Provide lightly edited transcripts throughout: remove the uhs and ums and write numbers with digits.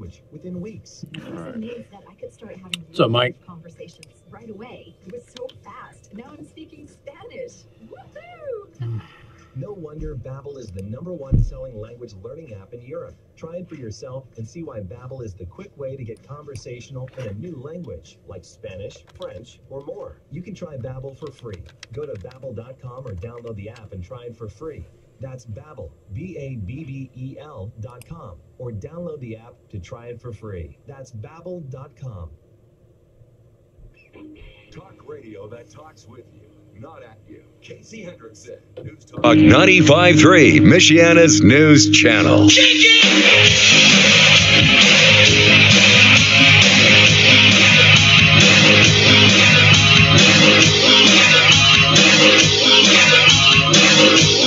language within weeks. Right. That I could start having What's up, Mike? Conversations right away. It was so fast. Now I'm speaking Spanish. Woohoo! No wonder Babbel is the #1 selling language learning app in Europe. Try it for yourself and see why Babbel is the quick way to get conversational in a new language, like Spanish, French, or more. You can try Babbel for free. Go to Babbel.com or download the app and try it for free. That's Babbel, BABBEL.com, or download the app to try it for free. That's Babbel.com. Talk radio that talks with you, not at you. Casey Hendrickson, News Talk 95.3, Michiana's news channel.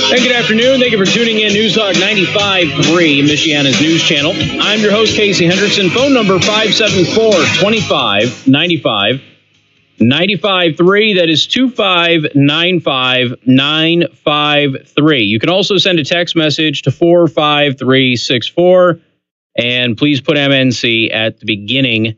Hey, good afternoon. Thank you for tuning in. News Talk 95.3, Michiana's news channel. I'm your host, Casey Hendrickson. Phone number 574-2595. 95.3, that is 2595953. You can also send a text message to 45364, and please put MNC at the beginning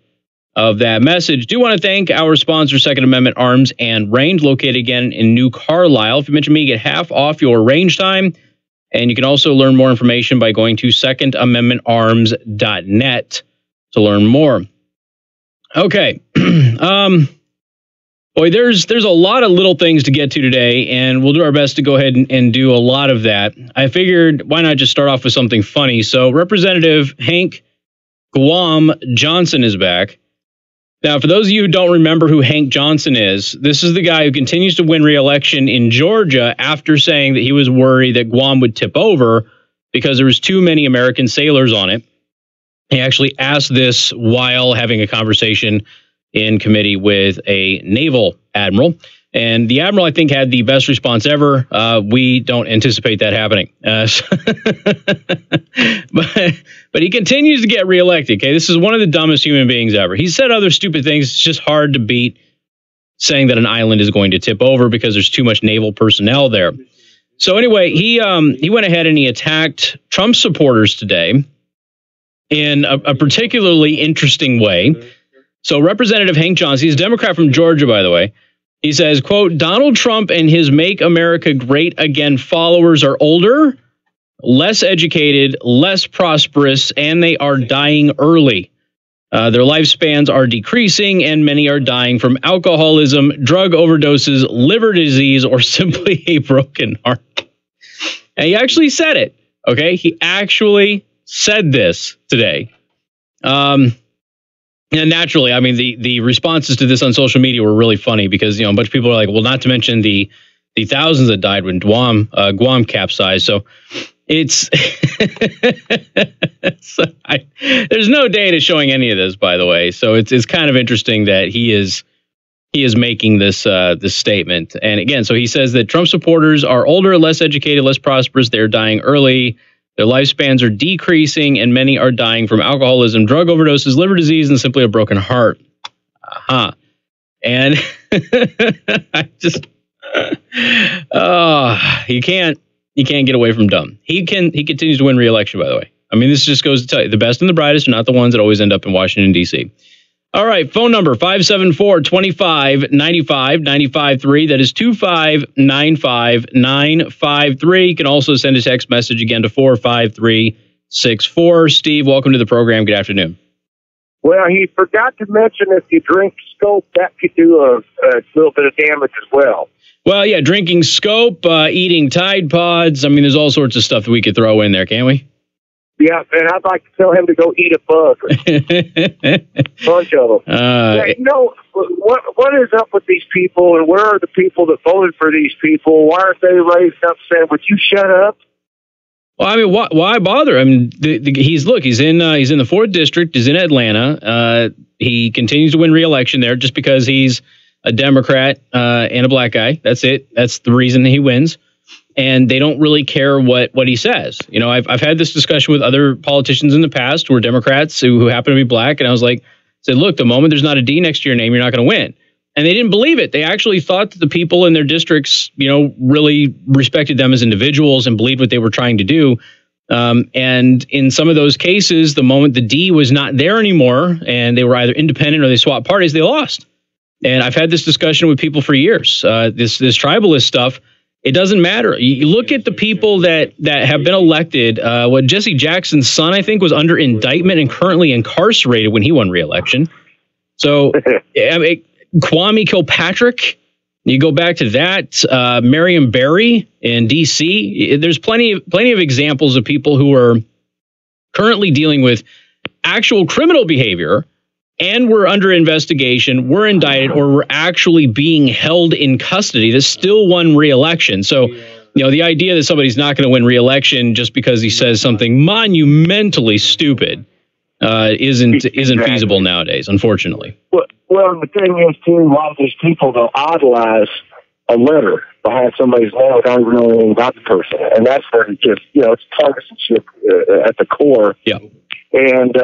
of that message. Do want to thank our sponsor, Second Amendment Arms and Range, located again in New Carlisle. If you mention me, you get half off your range time, and you can also learn more information by going to secondamendmentarms.net to learn more. Okay. Boy, there's a lot of little things to get to today, and we'll do our best to go ahead and do a lot of that. I figured, why not just start off with something funny? So Representative Hank Guam Johnson is back. Now, for those of you who don't remember who Hank Johnson is, this is the guy who continues to win re-election in Georgia after saying that he was worried that Guam would tip over because there was too many American sailors on it. He actually asked this while having a conversation in committee with a naval admiral. And the admiral, I think, had the best response ever. We don't anticipate that happening. But he continues to get reelected. Okay, this is one of the dumbest human beings ever. He's said other stupid things. It's just hard to beat saying that an island is going to tip over because there's too much naval personnel there. So anyway, he went ahead and he attacked Trump supporters today in a particularly interesting way. So Representative Hank Johnson, he's a Democrat from Georgia, by the way. He says, quote, Donald Trump and his Make America Great Again followers are older, less educated, less prosperous, and they are dying early. Their lifespans are decreasing, and many are dying from alcoholism, drug overdoses, liver disease, or simply a broken heart. And he actually said it. Okay, he actually said this today. And naturally, I mean, the responses to this on social media were really funny because, you know, a bunch of people are like, well, not to mention the thousands that died when Guam capsized. So it's there's no data showing any of this, by the way. So it's kind of interesting that he is making this statement. And again, so he says that Trump supporters are older, less educated, less prosperous. They're dying early. Their lifespans are decreasing, and many are dying from alcoholism, drug overdoses, liver disease, and simply a broken heart. And I just, you can't get away from dumb. He continues to win re-election, by the way. I mean, this just goes to tell you, the best and the brightest are not the ones that always end up in Washington, D.C. All right, phone number 574-2595-95.3. That is 2595953. You can also send a text message again to 45364. Steve, welcome to the program. Good afternoon. Well, he forgot to mention if you drink Scope, that could do a little bit of damage as well. Well, yeah, drinking Scope, eating Tide Pods. I mean, there's all sorts of stuff that we could throw in there, can't we? Yeah, and I'd like to tell him to go eat a bug. Bunch of them. Yeah, you know, what is up with these people, and where are the people that voted for these people? Why aren't they raised up saying, would you shut up? Well, I mean, why bother? I mean, he's in the 4th District. He's in Atlanta. He continues to win re-election there just because he's a Democrat and a black guy. That's it. That's the reason he wins. And they don't really care what he says. You know, I've had this discussion with other politicians in the past who are Democrats who happen to be black. And I was like, said, look, the moment there's not a D next to your name, you're not going to win. And they didn't believe it. They actually thought that the people in their districts, you know, really respected them as individuals and believed what they were trying to do. And in some of those cases, the moment the D was not there anymore and they were either independent or they swapped parties, they lost. And I've had this discussion with people for years. This tribalist stuff, it doesn't matter. You look at the people that have been elected. What Jesse Jackson's son, I think, was under indictment and currently incarcerated when he won re-election. So Kwame Kilpatrick, you go back to that. Marion Barry in D.C. There's plenty of examples of people who are currently dealing with actual criminal behavior and were under investigation, were indicted, or were actually being held in custody that still won re-election. So, the idea that somebody's not going to win re-election just because he says something monumentally stupid isn't feasible nowadays, unfortunately. Well, the thing is, too, a lot of these people, they'll idolize a letter behind somebody's name without even knowing anything about the person. And that's where it just, it's partisanship at the core. Yeah. And,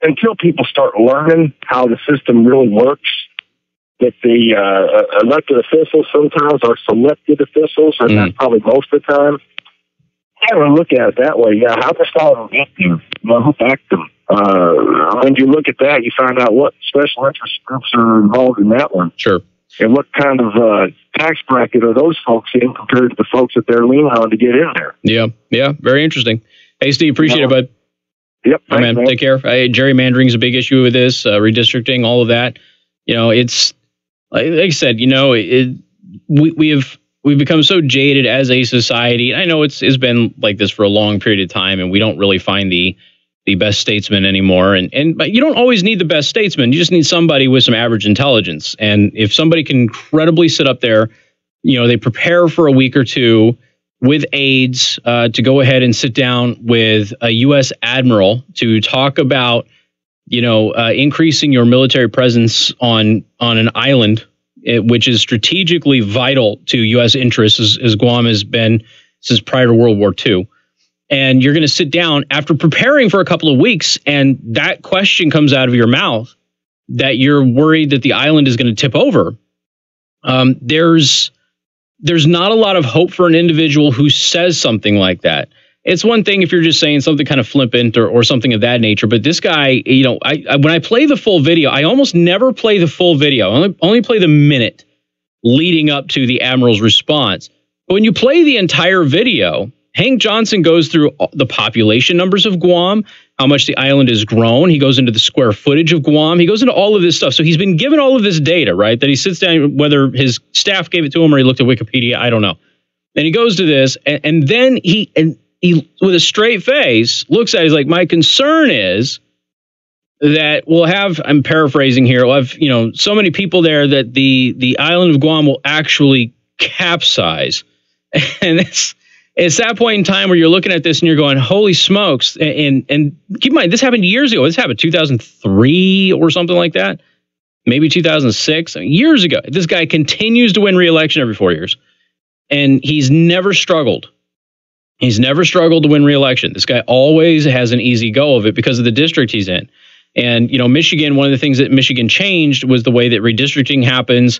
until people start learning how the system really works, that the elected officials sometimes are selected officials, and that's probably most of the time. I don't look at it that way. Yeah, how this all get you? Who backed them? When you look at that, you find out what special interest groups are involved in that one. Sure. And what kind of tax bracket are those folks in compared to the folks that they're leaning on to get in there? Yeah, very interesting. Hey, Steve, appreciate it, bud. Yep. Thanks, man. Take care. Gerrymandering is a big issue with this, redistricting, all of that. It's like I said, we've become so jaded as a society. I know it's been like this for a long period of time, and we don't really find the best statesman anymore. But you don't always need the best statesman. You just need somebody with some average intelligence. And if somebody can incredibly sit up there, they prepare for a week or two with aides to go ahead and sit down with a U.S. admiral to talk about, increasing your military presence on an island, which is strategically vital to U.S. interests, as Guam has been since prior to World War II. And you're going to sit down after preparing for a couple of weeks, and that question comes out of your mouth that you're worried that the island is going to tip over. There's not a lot of hope for an individual who says something like that. It's one thing if you're just saying something kind of flippant or something of that nature. But this guy, when I play the full video, I almost never play the full video. I only play the minute leading up to the admiral's response. But when you play the entire video, Hank Johnson goes through the population numbers of Guam, how much the island has grown. He goes into the square footage of Guam. He goes into all of this stuff. So he's been given all of this data, right? That he sits down, whether his staff gave it to him or he looked at Wikipedia, I don't know. And he goes to this, and then he with a straight face looks at it. He's like, my concern is that we'll have, I'm paraphrasing here, we'll have, so many people there that the island of Guam will actually capsize. And it's that point in time where you're looking at this and you're going, holy smokes. And keep in mind, this happened years ago. This happened 2003 or something like that. Maybe 2006. Years ago. This guy continues to win re-election every 4 years. And he's never struggled. He's never struggled to win re-election. This guy always has an easy go of it because of the district he's in. And, Michigan, one of the things that Michigan changed was the way that redistricting happens.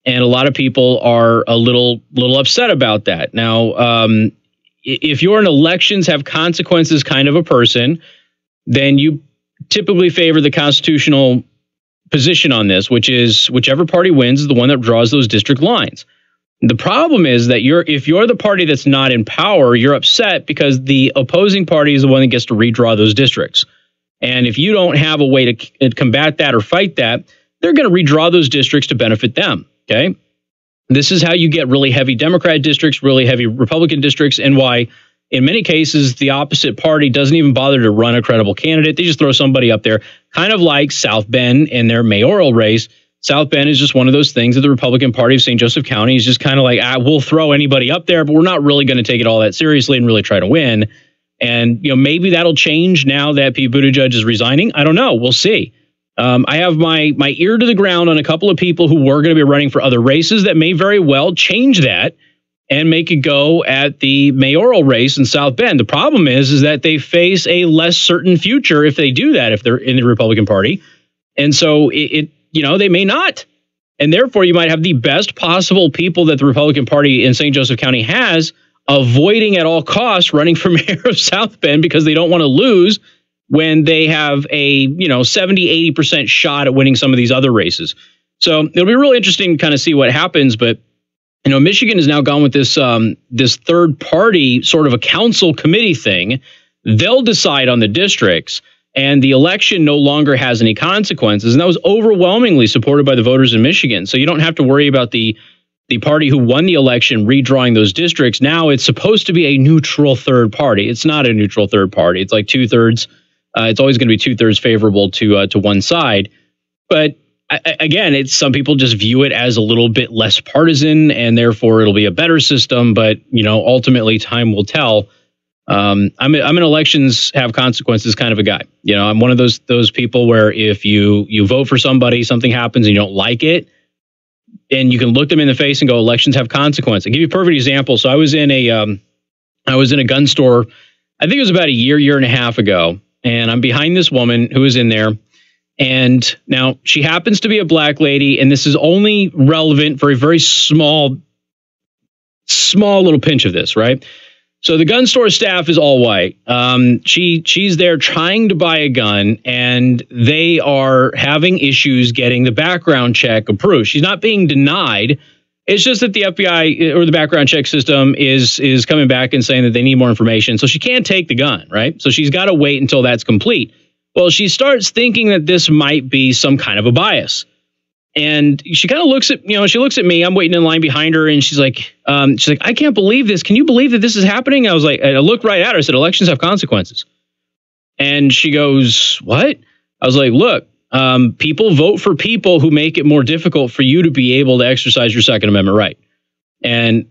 And a lot of people are a little upset about that. Now, if you're an elections have consequences kind of a person, then you typically favor the constitutional position on this, which is whichever party wins is the one that draws those district lines. The problem is that if you're the party that's not in power, you're upset because the opposing party is the one that gets to redraw those districts. And if you don't have a way to combat that or fight that, they're going to redraw those districts to benefit them. Okay. This is how you get really heavy Democrat districts, really heavy Republican districts, and why in many cases the opposite party doesn't even bother to run a credible candidate. They just throw somebody up there, kind of like South Bend in their mayoral race. South Bend is just one of those things that the Republican Party of St. Joseph County is just kind of like, we'll throw anybody up there, but we're not really going to take it all that seriously and really try to win. And maybe that'll change now that Pete Buttigieg is resigning. I don't know. We'll see. I have my ear to the ground on a couple of people who were going to be running for other races that may very well change that and make it go at the mayoral race in South Bend. The problem is that they face a less certain future if they do that, if they're in the Republican Party. And so they may not. And therefore, you might have the best possible people that the Republican Party in St. Joseph County has avoiding at all costs running for mayor of South Bend because they don't want to lose when they have a 70-80% shot at winning some of these other races. So it'll be really interesting to kind of see what happens. But Michigan has now gone with this this third party sort of a council committee thing. They'll decide on the districts, and the election no longer has any consequences. And that was overwhelmingly supported by the voters in Michigan. So you don't have to worry about the party who won the election redrawing those districts. Now it's supposed to be a neutral third party. It's not a neutral third party. It's like 2/3. It's always going to be 2/3 favorable to one side. But again, it's some people just view it as a little bit less partisan, and therefore it'll be a better system. But ultimately, time will tell. I'm an elections have consequences kind of a guy. I'm one of those people where if you vote for somebody, something happens and you don't like it, and you can look them in the face and go, elections have consequences. I'll give you a perfect example. So I was in a gun store, I think it was about a year and a half ago, and I'm behind this woman who is in there. And now she happens to be a black lady, and this is only relevant for a very small little pinch of this, right? So the gun store staff is all white. She's there trying to buy a gun, and they are having issues getting the background check approved. She's not being denied. It's just that the FBI or the background check system is coming back and saying that they need more information. So she can't take the gun, right? So she's got to wait until that's complete. Well, she starts thinking that this might be some kind of a bias. And she kind of looks at, she looks at me. I'm waiting in line behind her, and she's like, I can't believe this. Can you believe that this is happening? I was like, I looked right at her. I said, elections have consequences. And she goes, what? I was like, look, people vote for people who make it more difficult for you to be able to exercise your Second Amendment right. And,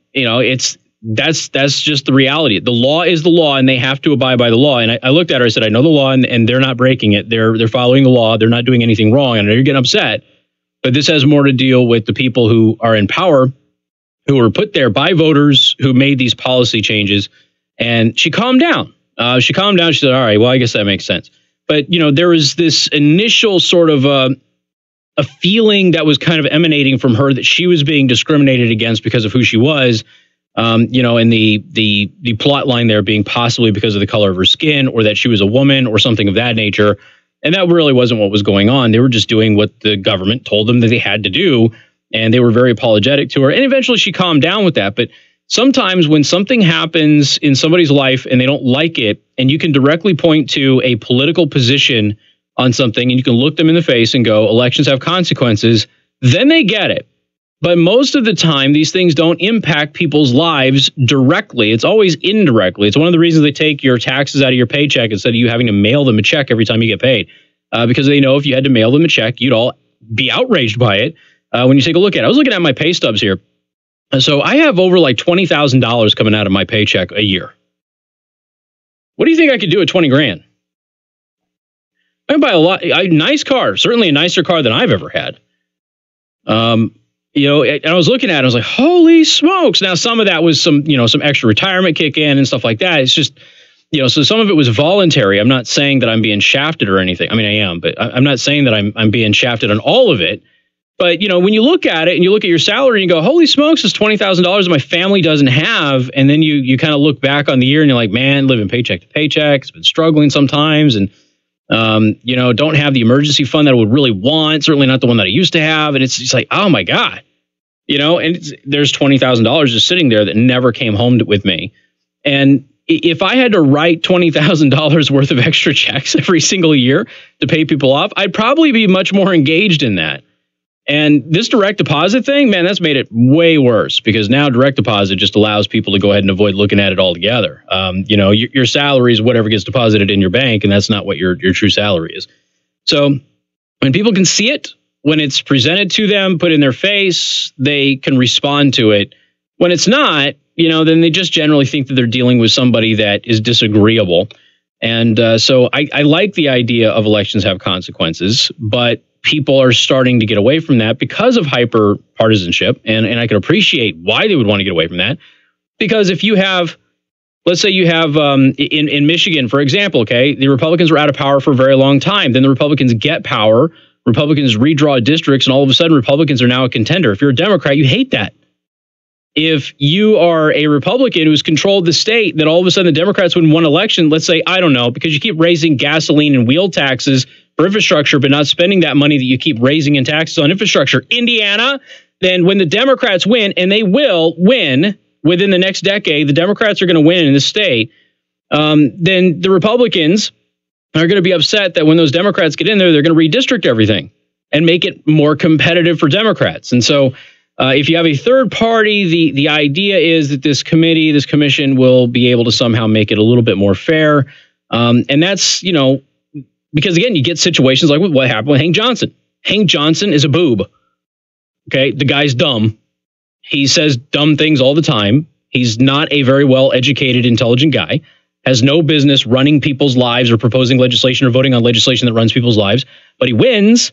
that's just the reality. The law is the law, and they have to abide by the law. And I looked at her, I said, I know the law, and they're not breaking it. They're following the law. They're not doing anything wrong. I know you're getting upset, but this has more to deal with the people who are in power, who were put there by voters who made these policy changes. And she calmed down. She calmed down. She said, all right, well, I guess that makes sense. But, there was this initial sort of a feeling that was kind of emanating from her that she was being discriminated against because of who she was. And the plot line there being possibly because of the color of her skin, or that she was a woman or something of that nature. And that really wasn't what was going on. They were just doing what the government told them that they had to do. And they were very apologetic to her. And eventually she calmed down with that. But sometimes when something happens in somebody's life and they don't like it, and you can directly point to a political position on something, and you can look them in the face and go, elections have consequences, then they get it. But most of the time, these things don't impact people's lives directly. It's always indirectly. It's one of the reasons they take your taxes out of your paycheck instead of you having to mail them a check every time you get paid. Because they know if you had to mail them a check, you'd all be outraged by it. When you take a look at it, I was looking at my pay stubs here. And so I have over like $20,000 coming out of my paycheck a year. What do you think I could do with 20 grand? I can buy a nice car, certainly a nicer car than I've ever had. And I was looking at it, I was like, holy smokes. Now, some of that was some extra retirement kick in and stuff like that. It's just, so some of it was voluntary. I'm not saying that I'm being shafted or anything. I mean, I am, but I'm not saying that I'm being shafted on all of it. But, when you look at it and you look at your salary and you go, holy smokes, it's $20,000 that my family doesn't have. And then you kind of look back on the year and you're like, man, living paycheck to paycheck, it's been struggling sometimes. And, don't have the emergency fund that I would really want. Certainly not the one that I used to have. And it's just like, oh my God. And there's $20,000 just sitting there that never came home with me. And if I had to write $20,000 worth of extra checks every single year to pay people off, I'd probably be much more engaged in that. And this direct deposit thing, man, that's made it way worse, because now direct deposit just allows people to go ahead and avoid looking at it altogether. Your salary is whatever gets deposited in your bank, and that's not what your true salary is. So when people can see it, when it's presented to them, put in their face, they can respond to it. When it's not, then they just generally think that they're dealing with somebody that is disagreeable. And so I like the idea of elections have consequences, but people are starting to get away from that because of hyper partisanship. And I can appreciate why they would want to get away from that. Because if you have, let's say you have in Michigan, for example, okay, the Republicans were out of power for a very long time. Then the Republicans get power. Republicans redraw districts, and all of a sudden Republicans are now a contender. If you're a Democrat, you hate that. if you are a Republican who's controlled the state, that all of a sudden the Democrats win one election, let's say, I don't know, because you keep raising gasoline and wheel taxes for infrastructure, but not spending that money that you keep raising in taxes on infrastructure, Indiana, then when the Democrats win, and they will win within the next decade, the Democrats are going to win in the state, then the Republicans are going to be upset that when those Democrats get in there, they're going to redistrict everything and make it more competitive for Democrats. And so if you have a third party, the idea is that this commission will be able to somehow make it a little bit more fair. And that's, because again, you get situations like what happened with Hank Johnson. Hank Johnson is a boob. Okay. The guy's dumb. He says dumb things all the time. He's not a very well educated, intelligent guy, has no business running people's lives or proposing legislation or voting on legislation that runs people's lives. But he wins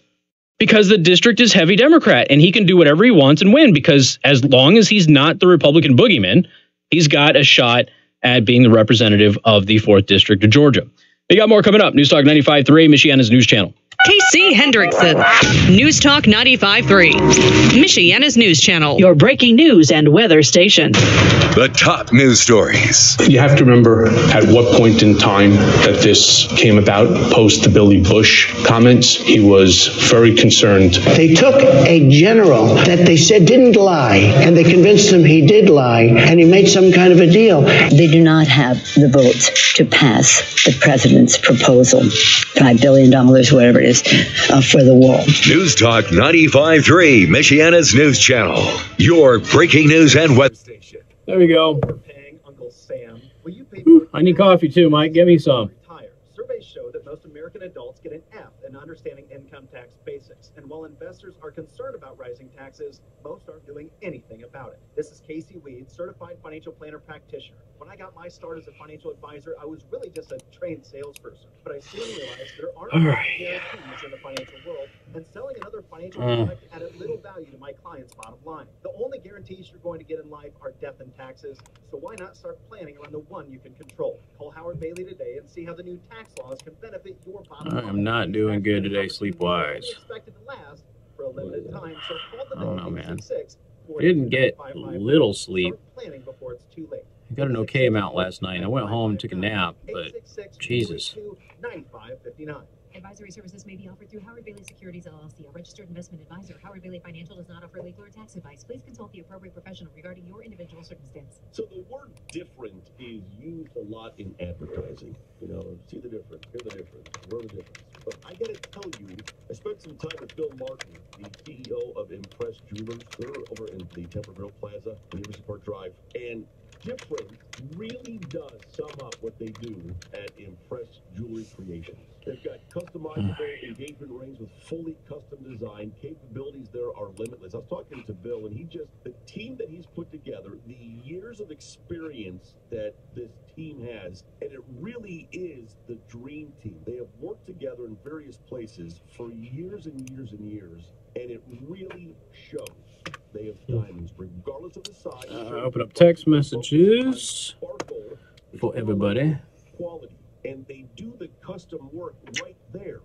because the district is heavy Democrat and he can do whatever he wants and win, because as long as he's not the Republican boogeyman, he's got a shot at being the representative of the 4th District of Georgia. We got more coming up. News Talk 95.3, Michiana's news channel. KC Hendrickson, News Talk 95.3, Michiana's news channel, your breaking news and weather station. The top news stories. You have to remember at what point in time that this came about, post the Billy Bush comments. He was very concerned. They took a general that they said didn't lie, and they convinced him he did lie, and he made some kind of a deal. They do not have the votes to pass the president's proposal, $5 billion, whatever it is, for the wall. News Talk 95.3, Michiana's news channel. Your breaking news and weather station. There we go. Uncle Sam, will you pay I need coffee too, Mike. Give me some. Surveys show that most American adults get an F in understanding income tax basics. And while investors are concerned about rising taxes, most aren't doing anything about it. This is Casey Weed, certified financial planner practitioner. When I got my start as a financial advisor, I was really just a trained salesperson. But I soon realized there aren't guarantees in the financial world, and selling another financial product added little value to my client's bottom line. The only guarantees you're going to get in life are death and taxes, so why not start planning around the one you can control? Call Howard Bailey today and see how the new tax laws can benefit your bottom line. I'm not doing good today, sleep-wise. Expected to last for a limited time, so call the I don't know, man. I didn't get little sleep. Planning before it's too late. I got an okay amount last night. I went home and took a nap, but Jesus. 9559. Advisory services may be offered through Howard Bailey Securities, LLC, a registered investment advisor. Howard Bailey Financial does not offer legal or tax advice. Please consult the appropriate professional regarding your individual circumstance. So the word different is used a lot in advertising. See the difference, hear the difference, know the difference. But I got to tell you, I spent some time with Bill Martin, the CEO of Impress Jewelers. They're over in the Temple Grill Plaza on University Park Drive. And different really does sum up what they do at Impress Jewelry Creations. They've got customizable engagement rings with fully custom design. Capabilities there are limitless. I was talking to Bill, and the team that he's put together, the years of experience that this team has, and it really is the dream team. They have worked together in various places for years and years and years, and it really shows. They have diamonds, regardless of the size. Open up text messages for everybody. Quality. And they do the custom work right there.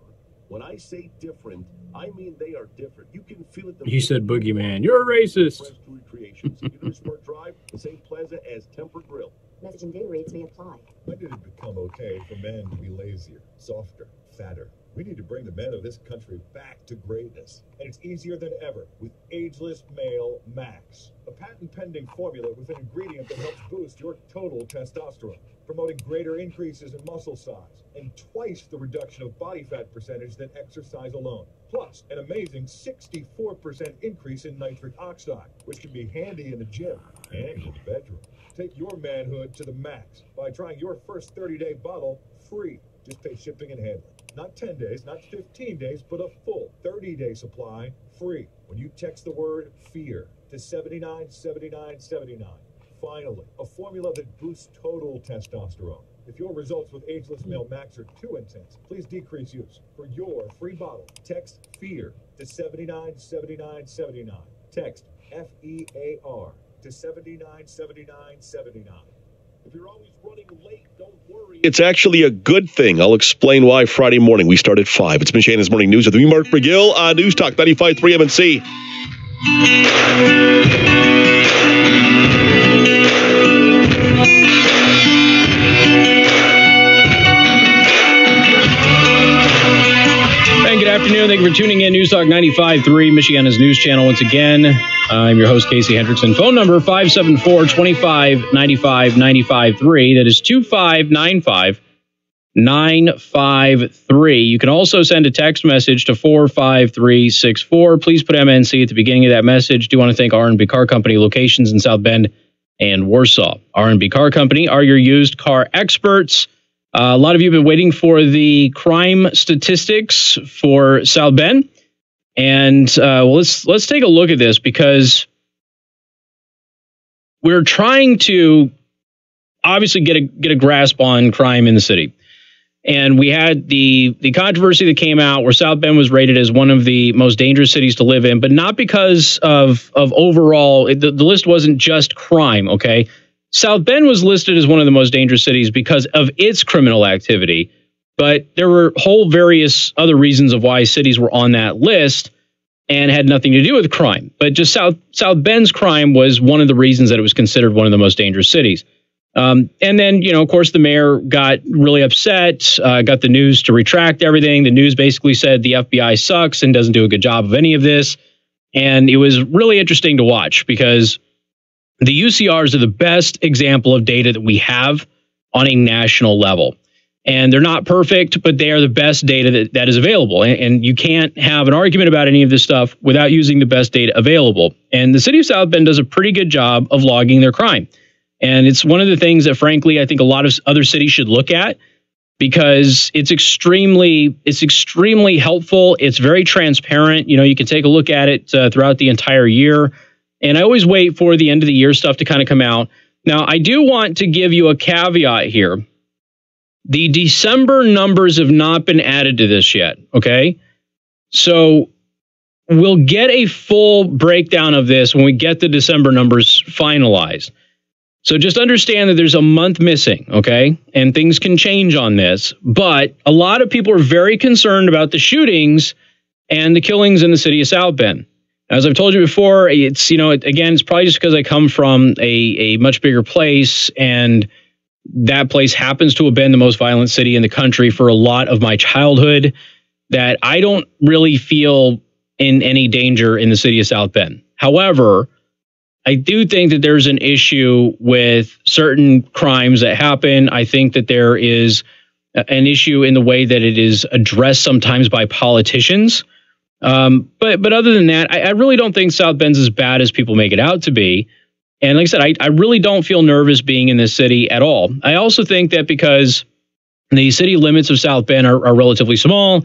When I say different, I mean they are different. You can feel it. He said boogeyman. You're a racist. Creations. University Park Drive, the same plaza as Temper Grill. Message and data rates may apply. When did it become okay for men to be lazier, softer, fatter? We need to bring the men of this country back to greatness. And it's easier than ever with Ageless Male Max, a patent-pending formula with an ingredient that helps boost your total testosterone, promoting greater increases in muscle size and twice the reduction of body fat percentage than exercise alone. Plus, an amazing 64% increase in nitric oxide, which can be handy in the gym and in the bedroom. Take your manhood to the max by trying your first 30-day bottle free. Just pay shipping and handling. Not 10 days, not 15 days, but a full 30-day supply free when you text the word FEAR to 797979. Finally, a formula that boosts total testosterone. If your results with Ageless Male Max are too intense, please decrease use. For your free bottle, text FEAR to 797979. Text FEAR to 797979. If you're always running late, don't worry. It's actually a good thing. I'll explain why Friday morning. We start at 5. It's Michiana's Morning News with me, Mark McGill, on News Talk 95.3 MNC. Good afternoon. Thank you for tuning in. News Talk 95.3, Michiana's news channel. Once again, I'm your host, Casey Hendrickson. Phone number 574-25-95-95.3. That is 2595-953. You can also send a text message to 45364. Please put MNC at the beginning of that message. Do want to thank R&B Car Company, locations in South Bend and Warsaw. R&B Car Company are your used car experts. A lot of you have been waiting for the crime statistics for South Bend, and let's take a look at this, because we're trying to obviously get a grasp on crime in the city. And we had the controversy that came out where South Bend was rated as one of the most dangerous cities to live in, but not because of overall. The list wasn't just crime, okay? South Bend was listed as one of the most dangerous cities because of its criminal activity, but there were whole various other reasons of why cities were on that list and had nothing to do with crime. But just South Bend's crime was one of the reasons that it was considered one of the most dangerous cities. And then, of course, the mayor got really upset, got the news to retract everything. The news basically said the FBI sucks and doesn't do a good job of any of this. And it was really interesting to watch, because the UCRs are the best example of data that we have on a national level. And they're not perfect, but they are the best data that is available. And you can't have an argument about any of this stuff without using the best data available. And the city of South Bend does a pretty good job of logging their crime. And it's one of the things that, frankly, I think a lot of other cities should look at, because it's extremely helpful. It's very transparent. You can take a look at it throughout the entire year. And I always wait for the end of the year stuff to kind of come out. Now, I do want to give you a caveat here. The December numbers have not been added to this yet, okay? So we'll get a full breakdown of this when we get the December numbers finalized. So just understand that there's a month missing, okay? And things can change on this. But a lot of people are very concerned about the shootings and the killings in the city of South Bend. As I've told you before, it's, again, it's probably just because I come from a much bigger place, and that place happens to have been the most violent city in the country for a lot of my childhood, that I don't really feel in any danger in the city of South Bend. However, I do think that there's an issue with certain crimes that happen. I think that there is an issue in the way that it is addressed sometimes by politicians. But other than that, I really don't think South Bend's as bad as people make it out to be. And like I said, I really don't feel nervous being in this city at all. I also think that because the city limits of South Bend are relatively small,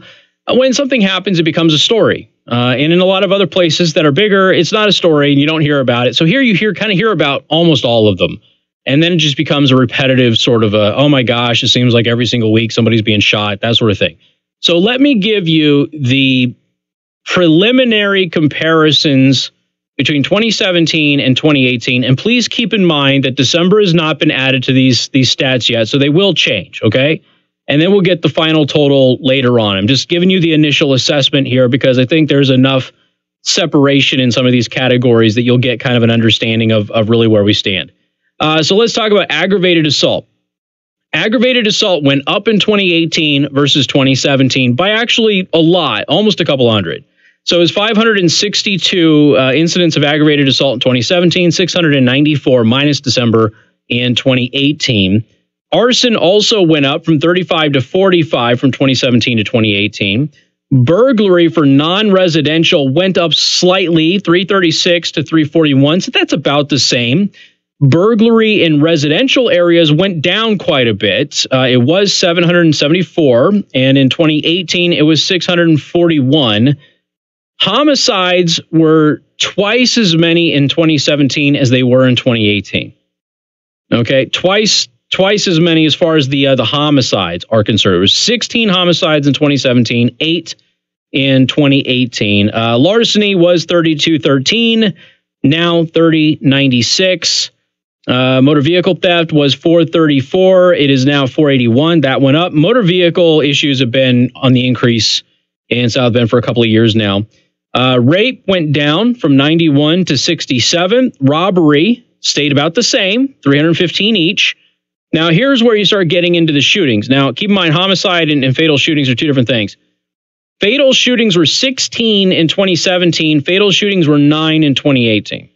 when something happens, it becomes a story. And in a lot of other places that are bigger, it's not a story and you don't hear about it. So here you kind of hear about almost all of them. And then it just becomes a repetitive sort of oh my gosh, it seems like every single week somebody's being shot, that sort of thing. So let me give you the preliminary comparisons between 2017 and 2018. And please keep in mind that December has not been added to these stats yet, so they will change, okay? And then we'll get the final total later on. I'm just giving you the initial assessment here because I think there's enough separation in some of these categories that you'll get kind of an understanding of really where we stand. So let's talk about aggravated assault. Aggravated assault went up in 2018 versus 2017 by actually a lot, almost a couple hundred. So it was 562 incidents of aggravated assault in 2017, 694 minus December in 2018. Arson also went up from 35 to 45 from 2017 to 2018. Burglary for non-residential went up slightly, 336 to 341. So that's about the same. Burglary in residential areas went down quite a bit. It was 774, and in 2018, it was 641. Homicides were twice as many in 2017 as they were in 2018. Okay, twice as many as far as the homicides are concerned. It was 16 homicides in 2017, 8 in 2018. Larceny was 3213, now 3096. Motor vehicle theft was 434. It is now 481. That went up. Motor vehicle issues have been on the increase in South Bend for a couple of years now. Rape went down from 91 to 67. Robbery stayed about the same, 315 each. Now, here's where you start getting into the shootings. Now, keep in mind, homicide and fatal shootings are two different things. Fatal shootings were 16 in 2017. Fatal shootings were 9 in 2018.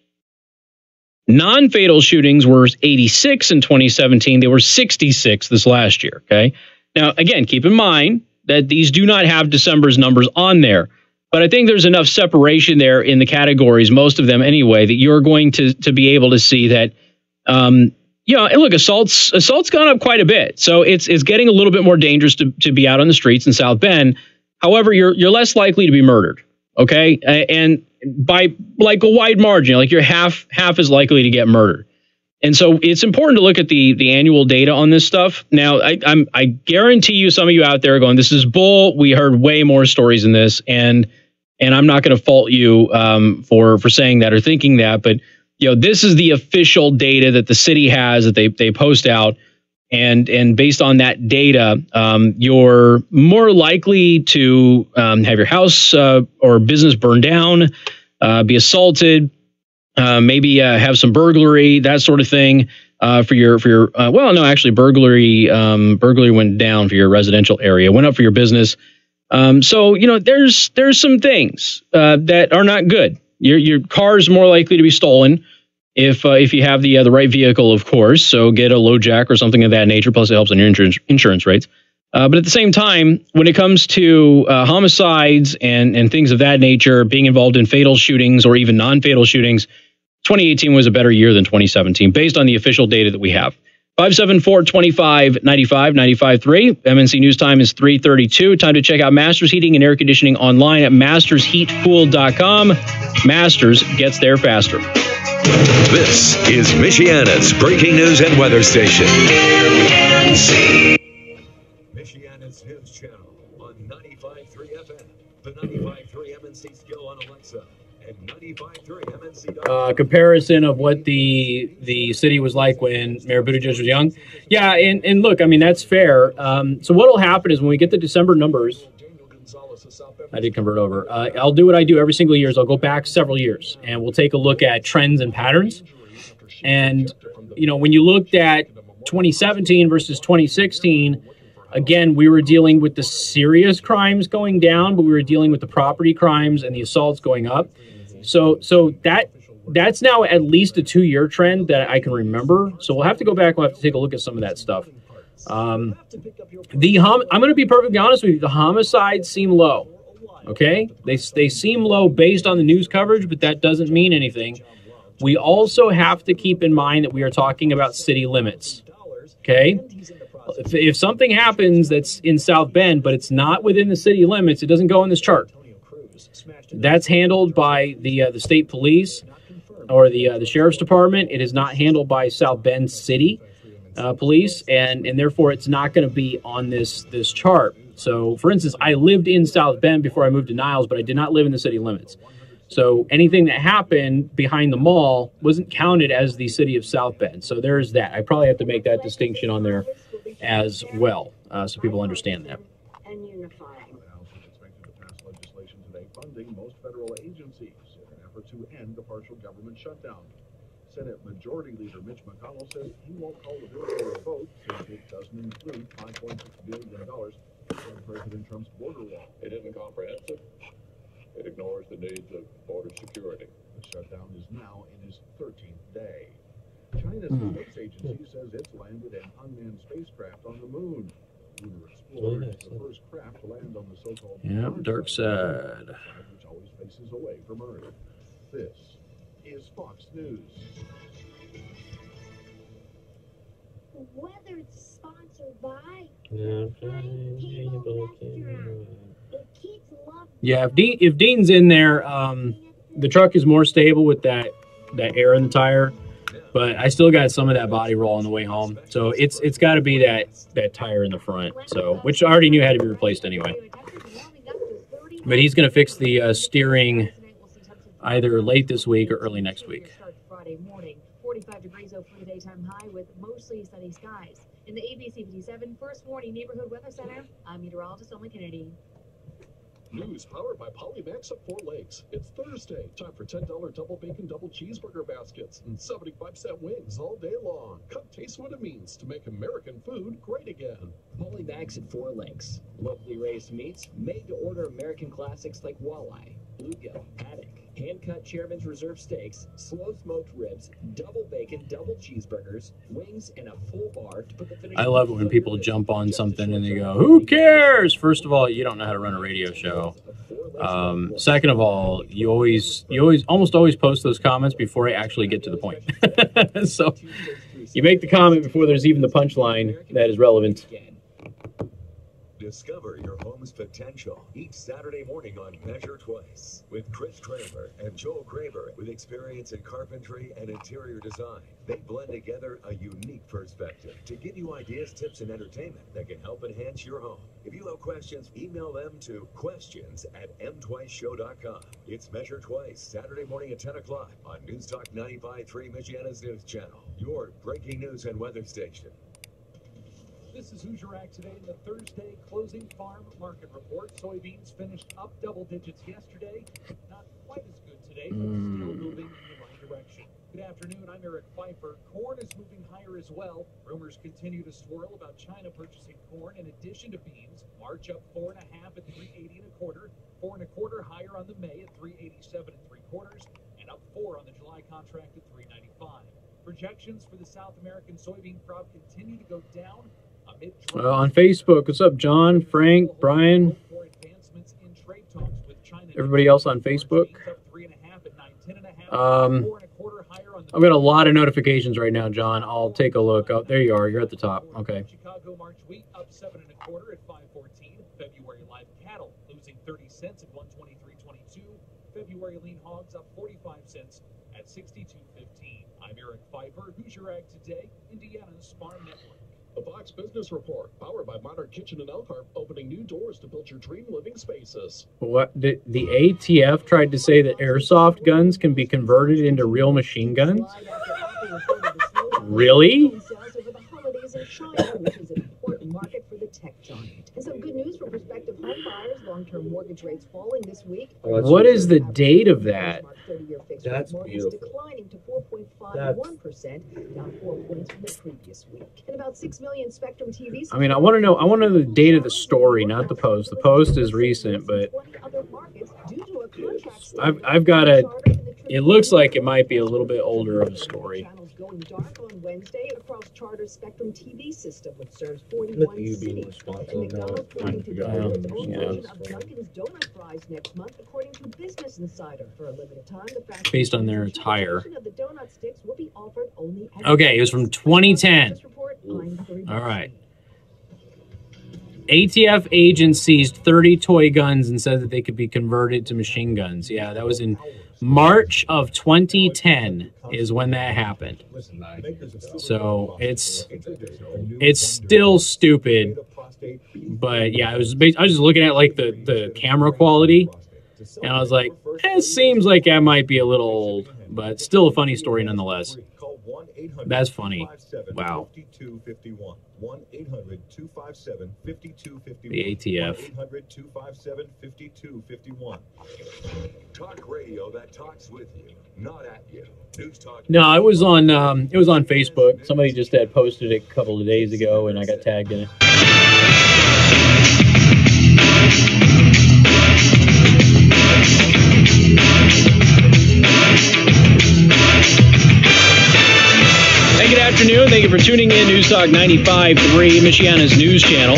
Non-fatal shootings were 86 in 2017. They were 66 this last year, okay? Now, again, keep in mind that these do not have December's numbers on there. But I think there's enough separation there in the categories, most of them anyway, that you're going to be able to see that, and look, assault's gone up quite a bit. So it's getting a little bit more dangerous to be out on the streets in South Bend. However, you're less likely to be murdered, okay? And by like a wide margin, like you're half as likely to get murdered. And so it's important to look at the annual data on this stuff. Now, I guarantee you some of you out there are going, this is bull. We heard way more stories than this. And I'm not going to fault you for saying that or thinking that. But, this is the official data that the city has that they post out. And based on that data, you're more likely to have your house or business burned down, be assaulted, maybe have some burglary, that sort of thing. Burglary went down for your residential area, went up for your business. So there's some things that are not good. Your car is more likely to be stolen if you have the right vehicle, of course. So get a low jack or something of that nature. Plus, it helps on your insurance rates. But at the same time, when it comes to homicides and things of that nature, being involved in fatal shootings or even non-fatal shootings, 2018 was a better year than 2017, based on the official data that we have. 574-2595, 95.3. MNC News Time is 3:32. Time to check out Masters Heating and Air Conditioning online at mastersheatpool.com. Masters gets there faster. This is Michiana's breaking news and weather station. Michiana's News Channel on 95.3 FM, the 95.3 MNC skill on Alexa, and 95.3 MNC. Comparison of what the city was like when Mayor Buttigieg was young. Yeah, and look, I mean, that's fair. So what will happen is when we get the December numbers, I did convert over. I'll do what I do every single year is I'll go back several years and we'll take a look at trends and patterns. And, when you looked at 2017 versus 2016, again, we were dealing with the serious crimes going down, but we were dealing with the property crimes and the assaults going up. So that's now at least a 2-year trend that I can remember. So we'll have to go back. We'll have to take a look at some of that stuff. I'm going to be perfectly honest with you. The homicides seem low. Okay, they seem low based on the news coverage, but that doesn't mean anything. We also have to keep in mind that we are talking about city limits. Okay, if something happens that's in South Bend, but it's not within the city limits, it doesn't go on this chart. That's handled by the state police or the sheriff's department. It is not handled by South Bend City police, and therefore it's not going to be on this chart. So, for instance, I lived in South Bend before I moved to Niles, but I did not live in the city limits. So anything that happened behind the mall wasn't counted as the city of South Bend. So there's that. I probably have to make that distinction on there as well, so people understand that. And unifying. The House is expected to pass legislation today funding most federal agencies in an effort to end the partial government shutdown. Senate Majority Leader Mitch McConnell says he won't call the bill for a vote since it doesn't include $5.6 billion from President Trump's border wall. It isn't comprehensive. It ignores the needs of border security. The shutdown is now in its 13th day. China's space agency says it's landed an unmanned spacecraft on the moon. Lunar Explorer is the first craft to land on the so-called dark side, which always faces away from Earth. This is Fox News. The weather's sponsored by the Fine Table Restaurant. It keeps love. Yeah, if Dean's in there, the truck is more stable with that air in the tire, but I still got some of that body roll on the way home. So it's got to be that tire in the front. So which I already knew had to be replaced anyway. But he's going to fix the steering either late this week or early next week. Friday morning, 45 degrees over the daytime high with mostly sunny skies. In the ABC 57 First Warning Neighborhood Weather Center, I'm meteorologist Emily Kennedy. News powered by Polymax at 4 Lakes. It's Thursday. Time for $10 double bacon, double cheeseburger baskets and 75-cent wings all day long. Come taste what it means to make American food great again. Polymax at 4 Lakes. Locally raised meats made to order American classics like walleye, bluegill, haddock, hand-cut Chairman's Reserve steaks, slow-smoked ribs, double bacon, double cheeseburgers, wings, and a full bar to put the finish. I love it when people jump on something and they go, "Who cares?" First of all, you don't know how to run a radio show. Second of all, you almost always post those comments before I actually get to the point. So you make the comment before there's even the punchline that is relevant. Discover your home's potential each Saturday morning on Measure Twice with Chris Kramer and Joel Kramer with experience in carpentry and interior design. They blend together a unique perspective to give you ideas, tips, and entertainment that can help enhance your home. If you have questions, email them to questions@mtwiceshow.com. It's Measure Twice, Saturday morning at 10 o'clock on News Talk 95.3, Michiana's News Channel, your breaking news and weather station. This is Hoosier Ag Today in the Thursday closing farm market report. Soybeans finished up double digits yesterday. Not quite as good today, but still moving in the right direction. Good afternoon, I'm Eric Pfeiffer. Corn is moving higher as well. Rumors continue to swirl about China purchasing corn in addition to beans. March up 4.5 at 380 1/4, 4 1/4 higher on the May at 387 3/4, and up 4 on the July contract at 395. Projections for the South American soybean crop continue to go down. On Facebook, what's up, John, Frank, Brian, everybody else on Facebook? I've got a lot of notifications right now, John. I'll take a look. Oh, there you are. You're at the top. Okay. Chicago March wheat up 7 1/4 at 514. February live cattle losing 30 cents at 123.22. February lean hogs up 45 cents at 62.15. I'm Eric Pfeiffer, Hoosier Ag Today, Indiana's Farm Network. The Fox Business Report, powered by Modern Kitchen and Elkhart, opening new doors to build your dream living spaces. What the ATF tried to say that airsoft guns can be converted into real machine guns? Really? And some good news for prospective home buyers. Long-term mortgage rates falling this week. What is the date of that? That's beautiful. Declining to 4.51%, down 4 points from the previous week. And about 6 million Spectrum TVs. I mean, I want to know the date of the story, not the post. The post is recent, but I've got a. It looks like it might be a little bit older of a story. Going dark on Wednesday across Charter's Spectrum TV system, which serves 41 cities. And McDonald's planning to double its own version of Dunkin's donut fries next month, according to Business Insider. For a limited time, the based on their attire. of the donut sticks will be offered only at Okay, it was from 2010. All right. ATF agents seized 30 toy guns and said that they could be converted to machine guns. Yeah, that was in March of 2010 is when that happened. So it's still stupid, but yeah, I was just looking at like the camera quality, and I was like, it seems like that might be a little old, but still a funny story nonetheless. That's funny. Wow. The ATF. 800-257-5251. Talk radio that talks with you, not at you. News Talk. No, it was on Facebook. Somebody just had posted it a couple of days ago, and I got tagged in it. Hey, good afternoon. Thank you for tuning in. News Talk 95.3, Michiana's News Channel.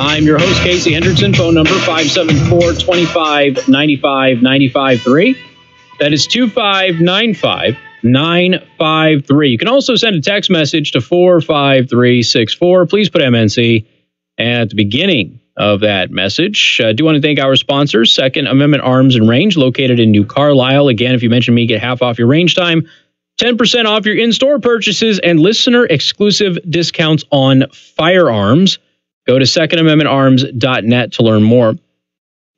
I'm your host, Casey Hendrickson. Phone number 574-25-95-95.3. That is 2595-953. You can also send a text message to 45364. Please put MNC at the beginning of that message. I do want to thank our sponsors, Second Amendment Arms and Range, located in New Carlisle. Again, if you mention me, get half off your range time, 10% off your in-store purchases, and listener-exclusive discounts on firearms. Go to secondamendmentarms.net to learn more.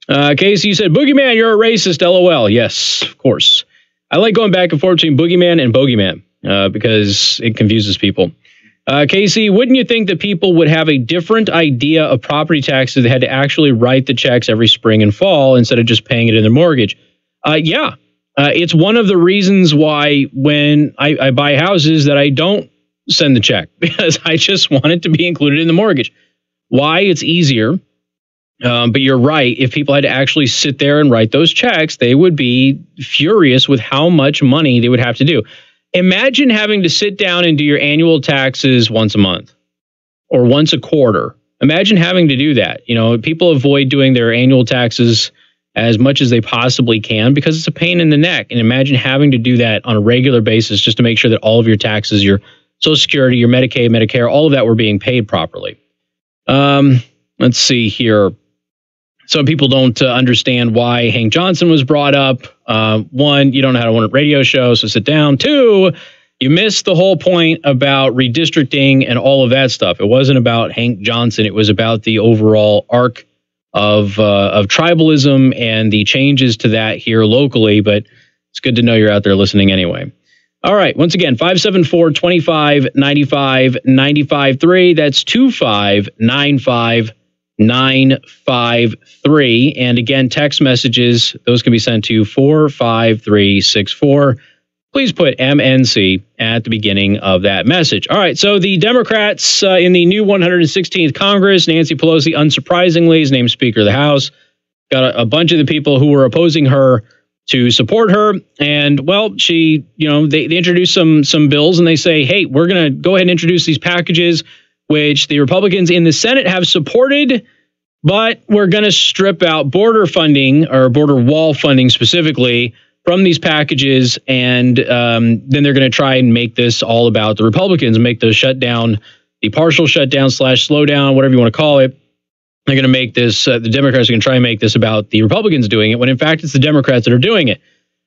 Casey, you said, Boogeyman, you're a racist, LOL. Yes, of course. I like going back and forth between Boogeyman and Bogeyman because it confuses people. Casey, wouldn't you think that people would have a different idea of property taxes if they had to actually write the checks every spring and fall instead of just paying it in their mortgage? Yeah. It's one of the reasons why when I buy houses that I don't send the check, because I just want it to be included in the mortgage. Why? It's easier. But you're right. If people had to actually sit there and write those checks, they would be furious with how much money they would have to do. Imagine having to sit down and do your annual taxes once a month or once a quarter. Imagine having to do that. You know, people avoid doing their annual taxes as much as they possibly can because it's a pain in the neck. And imagine having to do that on a regular basis just to make sure that all of your taxes, your Social Security, your Medicaid, Medicare, all of that were being paid properly. Let's see here. Some people don't understand why Hank Johnson was brought up. One, you don't know how to run a radio show, so sit down. Two, you missed the whole point about redistricting and all of that stuff. It wasn't about Hank Johnson. It was about the overall arc of tribalism and the changes to that here locally. But it's good to know you're out there listening anyway. All right. Once again, 574-2595-95.3. That's 2595-953. And again, text messages, those can be sent to 45364. Please put MNC at the beginning of that message. All right. So the Democrats in the new 116th Congress, Nancy Pelosi, unsurprisingly, is named Speaker of the House. Got a bunch of the people who were opposing her to support her. And, well, she, you know, they introduced some bills and they say, hey, we're going to go ahead and introduce these packages, which the Republicans in the Senate have supported, but we're going to strip out border funding or border wall funding specifically from these packages. And then they're going to try and make this all about the Republicans, make the shutdown, the partial shutdown / slowdown, whatever you want to call it. They're going to make this, the Democrats are going to try and make this about the Republicans doing it, when in fact it's the Democrats that are doing it.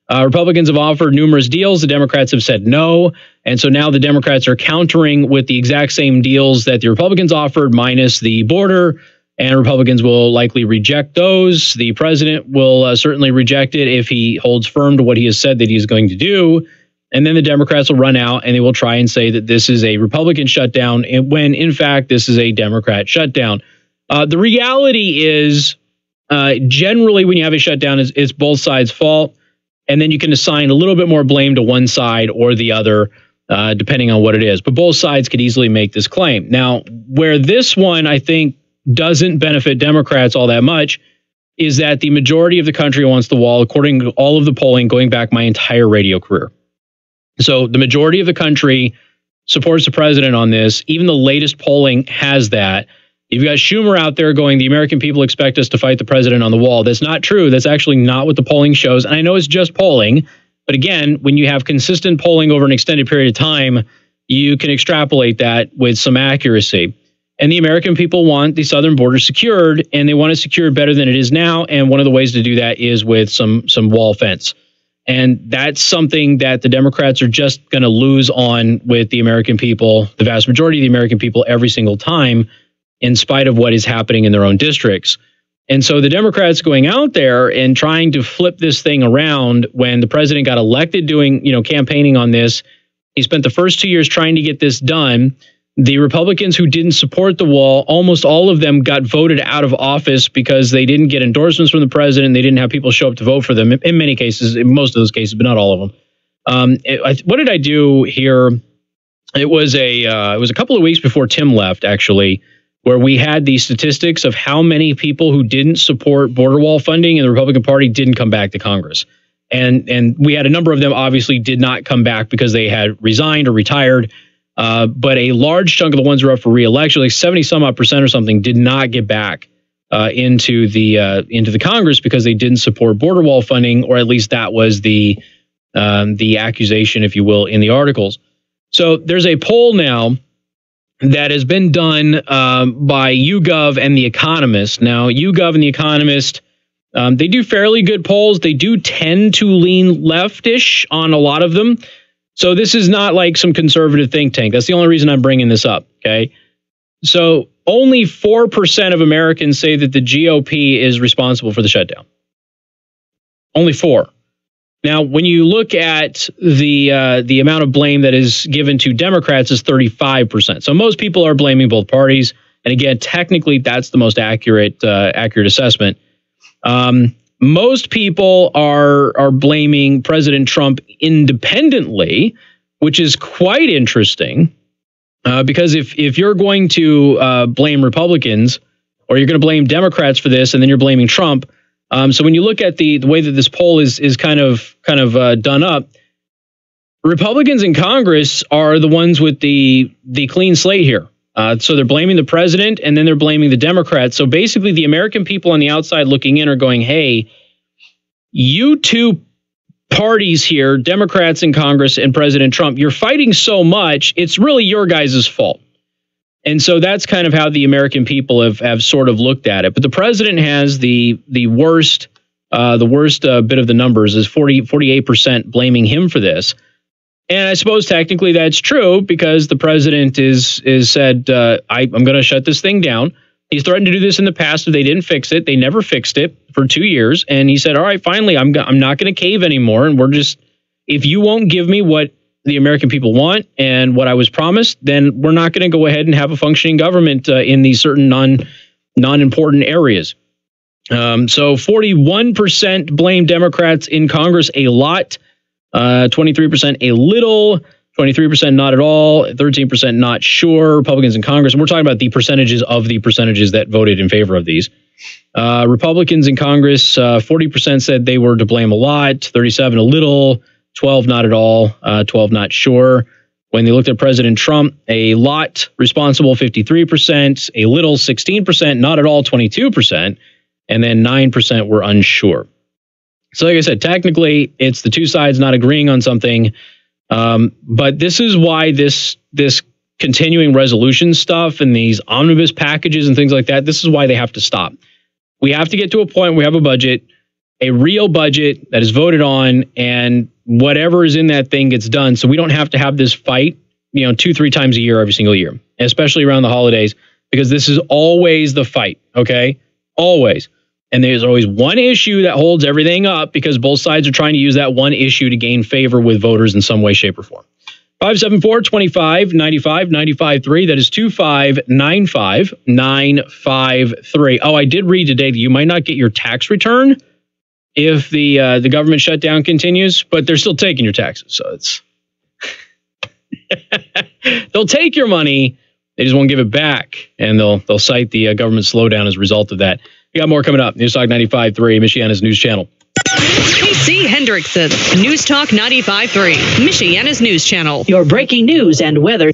Republicans have offered numerous deals. The Democrats have said no. And so now the Democrats are countering with the exact same deals that the Republicans offered, minus the border. And Republicans will likely reject those. The president will certainly reject it if he holds firm to what he has said that he's going to do. And then the Democrats will run out and they will try and say that this is a Republican shutdown, when in fact this is a Democrat shutdown. The reality is, generally, when you have a shutdown, it's both sides' fault. And then you can assign a little bit more blame to one side or the other, depending on what it is. But both sides could easily make this claim. Now, where this one, I think, doesn't benefit Democrats all that much is that the majority of the country wants the wall, according to all of the polling going back my entire radio career. So the majority of the country supports the president on this. Even the latest polling has that. You've got Schumer out there going, the American people expect us to fight the president on the wall. That's not true. That's actually not what the polling shows. And I know it's just polling. But again, when you have consistent polling over an extended period of time, you can extrapolate that with some accuracy. And the American people want the southern border secured, and they want it secured better than it is now. And one of the ways to do that is with some wall fence. And that's something that the Democrats are just going to lose on with the American people, the vast majority of the American people, every single time, in spite of what is happening in their own districts. And so the Democrats going out there and trying to flip this thing around, when the president got elected doing, campaigning on this, he spent the first 2 years trying to get this done. The Republicans who didn't support the wall, almost all of them got voted out of office because they didn't get endorsements from the president. They didn't have people show up to vote for them in many cases, in most of those cases, but not all of them. What did I do here? It was a couple of weeks before Tim left, actually, where we had the statistics of how many people who didn't support border wall funding in the Republican Party didn't come back to Congress. And we had a number of them obviously did not come back because they had resigned or retired. But a large chunk of the ones who were up for re-election, like 70% or something, did not get back into the Congress because they didn't support border wall funding, or at least that was the accusation, if you will, in the articles. So there's a poll now that has been done by YouGov and The Economist. Now, YouGov and The Economist, they do fairly good polls. They do tend to lean leftish on a lot of them. So this is not like some conservative think tank. That's the only reason I'm bringing this up, okay? So only 4% of Americans say that the GOP is responsible for the shutdown. Only 4%. Now, when you look at the amount of blame that is given to Democrats is 35%. So most people are blaming both parties. And again, technically, that's the most accurate assessment. Most people are blaming President Trump independently, which is quite interesting. Because if you're going to blame Republicans, or you're going to blame Democrats for this, and then you're blaming Trump. So when you look at the way that this poll is kind of done up, Republicans in Congress are the ones with the clean slate here. So they're blaming the president, and then they're blaming the Democrats. So basically, the American people on the outside looking in are going, "Hey, you two parties here, Democrats in Congress and President Trump, you're fighting so much, it's really your guys' fault." And so that's kind of how the American people have sort of looked at it. But the president has the worst bit of the numbers is 48% blaming him for this. And I suppose technically that's true because the president is said, I'm going to shut this thing down. He's threatened to do this in the past if they didn't fix it. They never fixed it for 2 years. And he said, all right, finally, I'm not going to cave anymore. And if you won't give me what the American people want and what I was promised, then we're not going to go ahead and have a functioning government in these certain non-important areas. So 41% blame Democrats in Congress a lot, 23% a little, 23% not at all, 13% not sure. Republicans in Congress, and we're talking about the percentages of the percentages that voted in favor of these. Republicans in Congress, 40% said they were to blame a lot, 37 a little, 12 not at all, 12 not sure. When they looked at President Trump, a lot responsible, 53%, a little, 16%, not at all, 22%, and then 9% were unsure. So like I said, technically, it's the two sides not agreeing on something. But this is why this continuing resolution stuff and these omnibus packages and things like that, this is why they have to stop. We have to get to a point where we have a budget, a real budget that is voted on, and whatever is in that thing gets done. So we don't have to have this fight, 2-3 times a year, every single year, especially around the holidays, because this is always the fight. Okay. Always. And there's always one issue that holds everything up because both sides are trying to use that one issue to gain favor with voters in some way, shape, or form. 574-25-95-95-3. That is 2595-953. Oh, I did read today that you might not get your tax return if the government shutdown continues, but they're still taking your taxes. So it's they'll take your money, they just won't give it back, and they'll cite the government slowdown as a result of that. We got more coming up. News Talk 95.3, Michiana's news channel. KC Hendrickson, News Talk 95.3, Michiana's news channel. Your breaking news and weather.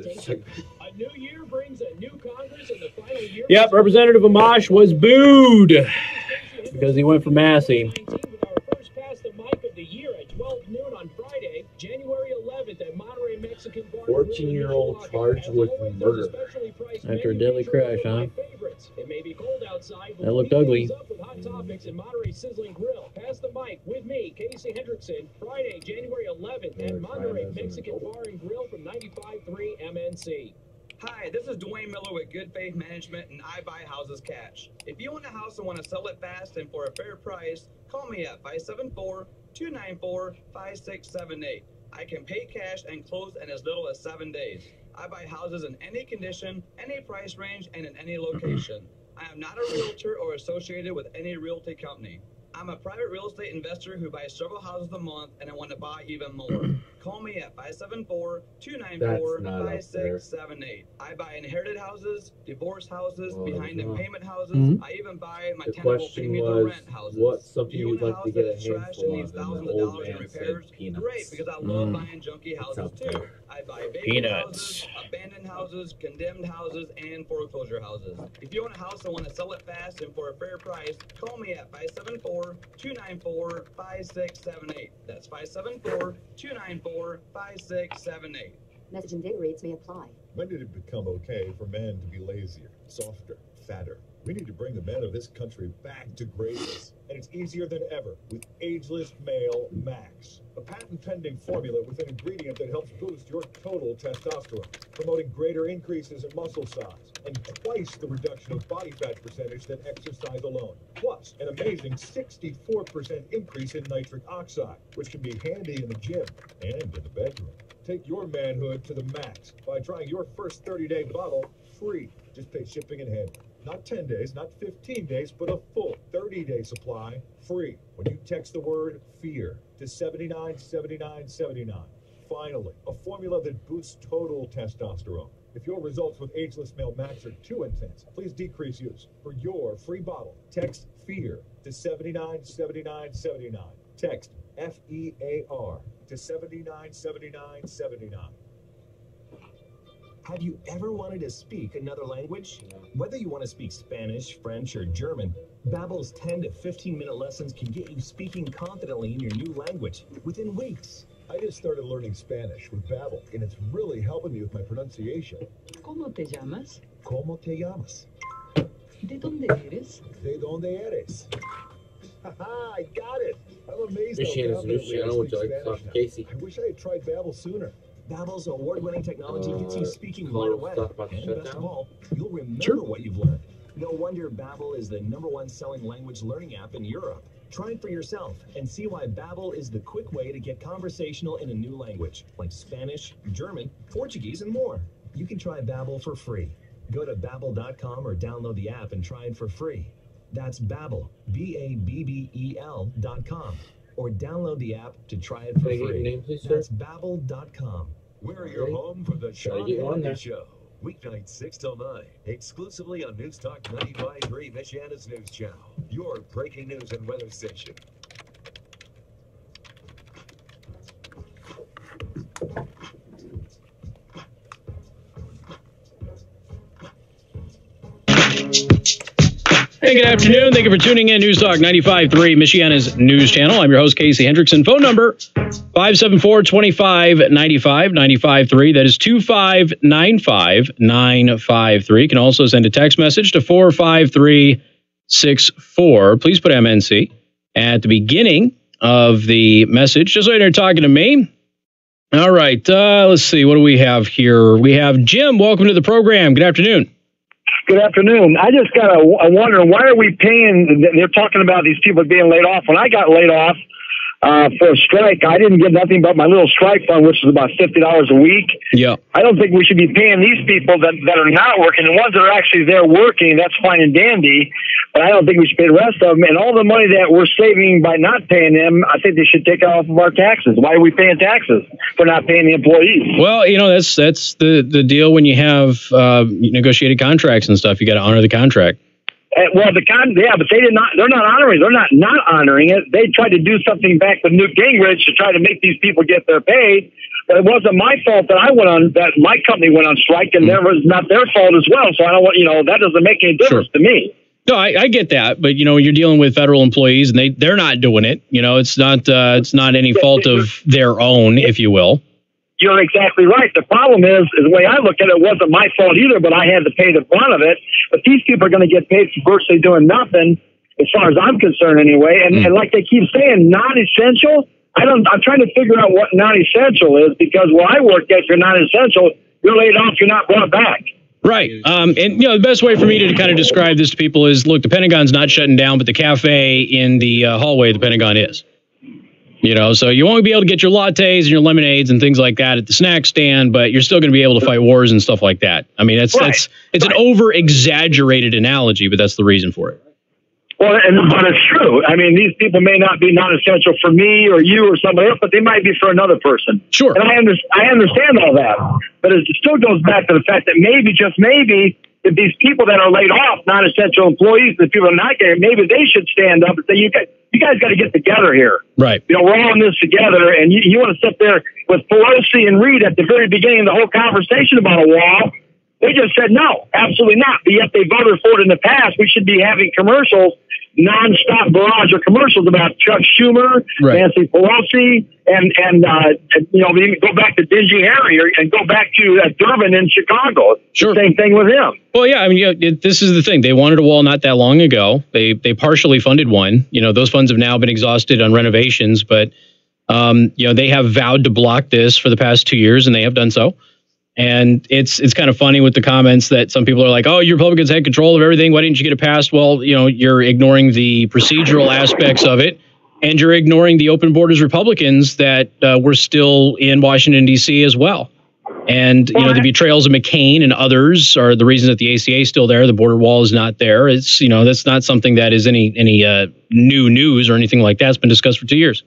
Yep, Representative Amash was booed because he went for Massey. 14-year-old charged with murder after a deadly crash, huh? That looked ugly. Pass the mic with me, Casey Hendrickson, Friday, January 11th at Monterey Mexican Bar and Grill from 95.3 MNC. Hi, this is Dwayne Miller with Good Faith Management and I Buy Houses Cash. If you own a house and want to sell it fast and for a fair price, call me at 574-294-5678. I can pay cash and close in as little as 7 days. I buy houses in any condition, any price range, and in any location. I am not a realtor or associated with any realty company. I'm a private real estate investor who buys several houses a month, and I want to buy even more. Call me at 574-294-5678. I buy inherited houses, divorce houses, behind in payment houses. I even buy my tenant will pay me the rent houses. What's something you you'd own a like house to get that a is trashed and needs thousands of dollars in repairs? Great, because I love buying junky houses too. I buy vacant houses, abandoned houses, condemned houses, and foreclosure houses. If you own a house and want to sell it fast and for a fair price, call me at 574-294-5678. That's 574-294-5678. Message and data rates may apply. When did it become okay for men to be lazier, softer, fatter? We need to bring the men of this country back to greatness. And it's easier than ever with Ageless Male Max, a patent-pending formula with an ingredient that helps boost your total testosterone, promoting greater increases in muscle size and twice the reduction of body fat percentage than exercise alone. Plus, an amazing 64% increase in nitric oxide, which can be handy in the gym and in the bedroom. Take your manhood to the max by trying your first 30-day bottle free. Just pay shipping and handling. Not 10 days, not 15 days, but a full 30-day supply free when you text the word FEAR to 797979. Finally, a formula that boosts total testosterone. If your results with Ageless Male Max are too intense, please decrease use. For your free bottle, text FEAR to 797979. Text FEAR to 797979. Have you ever wanted to speak another language? Whether you want to speak Spanish, French, or German, Babbel's 10 to 15-minute lessons can get you speaking confidently in your new language within weeks. I just started learning Spanish with Babbel, and it's really helping me with my pronunciation. ¿Cómo te llamas? ¿Cómo te llamas? ¿De dónde eres? ¿De dónde eres? Haha, I got it! I'm amazed Michigan how is a news confidently I channel. Would you speak like to talk Spanish to Casey? now. I wish I had tried Babbel sooner. Babbel's award-winning technology gets you speaking right Tomorrow away. talk about the And best shutdown? of all, you'll remember what you've learned. No wonder Babbel is the #1 selling language learning app in Europe. Try it for yourself and see why Babbel is the quick way to get conversational in a new language, like Spanish, German, Portuguese, and more. You can try Babbel for free. Go to Babbel.com or download the app and try it for free. That's Babbel, BABBEL.com. Or download the app to try it for Can I get your free. name, please, sir? That's Babbel.com. We're your home for the Gotta Sean get you on there. Hannity Show. Weeknights 6 till 9, exclusively on News Talk 95.3, Michiana's News Channel, your breaking news and weather station. Hey, good afternoon. Thank you for tuning in. News Talk 95.3, Michiana's News Channel. I'm your host, Casey Hendrickson. Phone number 574-2595, 95.3. That is 2595953. You can also send a text message to 45364. Please put MNC at the beginning of the message, just so you're talking to me. All right. Let's see. What do we have here? We have Jim. Welcome to the program. Good afternoon. Good afternoon. I just got a wondering, why are we paying? They're talking about these people being laid off. When I got laid off for a strike, I didn't get nothing but my little strike fund, which is about $50 a week. Yeah. I don't think we should be paying these people that are not working. The ones that are actually there working, that's fine and dandy, but I don't think we should pay the rest of them. And all the money that we're saving by not paying them, I think they should take it off of our taxes. Why are we paying taxes for not paying the employees? Well, you know, that's the deal when you have negotiated contracts and stuff. You got to honor the contract. Well, but they did not. They're not honoring. They're not honoring it. They tried to do something back with Newt Gingrich to try to make these people get their pay. But it wasn't my fault that my company went on strike, and it was not their fault as well. So I don't want, that doesn't make any difference to me. No, I get that, but you're dealing with federal employees, and they're not doing it. It's not any fault of their own, if you will. You're exactly right. The problem is the way I look at it, wasn't my fault either, but I had to pay the brunt of it. But these people are going to get paid for virtually doing nothing, as far as I'm concerned anyway. And like they keep saying, non-essential. I'm trying to figure out what non-essential is, because where I work at, if you're non-essential, you're laid off, you're not brought back. Right. And the best way for me to kind of describe this to people is, look, the Pentagon's not shutting down, but the cafe in the hallway of the Pentagon is. So you won't be able to get your lattes and your lemonades and things like that at the snack stand, but you're still going to be able to fight wars and stuff like that. I mean, it's an over-exaggerated analogy, but that's the reason for it. Well, but it's true. I mean, these people may not be non-essential for me or you or somebody else, but they might be for another person. Sure. And I understand all that. But it still goes back to the fact that maybe, just maybe, if these people that are laid off, non-essential employees, the people that are not getting, maybe they should stand up and say, you guys got to get together here. Right. We're all in this together, and you want to sit there with Pelosi and Reid at the very beginning of the whole conversation about a wall. They just said no, absolutely not. But yet they voted for it in the past. We should be having commercials, nonstop barrage of commercials about Chuck Schumer, Nancy Pelosi, and you know, we go back to Dingy Harry and go back to Durbin in Chicago. Sure. Same thing with him. Well, yeah, I mean, you know, this is the thing. They wanted a wall not that long ago. They partially funded one. You know, those funds have now been exhausted on renovations, but you know, they have vowed to block this for the past 2 years, and they have done so. And it's kind of funny with the comments that some people are like, oh, you Republicans had control of everything. Why didn't you get it passed? Well, you know, you're ignoring the procedural aspects of it, and you're ignoring the open borders Republicans that were still in Washington, D.C. as well. And, you know, the betrayals of McCain and others are the reasons that the ACA is still there. The border wall is not there. It's, you know, that's not something that is any new news or anything like that. It's been discussed for 2 years.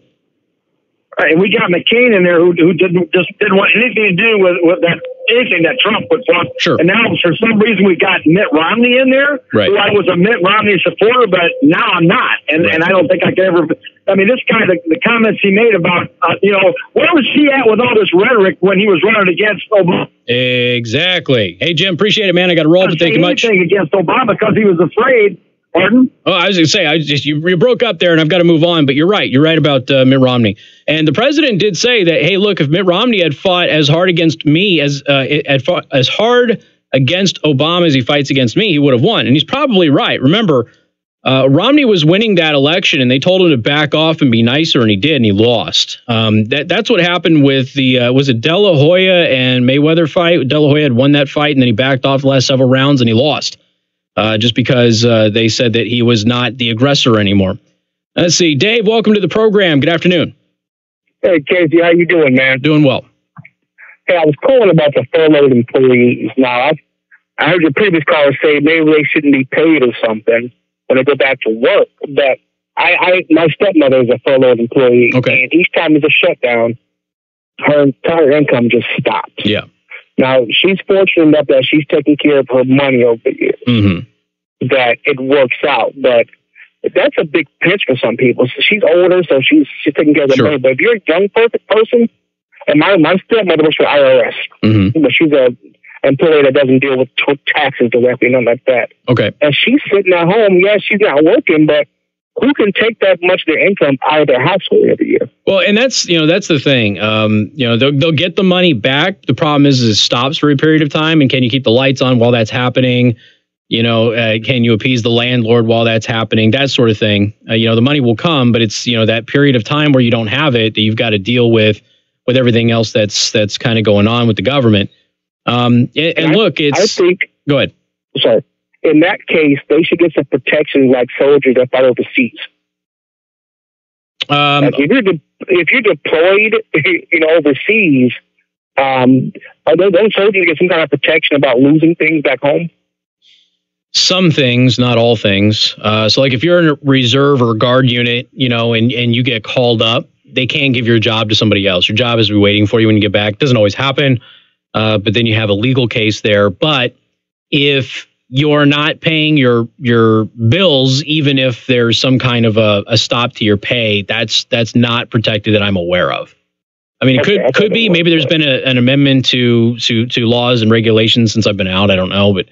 Right, and we got McCain in there who didn't want anything to do with that, anything that Trump put forth. Sure. And now for some reason we got Mitt Romney in there, who I was a Mitt Romney supporter, but now I'm not. And I don't think I could ever. I mean, this guy, the comments he made about, you know, where was he at with all this rhetoric when he was running against Obama? Exactly. Hey, Jim, appreciate it, man. I got to roll, but thank you much. Against Obama because he was afraid. Pardon? Oh, I was going to say, you broke up there, and I've got to move on. But you're right. You're right about Mitt Romney. And the president did say that, hey, look, if Mitt Romney had fought as hard against me as hard against Obama as he fights against me, he would have won. And he's probably right. Remember, Romney was winning that election, and they told him to back off and be nicer, and he did, and he lost. That's what happened with the was it De La Hoya and Mayweather fight? De La Hoya had won that fight, and then he backed off the last several rounds, and he lost. Just because they said that he was not the aggressor anymore. Let's see. Dave, welcome to the program. Good afternoon. Hey, Casey, how you doing, man? Doing well. Hey, I was calling about the furloughed employees. Now, I heard your previous caller say maybe they shouldn't be paid or something when they go back to work. But my stepmother is a furloughed employee, and each time there's a shutdown, her entire income just stops. Yeah. Now, she's fortunate enough that she's taking care of her money over the years, that it works out. But that's a big pinch for some people. So she's older, so she's taking care of her money. But if you're a young person, and my stepmother works for IRS, but she's an employee that doesn't deal with taxes directly, nothing like that. Okay. And she's sitting at home. Yeah, she's not working, but who can take that much of their income out of their household every year? Well, and that's the thing. They'll get the money back. The problem is it stops for a period of time. And can you keep the lights on while that's happening? Can you appease the landlord while that's happening? That sort of thing. The money will come, but it's, that period of time where you don't have it, that you've got to deal with everything else that's kind of going on with the government. I think, go ahead. Sorry. In that case, they should get some protection like soldiers that fight overseas. Like if you're deployed, overseas, don't soldiers get some kind of protection about losing things back home? Some things, not all things. So like if you're in a reserve or guard unit, and you get called up, they can't give your job to somebody else. Your job is to be waiting for you when you get back. Doesn't always happen, but then you have a legal case there. But if you're not paying your bills, even if there's some kind of a stop to your pay, that's not protected that I'm aware of. I mean, it could be. Maybe there's been an amendment to laws and regulations since I've been out. I don't know, but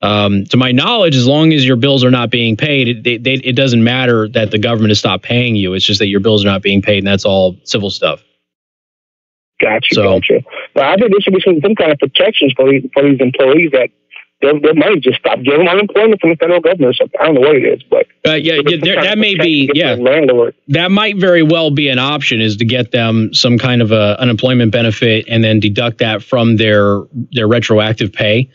to my knowledge, as long as your bills are not being paid, it doesn't matter that the government has stopped paying you. It's just that your bills are not being paid, and that's all civil stuff. Gotcha. But I think there should be some kind of protections for these employees that their money just stopped giving unemployment from the federal government or something. I don't know what it is, but that may be that might very well be an option, is to get them some kind of a unemployment benefit and then deduct that from their retroactive pay.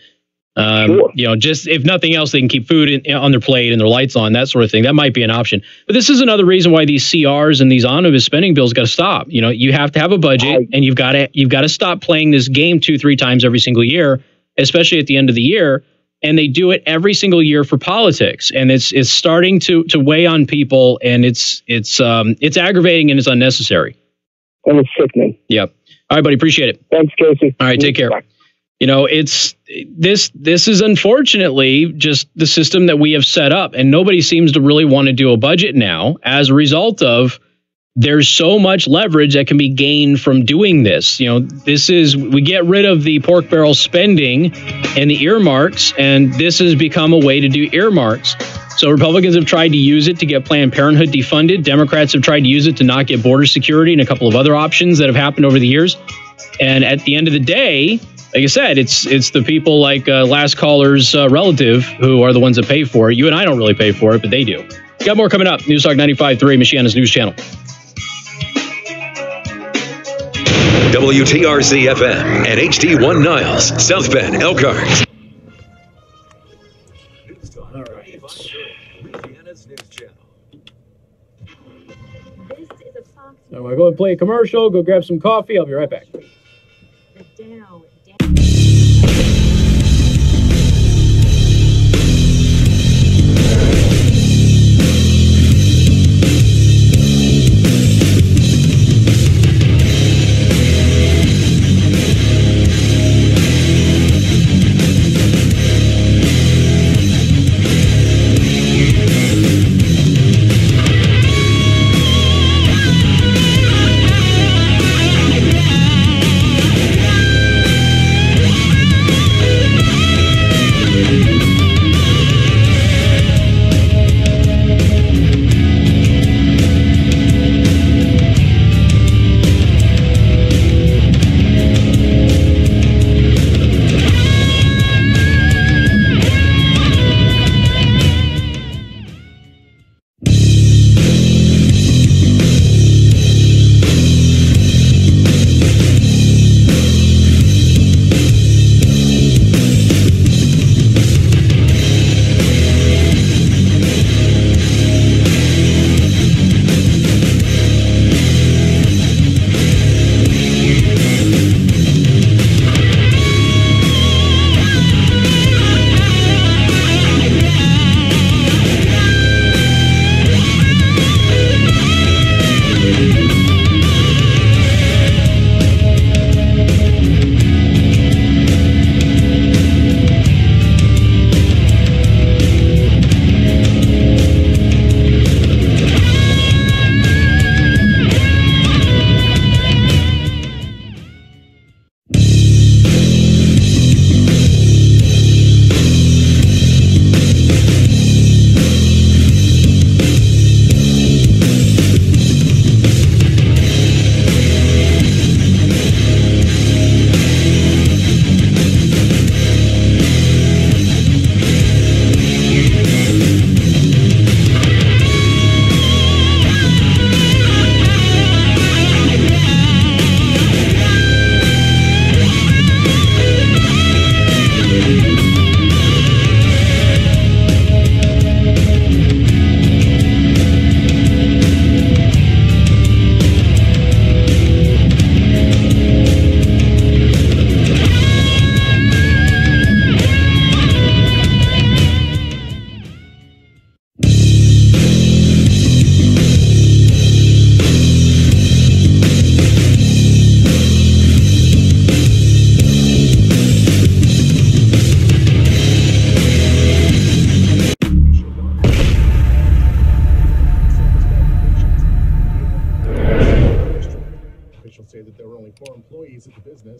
Just if nothing else, they can keep food on their plate and their lights on, that sort of thing. That might be an option. But this is another reason why these CRs and these omnibus spending bills got to stop. You have to have a budget, and you've got to stop playing this game 2-3 times every single year, especially at the end of the year. And they do it every single year for politics, and it's starting to weigh on people, and it's aggravating and it's unnecessary. And it's sickening. Yep. All right, buddy. Appreciate it. Thanks, Casey. All right, take care. Bye. This is unfortunately just the system that we have set up, and nobody seems to really want to do a budget now as a result of there's so much leverage that can be gained from doing this. You know, we get rid of the pork barrel spending and the earmarks, and this has become a way to do earmarks. So Republicans have tried to use it to get Planned Parenthood defunded. Democrats have tried to use it to not get border security and a couple of other options that have happened over the years. And at the end of the day, like I said, it's the people like last caller's relative who are the ones that pay for it. You and I don't really pay for it, but they do. Got more coming up. News Talk 95.3, Michiana's news channel. WTRC FM and HD1 Niles, South Bend, Elkhart. All right. So I go and play a commercial, go grab some coffee. I'll be right back.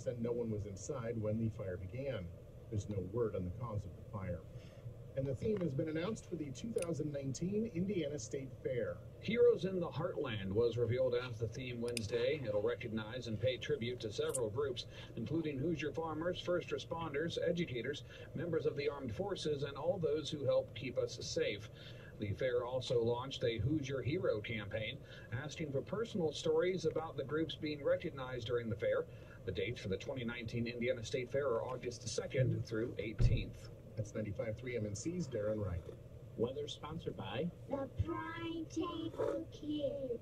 And no one was inside when the fire began. There's no word on the cause of the fire. And the theme has been announced for the 2019 Indiana State Fair. Heroes in the Heartland was revealed as the theme Wednesday. It'll recognize and pay tribute to several groups, including Hoosier farmers, first responders, educators, members of the armed forces, and all those who help keep us safe. The fair also launched a Hoosier Hero campaign, asking for personal stories about the groups being recognized during the fair. The dates for the 2019 Indiana State Fair are August 2nd through 18th. That's 95.3 MNC's Darren Wright. Weather sponsored by The Prime Table Kids.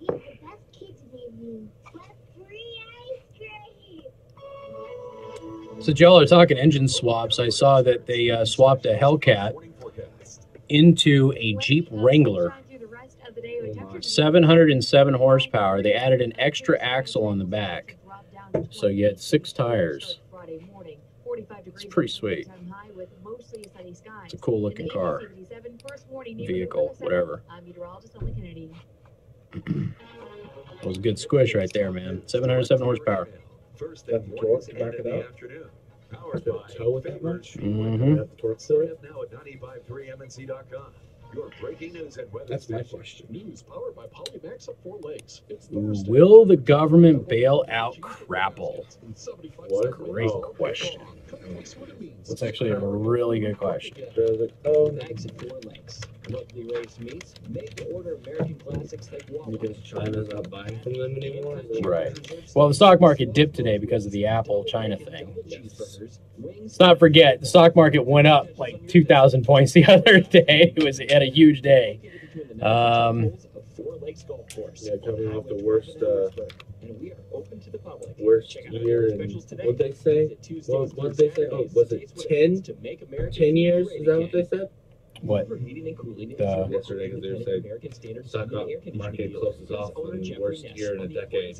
Eat the best kids menu with free ice cream. So y'all are talking engine swaps. I saw that they swapped a Hellcat into a Jeep Wrangler. 707 horsepower. They added an extra axle on the back. So you had 6 tires. It's pretty sweet. It's a cool looking car. Vehicle, whatever. That was a good squish right there, man. 707 horsepower. First thing mornings and in the afternoon. Powered by Favors. Mm-hmm. Now at 95.3mnc.com. Your breaking news and weather That's my station. question. News powered by Polymax up 4 legs. It's Will the government bail out Crapple? What a great question. That's actually a really good question. Bags at 4 lengths. Locally raised meats, made to order American classics like Walleye. Because China's not buying from them anymore. Right. Well, the stock market dipped today because of the Apple China thing. Let's not forget, the stock market went up like 2,000 points the other day. It had a huge day. Yeah, coming off the worst year in, what'd they say? What'd they say? Oh, was it 10 years? Is that what they said? What? Yesterday, because they said stock market closes off in the worst year in a decade.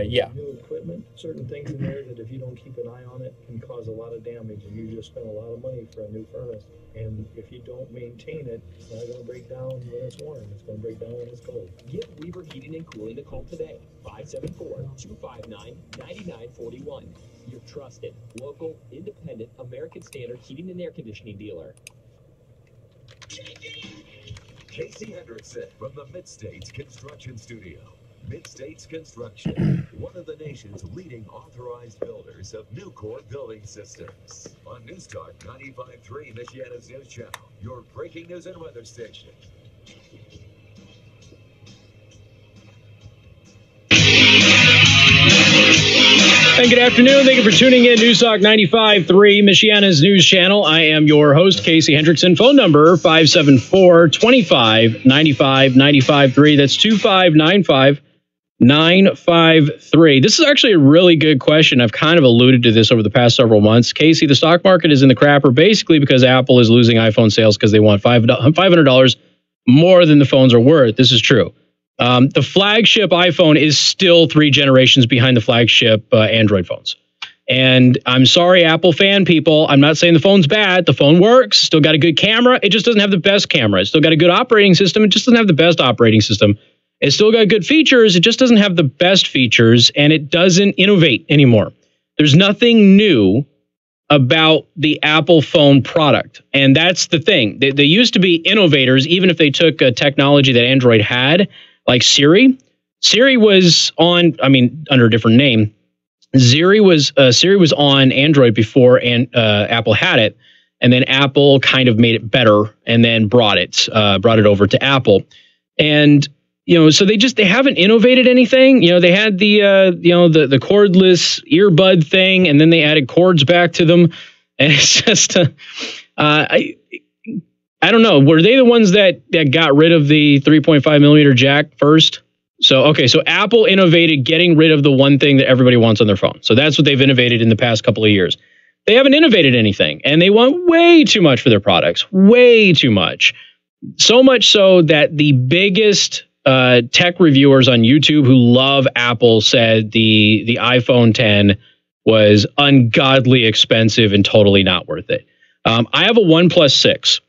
Yeah. New equipment, certain things in there that if you don't keep an eye on it can cause a lot of damage, and you just spend a lot of money for a new furnace. And if you don't maintain it, it's not going to break down when it's warm. It's going to break down when it's cold. Give Weaver Heating and Cooling a call today. 574-259-9941. Your trusted, local, independent, American Standard heating and air conditioning dealer. Casey Hendrickson from the Mid-States Construction Studio. Mid-States Construction, one of the nation's leading authorized builders of new core building systems. On News Talk 95.3, Michiana's News Channel, your breaking news and weather station. And good afternoon. Thank you for tuning in. News Talk 95.3, Michiana's News Channel. I am your host, Casey Hendrickson. Phone number 574-25-95-95.3. That's 2595-953. This is actually a really good question. I've kind of alluded to this over the past several months. Casey, the stock market is in the crapper basically because Apple is losing iPhone sales because they want $500 more than the phones are worth. This is true. The flagship iPhone is still 3 generations behind the flagship Android phones. And I'm sorry, Apple fan people. I'm not saying the phone's bad. The phone works. Still got a good camera. It just doesn't have the best camera. It's still got a good operating system. It just doesn't have the best operating system. It's still got good features. It just doesn't have the best features. And it doesn't innovate anymore. There's nothing new about the Apple phone product. And that's the thing. They used to be innovators, even if they took a technology that Android had, like Siri. Siri was on, under a different name. Siri was on Android before Apple had it, and then Apple kind of made it better and then brought it over to Apple. And so they haven't innovated anything. They had the cordless earbud thing, and then they added cords back to them, and it's just I don't know. Were they the ones that got rid of the 3.5 millimeter jack first? So Apple innovated getting rid of the one thing that everybody wants on their phone. So that's what they've innovated in the past couple of years. They haven't innovated anything, and they want way too much for their products. Way too much. So much so that the biggest tech reviewers on YouTube who love Apple said the iPhone 10 was ungodly expensive and totally not worth it. I have a OnePlus 6.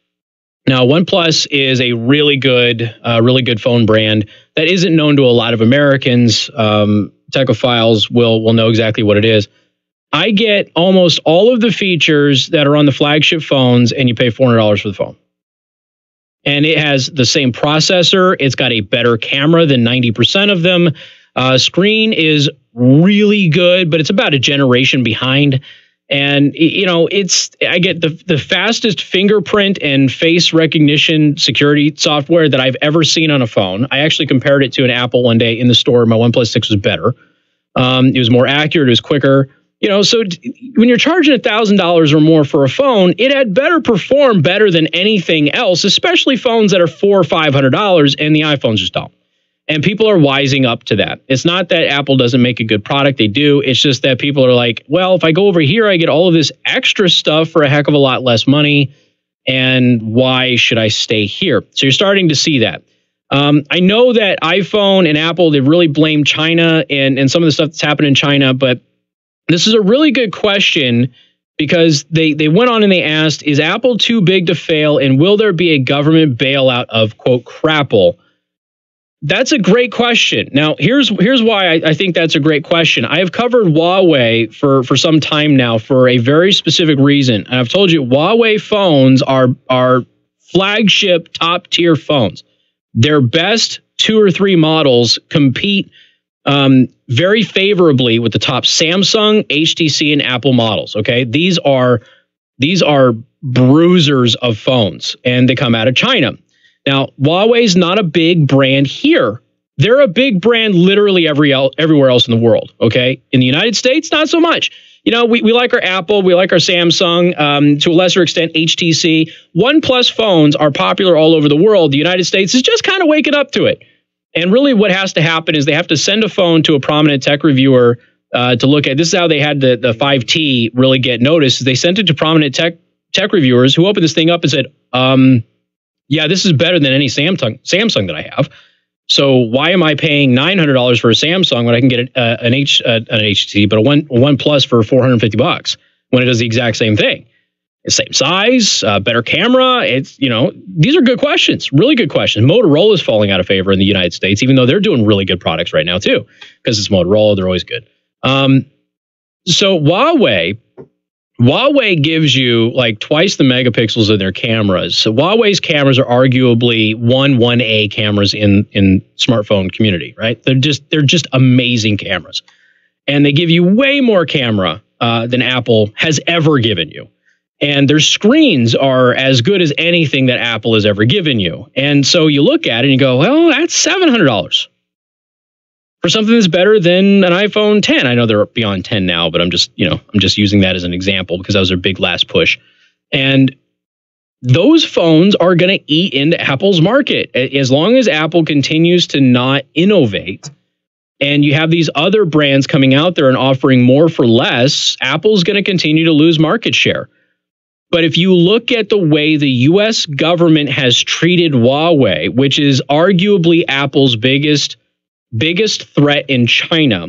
Now, OnePlus is a really good phone brand that isn't known to a lot of Americans. Techophiles will know exactly what it is. I get almost all of the features that are on the flagship phones, and you pay $400 for the phone. And it has the same processor. It's got a better camera than 90% of them. Screen is really good, but it's about a generation behind. And, I get the fastest fingerprint and face recognition security software that I've ever seen on a phone. I actually compared it to an Apple one day in the store. My OnePlus 6 was better. It was more accurate. It was quicker. So when you're charging $1,000 or more for a phone, it had better perform better than anything else, especially phones that are $400 or $500, and the iPhones just don't. And people are wising up to that. It's not that Apple doesn't make a good product. They do. It's just that people are like, well, if I go over here, I get all of this extra stuff for a heck of a lot less money. And why should I stay here? So you're starting to see that. I know that iPhone and Apple, they really blame China and some of the stuff that's happened in China. But this is a really good question because they went on and they asked, is Apple too big to fail? And will there be a government bailout of, quote, Crapple? That's a great question. Now, here's why I think that's a great question. I have covered Huawei for some time now for a very specific reason. And I've told you Huawei phones are flagship top tier phones. Their best 2 or 3 models compete very favorably with the top Samsung, HTC, and Apple models. Okay, these are bruisers of phones, and they come out of China. Now, Huawei's not a big brand here. They're a big brand literally everywhere else in the world. Okay, in the United States, not so much. You know, we like our Apple, we like our Samsung, to a lesser extent, HTC. OnePlus phones are popular all over the world. The United States is just kind of waking up to it. And really what has to happen is they have to send a phone to a prominent tech reviewer to look at. This is how they had the 5T really get noticed. They sent it to prominent tech reviewers who opened this thing up and said, yeah, this is better than any Samsung that I have. So why am I paying $900 for a Samsung when I can get an HTC, but a OnePlus for $450 when it does the exact same thing? The same size, better camera. It's, you know, these are good questions, really good questions. Motorola is falling out of favor in the United States, even though they're doing really good products right now too, because it's Motorola. They're always good. So Huawei gives you like twice the megapixels of their cameras. So Huawei's cameras are arguably 1A cameras in smartphone community, right? They're just amazing cameras. And they give you way more camera than Apple has ever given you. And their screens are as good as anything that Apple has ever given you. And so you look at it and you go, well, that's $700 for something that's better than an iPhone 10. I know they're beyond 10 now, but I'm just using that as an example because that was their big last push. And those phones are going to eat into Apple's market as long as Apple continues to not innovate. And you have these other brands coming out there and offering more for less. Apple's going to continue to lose market share. But if you look at the way the U.S. government has treated Huawei, which is arguably Apple's biggest threat in China,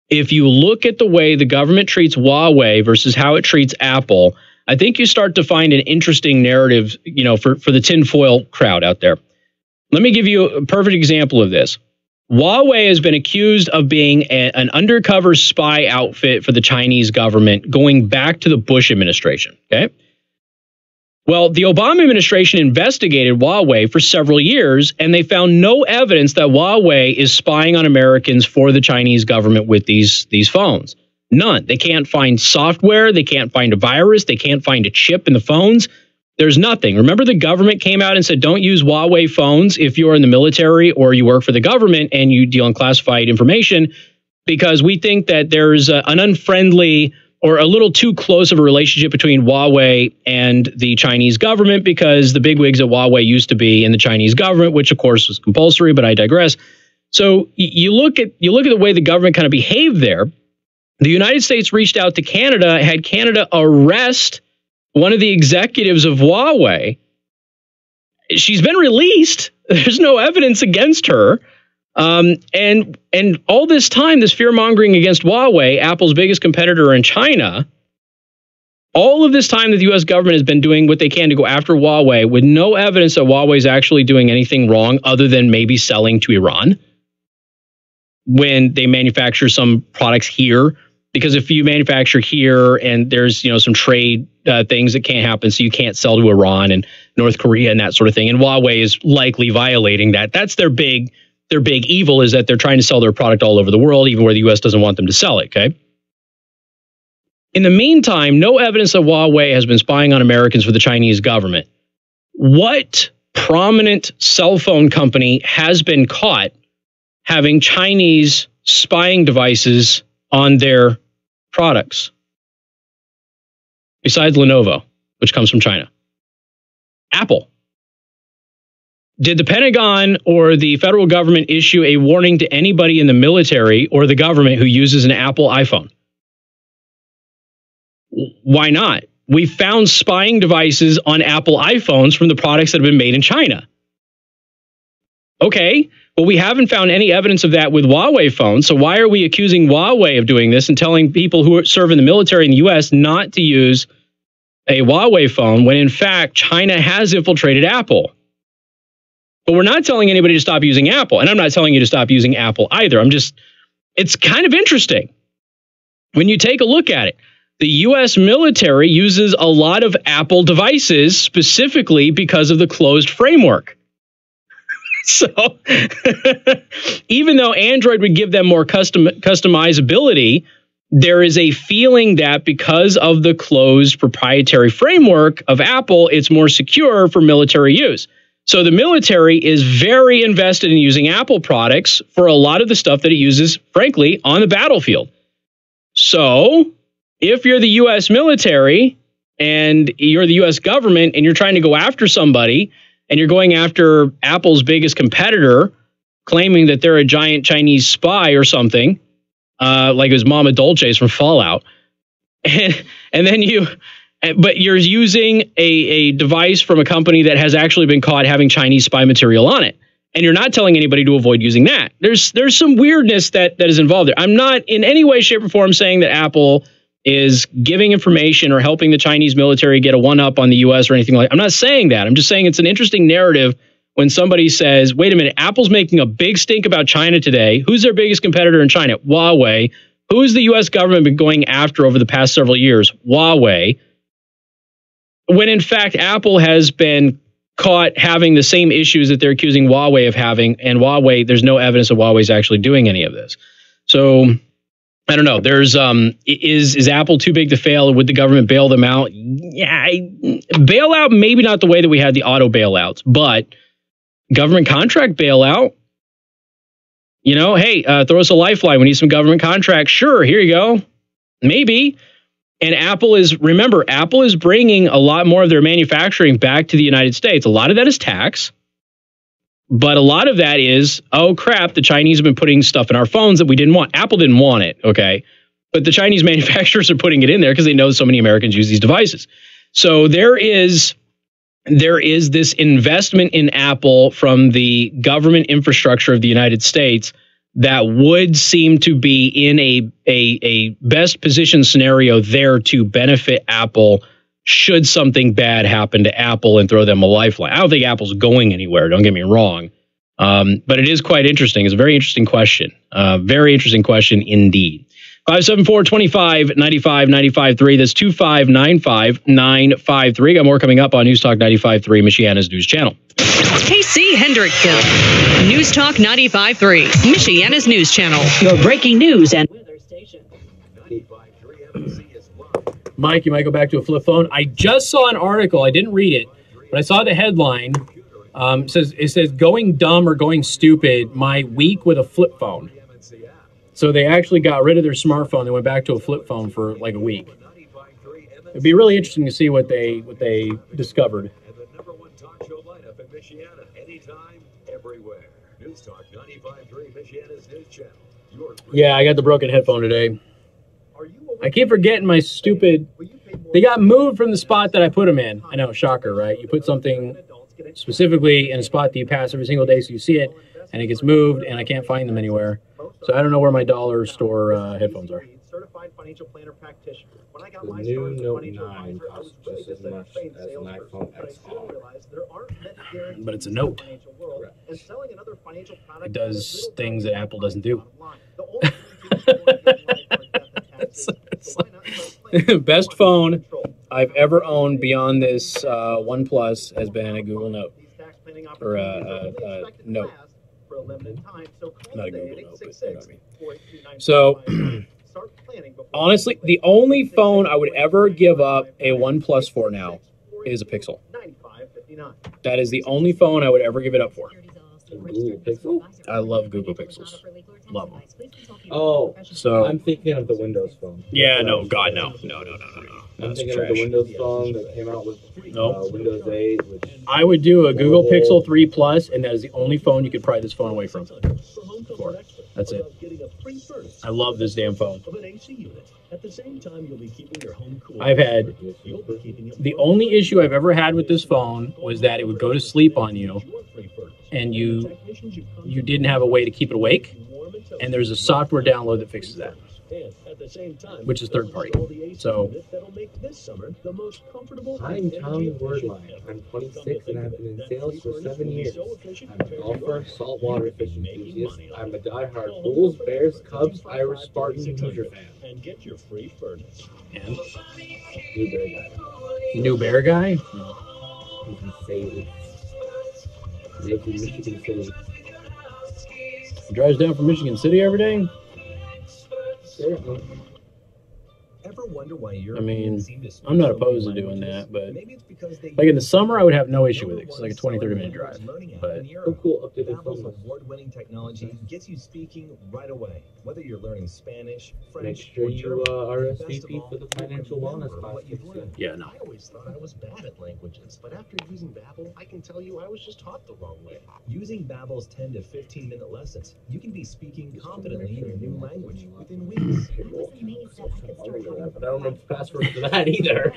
if you look at the way the government treats Huawei versus how it treats Apple, I think you start to find an interesting narrative, you know, for the tinfoil crowd out there. Let me give you a perfect example of this. Huawei has been accused of being an undercover spy outfit for the Chinese government going back to the Bush administration. Okay. Well, the Obama administration investigated Huawei for several years, and they found no evidence that Huawei is spying on Americans for the Chinese government with these phones. None. They can't find software. They can't find a virus. They can't find a chip in the phones. There's nothing. Remember, the government came out and said, don't use Huawei phones if you're in the military or you work for the government and you deal in classified information, because we think that there's an unfriendly or a little too close of a relationship between Huawei and the Chinese government, because the bigwigs at Huawei used to be in the Chinese government, which of course was compulsory, but I digress. So you look at the way the government kind of behaved there. The United States reached out to Canada, had Canada arrest one of the executives of Huawei. She's been released. There's no evidence against her. And all this time, this fear-mongering against Huawei, Apple's biggest competitor in China, all of this time that the U.S. government has been doing what they can to go after Huawei with no evidence that Huawei is actually doing anything wrong other than maybe selling to Iran when they manufacture some products here. Because if you manufacture here and there's, you know, some trade things that can't happen, so you can't sell to Iran and North Korea and that sort of thing, and Huawei is likely violating that. That's their big evil, is that they're trying to sell their product all over the world, even where the U.S. doesn't want them to sell it, okay? In the meantime, no evidence that Huawei has been spying on Americans for the Chinese government. What prominent cell phone company has been caught having Chinese spying devices on their products besides Lenovo, which comes from China? Apple. Did the Pentagon or the federal government issue a warning to anybody in the military or the government who uses an Apple iPhone? Why not? We found spying devices on Apple iPhones from the products that have been made in China. Okay, but we haven't found any evidence of that with Huawei phones. So why are we accusing Huawei of doing this and telling people who serve in the military in the U.S. not to use a Huawei phone when, in fact, China has infiltrated Apple? But we're not telling anybody to stop using Apple. And I'm not telling you to stop using Apple either. It's kind of interesting when you take a look at it. The U.S. military uses a lot of Apple devices specifically because of the closed framework. So even though Android would give them more customizability, there is a feeling that because of the closed proprietary framework of Apple, it's more secure for military use. So the military is very invested in using Apple products for a lot of the stuff that it uses, frankly, on the battlefield. So if you're the U.S. military and you're the U.S. government and you're trying to go after somebody and you're going after Apple's biggest competitor, claiming that they're a giant Chinese spy or something, like it was Mama Dolce's from Fallout, and then but you're using a device from a company that has actually been caught having Chinese spy material on it, and you're not telling anybody to avoid using that. There's some weirdness that is involved there. I'm not in any way, shape, or form saying that Apple is giving information or helping the Chinese military get a one-up on the U.S. or anything like that. I'm not saying that. I'm just saying it's an interesting narrative when somebody says, wait a minute, Apple's making a big stink about China today. Who's their biggest competitor in China? Huawei. Who's the U.S. government been going after over the past several years? Huawei. When in fact, Apple has been caught having the same issues that they're accusing Huawei of having, and Huawei, there's no evidence of Huawei's actually doing any of this. So I don't know. There's is Apple too big to fail? Would the government bail them out? Yeah, bailout, maybe not the way that we had the auto bailouts, but government contract bailout. You know, hey, throw us a lifeline. We need some government contracts. Sure, here you go. Maybe. And Apple is bringing a lot more of their manufacturing back to the United States. A lot of that is tax. But a lot of that is, oh, crap, the Chinese have been putting stuff in our phones that we didn't want. Apple didn't want it, okay? But the Chinese manufacturers are putting it in there because they know so many Americans use these devices. So there is this investment in Apple from the government infrastructure of the United States that would seem to be in a best position scenario there to benefit Apple should something bad happen to Apple and throw them a lifeline. I don't think Apple's going anywhere, don't get me wrong. But it is quite interesting. It's a very interesting question. Very interesting question indeed. 574-25-95-95-3. That's 2595953. Got more coming up on News Talk 95.3, Michiana's news channel. KC Hendrickson, News Talk 95.3, Michiana's news channel. Your breaking news and weather station. Mike, you might go back to a flip phone. I just saw an article. I didn't read it, but I saw the headline. It says going dumb or going stupid, my week with a flip phone. So they actually got rid of their smartphone. They went back to a flip phone for like a week. It'd be really interesting to see what they discovered. Yeah, I got the broken headphone today. I keep forgetting my stupid... They got moved from the spot that I put them in. I know, shocker, right? You put something specifically in a spot that you pass every single day so you see it, and it gets moved, and I can't find them anywhere. So I don't know where my dollar store headphones are. Certified financial planner practitioner. When I got the new Note 9 costs just as much as an iPhone XR. But it's a Note. It does things that Apple doesn't do. Best phone I've ever owned beyond this OnePlus has been a Google Note. Or a Note. Not a Google Note, but you know what I mean. So, honestly, the only phone I would ever give up a OnePlus for now is a Pixel. That is the only phone I would ever give it up for. Google Pixel? I love Google Pixels. Love them. Oh, so I'm thinking of the Windows phone. Yeah, no, God, no. I'm thinking of the Windows phone that came out with Windows 8. Which I would do a Google Pixel 3 Plus, and that is the only phone you could pry this phone away from. That's it. I love this damn phone. I've had... The only issue I've ever had with this phone was that it would go to sleep on you, and you didn't have a way to keep it awake, and there's a software download that fixes that. And at the same time, which is third party. So that'll make this summer the most comfortable. I'm Tommy Wordline. I'm 26 and I've been in sales for 7 years. I'm a golfer, saltwater fishing enthusiast. I'm a diehard Bulls, Bears, Cubs, Irish, Spartan, Hoosier fan. And get your free furnace. And New Bear guy. New Bear guy? He's insane. Lives in Michigan City. He drives down from Michigan City every day? Certainly. Ever wonder why I mean, I'm not opposed to doing that, but like in the summer, I would have no issue with it because it's like a 20, 30-minute drive. But cool updated Babbel's award-winning technology gets you speaking right away. Whether you're learning Spanish, French, make sure or you German, RSVP for the financial wellness class. Yeah, no. I always thought I was bad at languages, but after using Babbel, I can tell you I was just taught the wrong way. Using Babbel's 10 to 15-minute lessons, you can be speaking confidently in your new language within weeks. But I don't know the password for that either.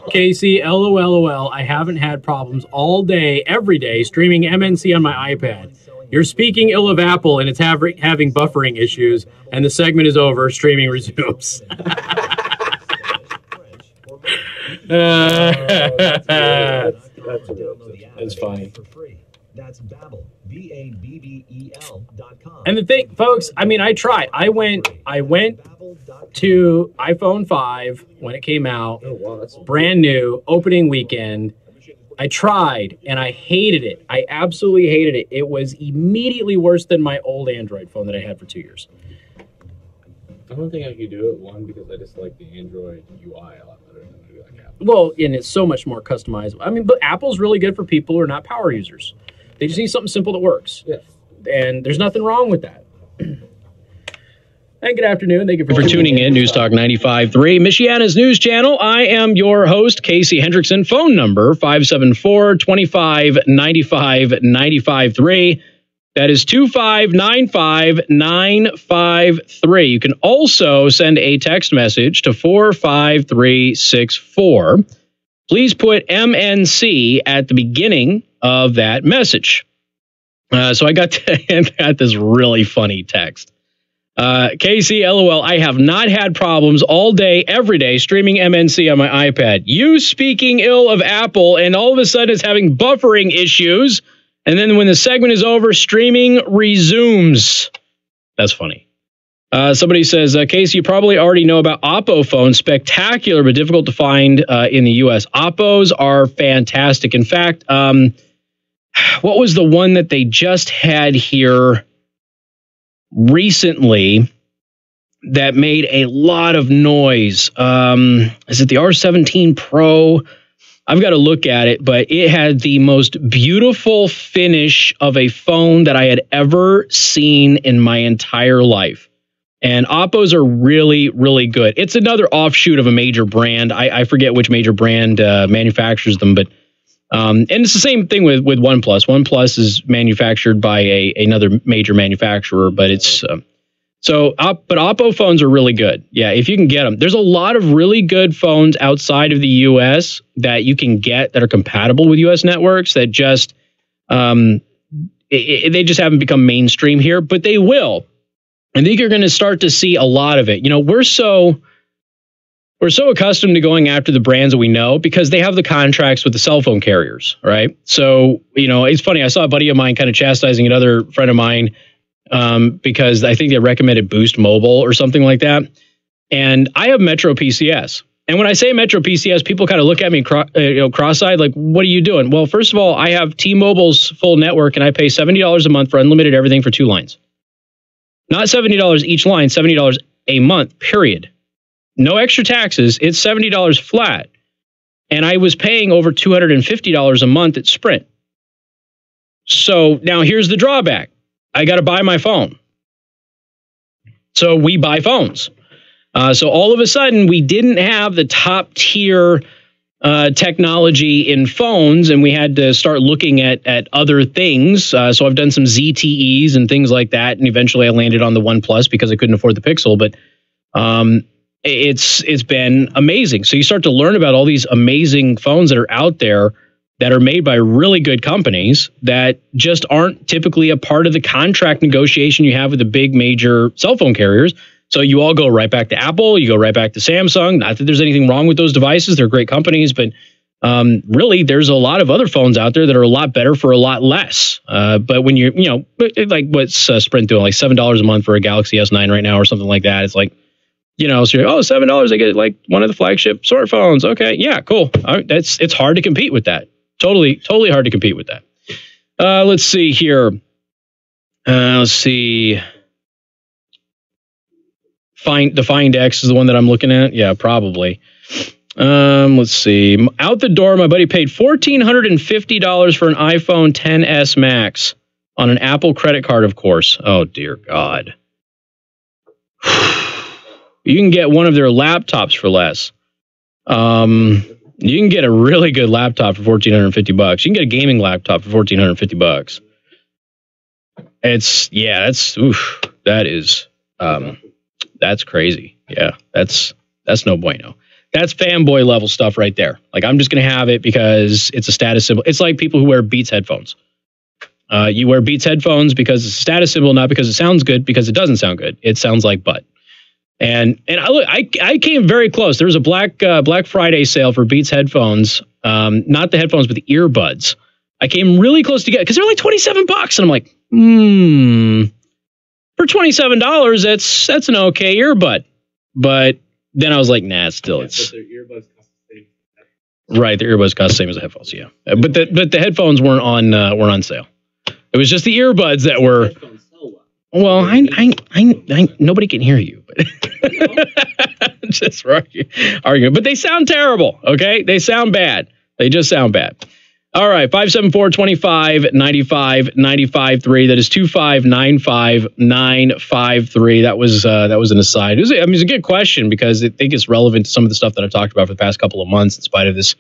Casey, LOL, I haven't had problems all day, every day, streaming MNC on my iPad. You're speaking ill of Apple, and it's having buffering issues, and the segment is over. Streaming resumes. That's funny. That's Babbel, BABBEL.com. And the thing, folks, I mean, I tried. I went to iPhone 5 when it came out, brand new, opening weekend. I tried, and I hated it. I absolutely hated it. It was immediately worse than my old Android phone that I had for 2 years. I don't think I could do it, one, because I just like the Android UI a lot better than I do like Apple. Well, and it's so much more customizable. I mean, but Apple's really good for people who are not power users. They just need something simple that works. Yes. And there's nothing wrong with that. And good afternoon. Thank you for tuning in. News Talk 95.3, Michiana's news channel. I am your host, Casey Hendrickson. Phone number 574-2595-95.3. That is 2595953. You can also send a text message to 45364. Please put MNC at the beginning of that message. So I got this really funny text. Casey, LOL, I have not had problems all day, every day, streaming MNC on my iPad. You speaking ill of Apple, and all of a sudden it's having buffering issues. And then when the segment is over, streaming resumes. That's funny. Somebody says, Casey, you probably already know about Oppo phones. Spectacular, but difficult to find in the U.S. Oppos are fantastic. In fact, what was the one that they just had here recently that made a lot of noise? Is it the R17 Pro? I've got to look at it, but it had the most beautiful finish of a phone that I had ever seen in my entire life. And Oppos are really, really good. It's another offshoot of a major brand. I forget which major brand manufactures them, but and it's the same thing with OnePlus. OnePlus is manufactured by another major manufacturer, but it's but Oppo phones are really good. Yeah, if you can get them. There's a lot of really good phones outside of the U.S. that you can get that are compatible with U.S. networks that just they just haven't become mainstream here, but they will. I think you're going to start to see a lot of it. You know, we're so accustomed to going after the brands that we know because they have the contracts with the cell phone carriers, right? So, you know, it's funny. I saw a buddy of mine kind of chastising another friend of mine because I think they recommended Boost Mobile or something like that. And I have Metro PCS. And when I say Metro PCS, people kind of look at me cross-eyed, like, what are you doing? Well, first of all, I have T-Mobile's full network and I pay $70 a month for unlimited everything for 2 lines. Not $70 each line, $70 a month, period. No extra taxes. It's $70 flat. And I was paying over $250 a month at Sprint. So now here's the drawback. I got to buy my phone. So we buy phones. So all of a sudden, we didn't have the top tier technology in phones, and we had to start looking at other things. So I've done some ZTEs and things like that, and eventually I landed on the OnePlus because I couldn't afford the Pixel. But it's been amazing. So you start to learn about all these amazing phones that are out there that are made by really good companies that just aren't typically a part of the contract negotiation you have with the big major cell phone carriers. So you all go right back to Apple, you go right back to Samsung. Not that there's anything wrong with those devices. They're great companies, but really, there's a lot of other phones out there that are a lot better for a lot less. But when you're, like what's Sprint doing, like $7 a month for a Galaxy S9 right now or something like that. It's like, so you're like, $7, I get like one of the flagship smartphones. Okay, yeah, cool. It's hard to compete with that. Totally hard to compete with that. Let's see here. Let's see. The Find X is the one that I'm looking at. Yeah, probably. Let's see. Out the door, my buddy paid $1,450 for an iPhone XS Max on an Apple credit card, of course. Oh, dear God. You can get one of their laptops for less. You can get a really good laptop for $1,450. You can get a gaming laptop for $1,450. That's crazy. Yeah, that's no bueno. That's fanboy level stuff right there. Like, I'm just going to have it because it's a status symbol. It's like people who wear Beats headphones. You wear Beats headphones because it's a status symbol, not because it sounds good, because it doesn't sound good. It sounds like butt. And I came very close. There was a Black Friday sale for Beats headphones. Not the headphones, but the earbuds. I came really close to get, because they're like $27. And I'm like, for $27, that's an okay earbud. But then I was like, nah, still it's. But their earbuds cost the same. Right, the earbuds cost the same as the headphones, yeah. But the headphones weren't on sale. It was just the earbuds that were. Well, I nobody can hear you, but just arguing. But they sound terrible. Okay, they sound bad. They just sound bad. All right, 574-25-95-95-3. That is 2595953. That was an aside. It's a good question because I think it's relevant to some of the stuff that I've talked about for the past couple of months, in spite of this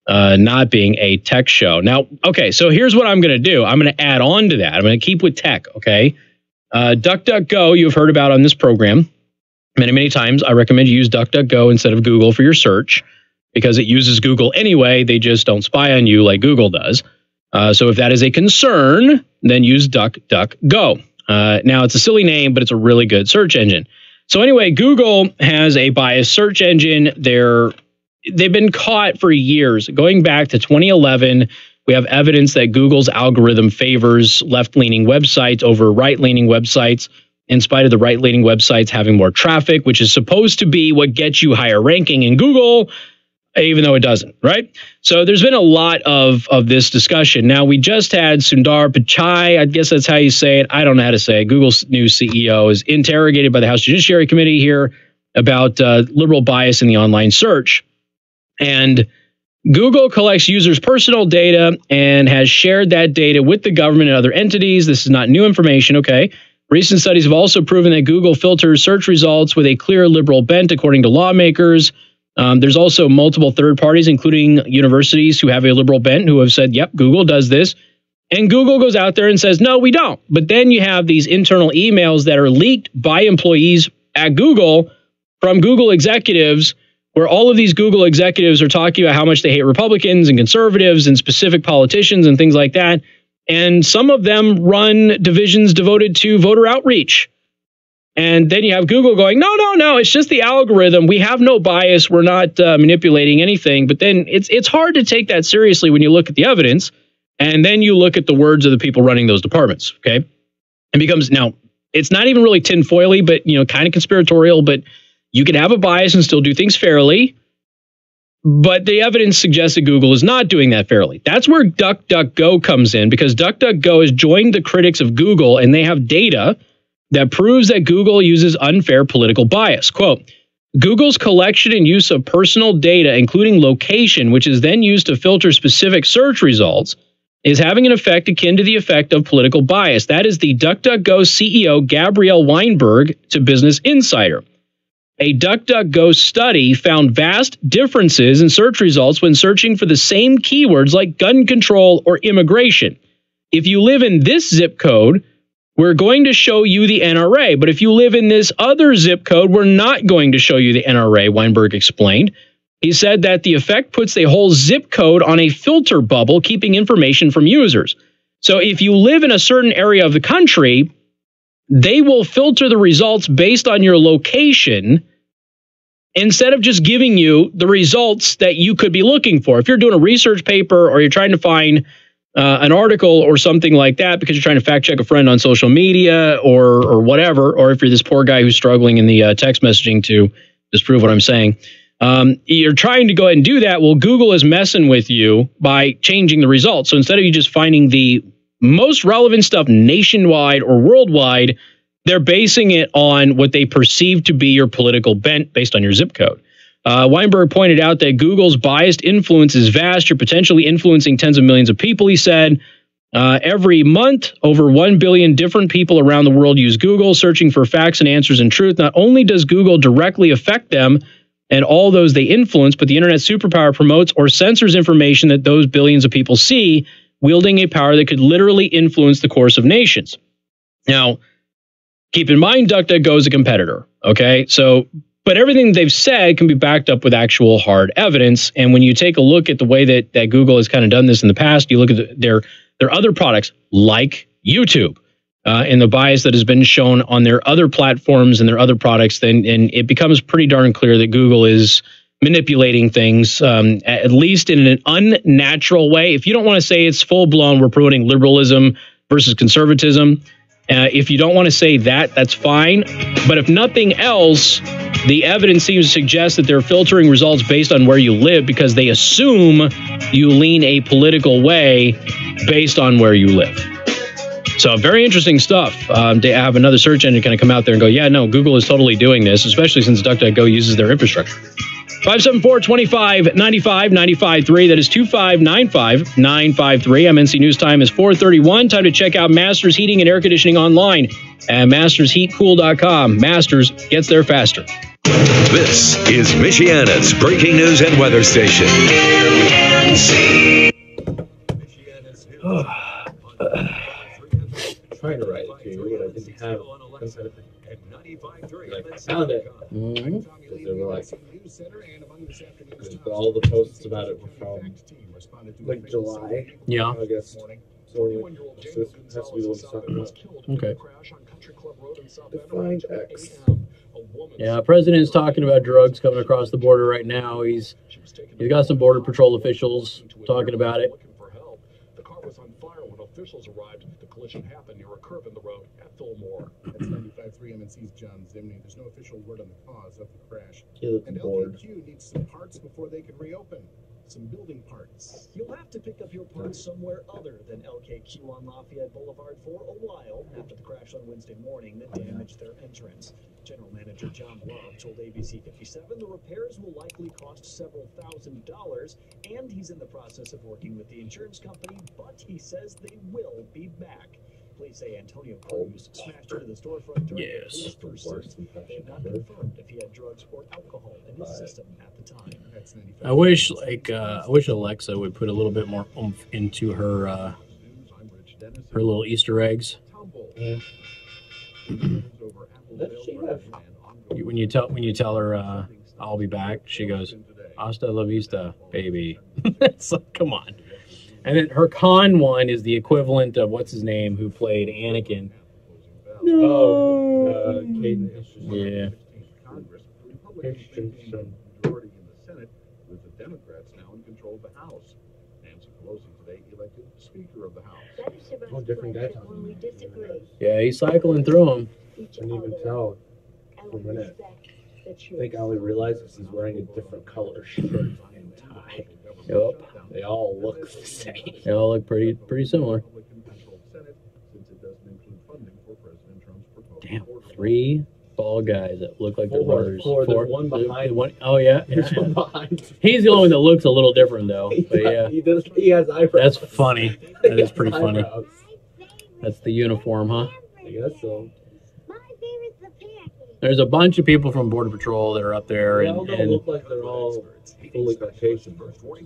not being a tech show. Now, okay, so here's what I'm going to do. I'm going to add on to that. I'm going to keep with tech. Okay. DuckDuckGo, you've heard about on this program many, many times. I recommend you use DuckDuckGo instead of Google for your search because it uses Google anyway. They just don't spy on you like Google does. So if that is a concern, then use DuckDuckGo. Now, it's a silly name, but it's a really good search engine. So anyway, Google has a biased search engine. They've been caught for years. Going back to 2011, we have evidence that Google's algorithm favors left-leaning websites over right-leaning websites, in spite of the right-leaning websites having more traffic, which is supposed to be what gets you higher ranking in Google, even though it doesn't, right? So there's been a lot of this discussion. Now, we just had Sundar Pichai, I guess that's how you say it. I don't know how to say it. Google's new CEO is interrogated by the House Judiciary Committee here about liberal bias in the online search. And Google collects users' personal data and has shared that data with the government and other entities. This is not new information, okay? Recent studies have also proven that Google filters search results with a clear liberal bent, according to lawmakers. There's also multiple third parties, including universities, who have a liberal bent, who have said, yep, Google does this. And Google goes out there and says, no, we don't. But then you have these internal emails that are leaked by employees at Google from Google executives, where all of these Google executives are talking about how much they hate Republicans and conservatives and specific politicians and things like that. And some of them run divisions devoted to voter outreach. And then you have Google going, no, it's just the algorithm. We have no bias. We're not manipulating anything. But then it's hard to take that seriously when you look at the evidence. And then you look at the words of the people running those departments. Okay. It becomes, now, it's not even really tinfoily, but, kind of conspiratorial, but you can have a bias and still do things fairly, but the evidence suggests that Google is not doing that fairly. That's where DuckDuckGo comes in, because DuckDuckGo has joined the critics of Google, and they have data that proves that Google uses unfair political bias. Quote, Google's collection and use of personal data, including location, which is then used to filter specific search results, is having an effect akin to the effect of political bias. That is the DuckDuckGo CEO, Gabrielle Weinberg, to Business Insider. A DuckDuckGo study found vast differences in search results when searching for the same keywords like gun control or immigration. If you live in this zip code, we're going to show you the NRA. But if you live in this other zip code, we're not going to show you the NRA, Weinberg explained. He said that the effect puts the whole zip code on a filter bubble, keeping information from users. So if you live in a certain area of the country, they will filter the results based on your location instead of just giving you the results that you could be looking for. If you're doing a research paper or you're trying to find an article or something like that because you're trying to fact check a friend on social media or whatever, or if you're this poor guy who's struggling in the text messaging to disprove what I'm saying, you're trying to go ahead and do that. Well, Google is messing with you by changing the results. So instead of you just finding the most relevant stuff nationwide or worldwide, they're basing it on what they perceive to be your political bent based on your zip code. Weinberg pointed out that Google's biased influence is vast. You're potentially influencing tens of millions of people, he said. Every month, over 1 billion different people around the world use Google, searching for facts and answers and truth. Not only does Google directly affect them and all those they influence, but the internet superpower promotes or censors information that those billions of people see, wielding a power that could literally influence the course of nations. Now, keep in mind, DuckDuckGo is a competitor, okay? So, but everything they've said can be backed up with actual hard evidence. And when you take a look at the way that Google has kind of done this in the past, you look at their other products like YouTube and the bias that has been shown on their other platforms and their other products, and it becomes pretty darn clear that Google is manipulating things, at least in an unnatural way. If you don't want to say it's full-blown, we're promoting liberalism versus conservatism, if you don't want to say that, that's fine. But if nothing else, the evidence seems to suggest that they're filtering results based on where you live because they assume you lean a political way based on where you live. So very interesting stuff. To have another search engine kind of come out there and go, yeah, no, Google is totally doing this, especially since DuckDuckGo uses their infrastructure. 574-25-95-95-3. That is 2595-953. MNC News Time is 4:31. Time to check out Masters Heating and Air Conditioning online at mastersheatcool.com. Masters gets there faster. This is Michiana's breaking news and weather station. Trying to write it to you, but I didn't have it. I found it. Because they were like, all the posts about it were from like July. Yeah. August. So this has to be the one talking about. Okay. Define X. Yeah, President's talking about drugs coming across the border right now. He's got some Border Patrol officials talking about it. The car was on fire when officials arrived. The collision happened near a curve in the road at Fillmore. That's 95.3 MNC's John Zimney. There's no official word on the cause of the crash. And LKQ needs some parts before they can reopen. Some building parts. You'll have to pick up your parts somewhere other than LKQ on Lafayette Boulevard for a while after the crash on Wednesday morning that damaged their entrance. General Manager John Love told ABC 57 the repairs will likely cost several $1,000s, and he's in the process of working with the insurance company, but he says they will be back. Police say Antonio Cruz smashed into the storefront during the police pursuit. They have not confirmed if he had drugs or alcohol in his system at the time. I wish Alexa would put a little bit more oomph into her little Easter eggs. When you tell her I'll be back, she goes, "Hasta la vista, baby." It's like, come on. And then her con one is the equivalent of what's his name who played Anakin. No. Caden. Yeah. Hendrickson. Majority in the Senate, with the Democrats now in control of the House. Nancy Pelosi today elected Speaker of the House. Oh, different guy. Yeah, he's cycling through them. Didn't even tell for a minute. I think all he realizes he's wearing a different color shirt and tie. Yep. They all look the same. They all look pretty similar. Damn, 3 ball guys that look like they're runners. Four. There's one behind. Oh yeah. There's one behind. He's the only one that looks a little different though. But yeah. He has eyebrows. That's funny. That is pretty funny. That's the uniform, huh? I guess so. There's a bunch of people from Border Patrol that are up there, They all don't look like they're all fully Caucasian.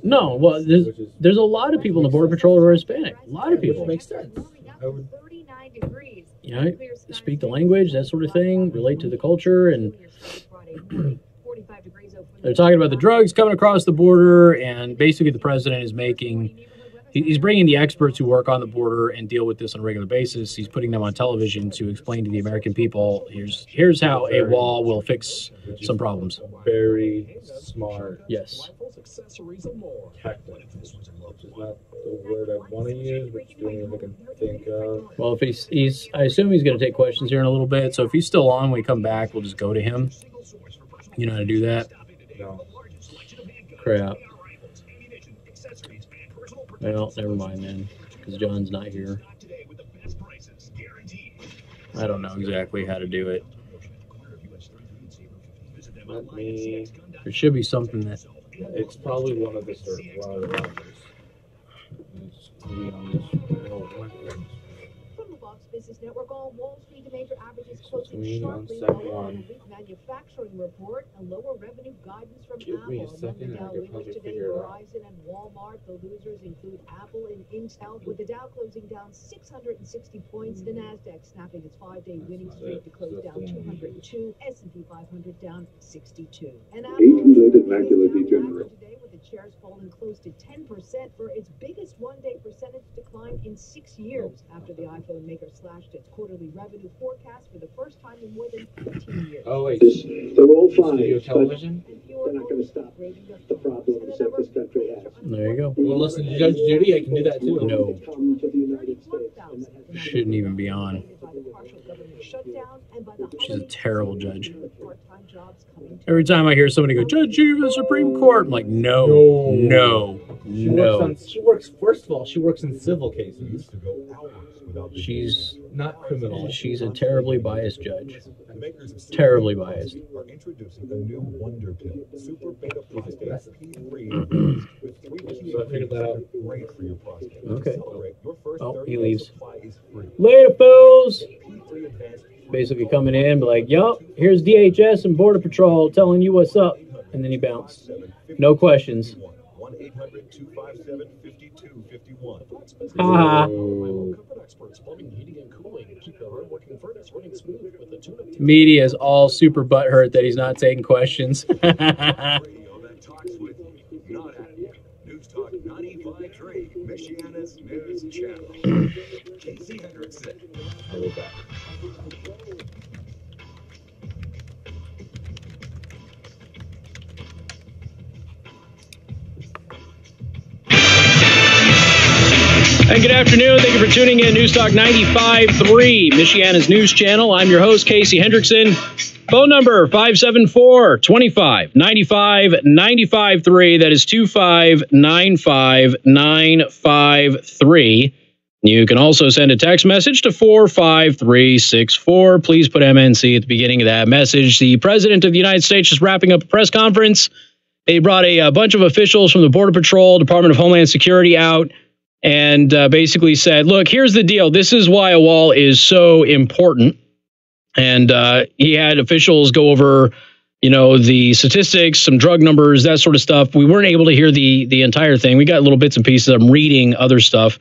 No, well, there's a lot of people in the Border Patrol who are Hispanic. A lot of people. Which makes sense. You know, speak the language, that sort of thing, relate to the culture, and they're talking about the drugs coming across the border, and basically the president is making he's bringing the experts who work on the border and deal with this on a regular basis. He's putting them on television to explain to the American people, here's how a wall will fix some problems. Very smart. Yes. Tactic. Which is not the word I want to use, but it's the only one I can think of. Well, if he's I assume he's going to take questions here in a little bit. So if he's still on when we come back, we'll just go to him. You know how to do that? No. Crap. Well, never mind then, because John's not here. I don't know exactly how to do it. Let me. There should be something that. It's probably one of the routers. It's going to be on this real record. From the Fox Business Network, all Wall Street and major averages closing me sharply on lower on second the weak manufacturing report and lower revenue guidance from Give Apple. me a Among second, the Dow I could winners probably today, figure it out. Verizon and Walmart. The losers include Apple and Intel, with the Dow closing down 660 points. The Nasdaq snapping its 5-day winning streak to close down 202. S&P 500 down 62. And Apple Age-related macular degeneration. today, with the shares falling close to 10% for its biggest one-day percentage decline in 6 years after the iPhone maker slashed its quarterly revenue forecast for the first time in more than 15 years. Oh, wait. They're all fine, Studio but television? they're not going to stop the problems that this country has. There you go. You want to listen to Judge Judy? I can do that too. No. Come to the United States, and that has Shouldn't even be on. By the partial government shutdown and by the She's a terrible judge. part-time jobs coming to Every time I hear somebody go, Judge Judy of the Supreme Court, I'm like, no. She works, first of all, she works in civil cases. She's not criminal. She's a terribly biased judge. Terribly biased. Are introducing a new wonder pill, super beta prostate P3 with 3 So I figured that out. Great for your prostate. Okay. Celebrate your first Oh, 30 he days leaves. supply is free. Later, fools! P3 advanced Basically coming in, be like, yup, here's DHS and Border Patrol telling you what's up. And then he bounced. No questions. 1-800-257-5251. Haha. Comfort experts, plumbing, heating, and cooling. Keep your hard-working furnace running smooth with the tune-up. Media is all super butthurt that he's not taking questions. Radio that talks with you, not at you. News Talk 95.3, Michiana's news channel. Casey Hendrickson. I'll be back. And good afternoon. Thank you for tuning in. News Talk 95.3, Michiana's news channel. I'm your host, Casey Hendrickson. Phone number 574-25-95-95-3. That is 25-95-953. You can also send a text message to 45364. Please put MNC at the beginning of that message. The President of the United States is wrapping up a press conference. They brought a bunch of officials from the Border Patrol, Department of Homeland Security out, and basically said, look, here's the deal. This is why a wall is so important. And he had officials go over, the statistics, some drug numbers, that sort of stuff. We weren't able to hear the entire thing. We got little bits and pieces. I'm reading other stuff.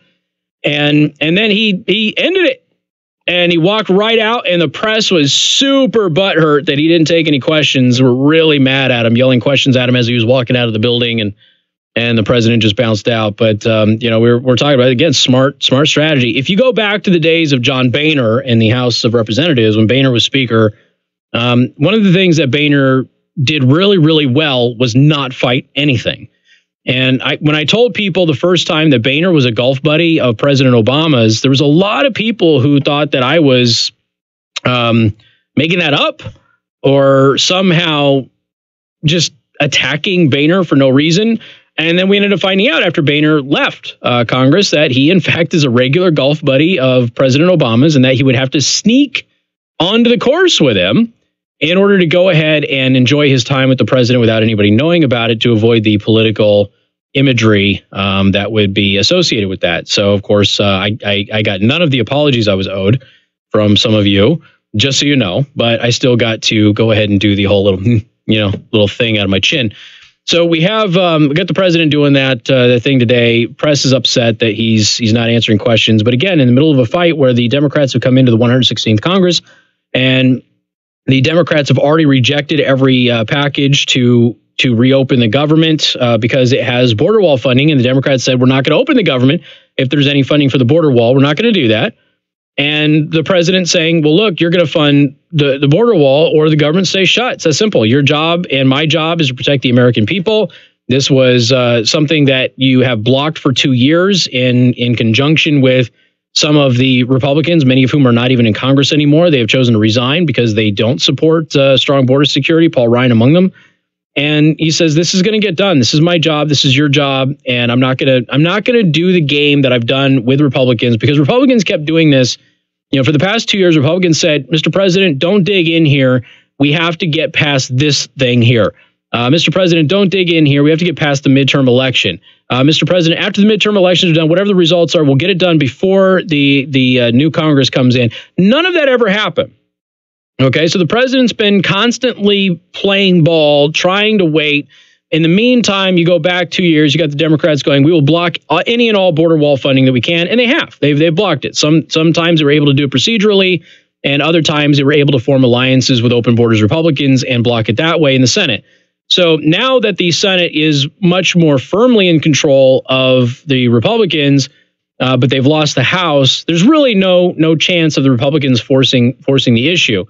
And then he ended it. And he walked right out, and the press was super butthurt that he didn't take any questions. Were really mad at him, yelling questions at him as he was walking out of the building, and the president just bounced out. But we're talking about, again, smart strategy. If you go back to the days of John Boehner in the House of Representatives, when Boehner was Speaker, one of the things that Boehner did really, really well was not fight anything. And when I told people the first time that Boehner was a golf buddy of President Obama's, there was a lot of people who thought that I was making that up or somehow just attacking Boehner for no reason. And then we ended up finding out after Boehner left Congress that he, in fact, is a regular golf buddy of President Obama's and that he would have to sneak onto the course with him in order to go ahead and enjoy his time with the president without anybody knowing about it to avoid the political imagery that would be associated with that. So, of course, I got none of the apologies I was owed from some of you, just so you know, but I still got to go ahead and do the whole little thing out of my chin. So we have we got the president doing that thing today. Press is upset that he's not answering questions. But again, in the middle of a fight where the Democrats have come into the 116th Congress and the Democrats have already rejected every package to to reopen the government because it has border wall funding. And the Democrats said, we're not going to open the government if there's any funding for the border wall. We're not going to do that. And the president saying, well, look, you're going to fund the border wall or the government stays shut. It's that simple. Your job and my job is to protect the American people. This was something that you have blocked for 2 years in conjunction with some of the Republicans, many of whom are not even in Congress anymore. They have chosen to resign because they don't support strong border security, Paul Ryan among them. And he says, this is going to get done. This is my job. This is your job. And I'm not going to do the game that I've done with Republicans, because Republicans kept doing this. You know, for the past 2 years, Republicans said, Mr. President, don't dig in here. We have to get past this thing here. Mr. President, don't dig in here. We have to get past the midterm election. Mr. President, after the midterm elections are done, whatever the results are, we'll get it done before the new Congress comes in. None of that ever happened. Okay, so the president's been constantly playing ball, trying to wait. In the meantime, you go back 2 years, you got the Democrats going, we will block any and all border wall funding that we can. And they have. They've blocked it. Sometimes they were able to do it procedurally, and other times they were able to form alliances with open borders Republicans and block it that way in the Senate. So now that the Senate is much more firmly in control of the Republicans, but they've lost the House, there's really no chance of the Republicans forcing the issue.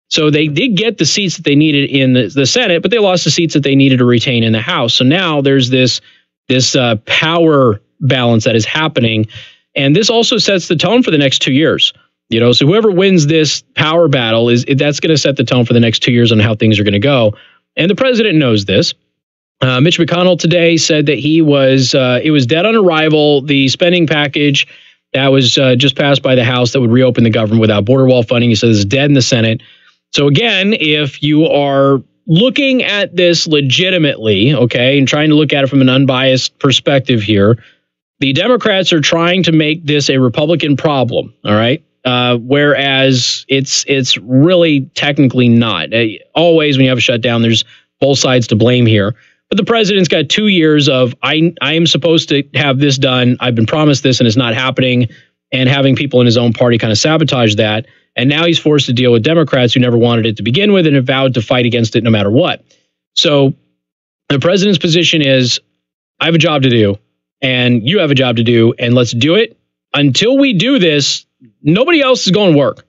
So they did get the seats that they needed in the Senate, but they lost the seats that they needed to retain in the House. So now there's this power balance that is happening, and this also sets the tone for the next 2 years. You know, so whoever wins this power battle that's going to set the tone for the next 2 years on how things are going to go. And the president knows this. Mitch McConnell today said that it was dead on arrival. The spending package that was just passed by the House that would reopen the government without border wall funding, he says, is dead in the Senate. So again, if you are looking at this legitimately, okay, and trying to look at it from an unbiased perspective here, the Democrats are trying to make this a Republican problem, all right? Whereas it's really technically not. Always when you have a shutdown, there's both sides to blame here. But the president's got 2 years of, I am supposed to have this done. I've been promised this and it's not happening. And having people in his own party kind of sabotage that. And now he's forced to deal with Democrats who never wanted it to begin with and have vowed to fight against it no matter what. So the president's position is, I have a job to do and you have a job to do, and let's do it. Until we do this, nobody else is going to work.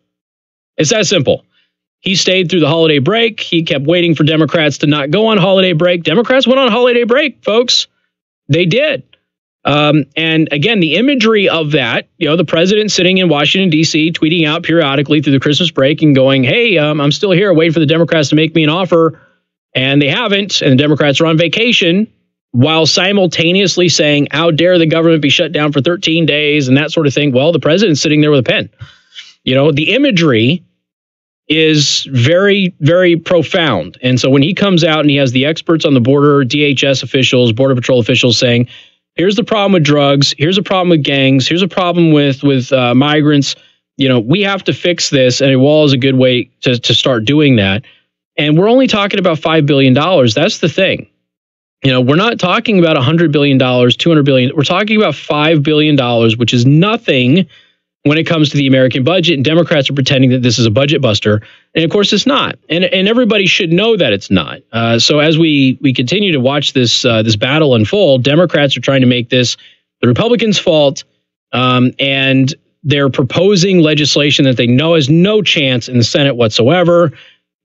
It's that simple. He stayed through the holiday break. He kept waiting for Democrats to not go on holiday break. Democrats went on holiday break, folks. They did. And again, the imagery of that, you know, the president sitting in Washington, D.C., tweeting out periodically through the Christmas break and going, hey, I'm still here waiting for the Democrats to make me an offer. And they haven't. And the Democrats are on vacation while simultaneously saying, how dare the government be shut down for 13 days and that sort of thing. Well, the president's sitting there with a pen. You know, the imagery is very, very profound. And so when he comes out and he has the experts on the border, DHS officials, Border Patrol officials saying, here's the problem with drugs, here's a problem with gangs, here's a problem with migrants, you know, we have to fix this, and a wall is a good way to start doing that. And we're only talking about $5 billion. That's the thing. You know, we're not talking about $100 billion, $200 billion. We're talking about $5 billion, which is nothing when it comes to the American budget. And Democrats are pretending that this is a budget buster. And of course, it's not. And everybody should know that it's not. So as we continue to watch this battle unfold, Democrats are trying to make this the Republicans' fault. And they're proposing legislation that they know has no chance in the Senate whatsoever,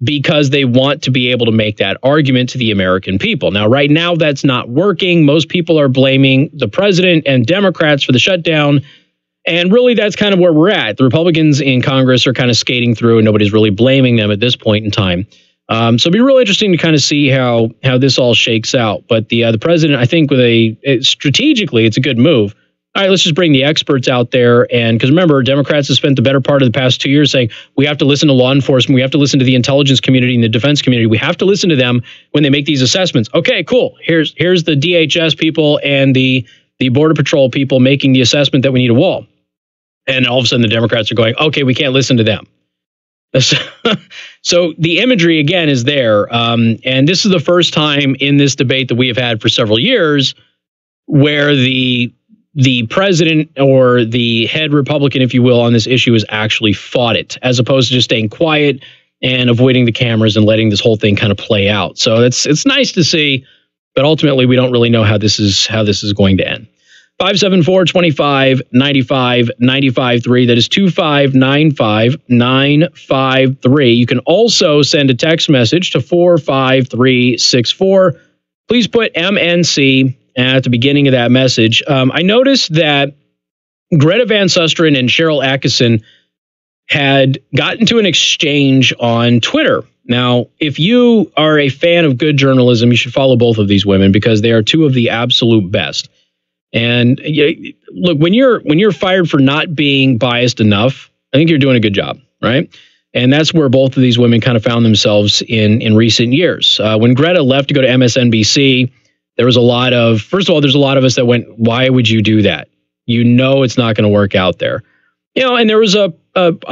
because they want to be able to make that argument to the American people. Now, right now, that's not working. Most people are blaming the president and Democrats for the shutdown. And really, that's kind of where we're at. The Republicans in Congress are kind of skating through, and nobody's really blaming them at this point in time. So it'll be real interesting to kind of see how this all shakes out. But the president, I think, strategically, it's a good move. All right, let's just bring the experts out there. And because remember, Democrats have spent the better part of the past 2 years saying we have to listen to law enforcement. We have to listen to the intelligence community and the defense community. We have to listen to them when they make these assessments. OK, cool. Here's the DHS people and the Border Patrol people making the assessment that we need a wall. And all of a sudden the Democrats are going, OK, we can't listen to them. So the imagery, again, is there. And this is the first time in this debate that we have had for several years where the president or the head Republican, if you will, on this issue has actually fought it, as opposed to just staying quiet and avoiding the cameras and letting this whole thing kind of play out. So it's nice to see, but ultimately we don't really know how this is going to end. 574-25-95-95-3. That is 2595-953. You can also send a text message to 45364. Please put MNC at the beginning of that message. I noticed that Greta Van Susteren and Cheryl Atkinson had gotten to an exchange on Twitter. Now, if you are a fan of good journalism, you should follow both of these women because they are two of the absolute best. And look, when you're fired for not being biased enough, I think you're doing a good job, right? And that's where both of these women kind of found themselves in recent years. When Greta left to go to MSNBC, there was first of all, there's a lot of us that went, why would you do that? You know it's not going to work out there. And there was a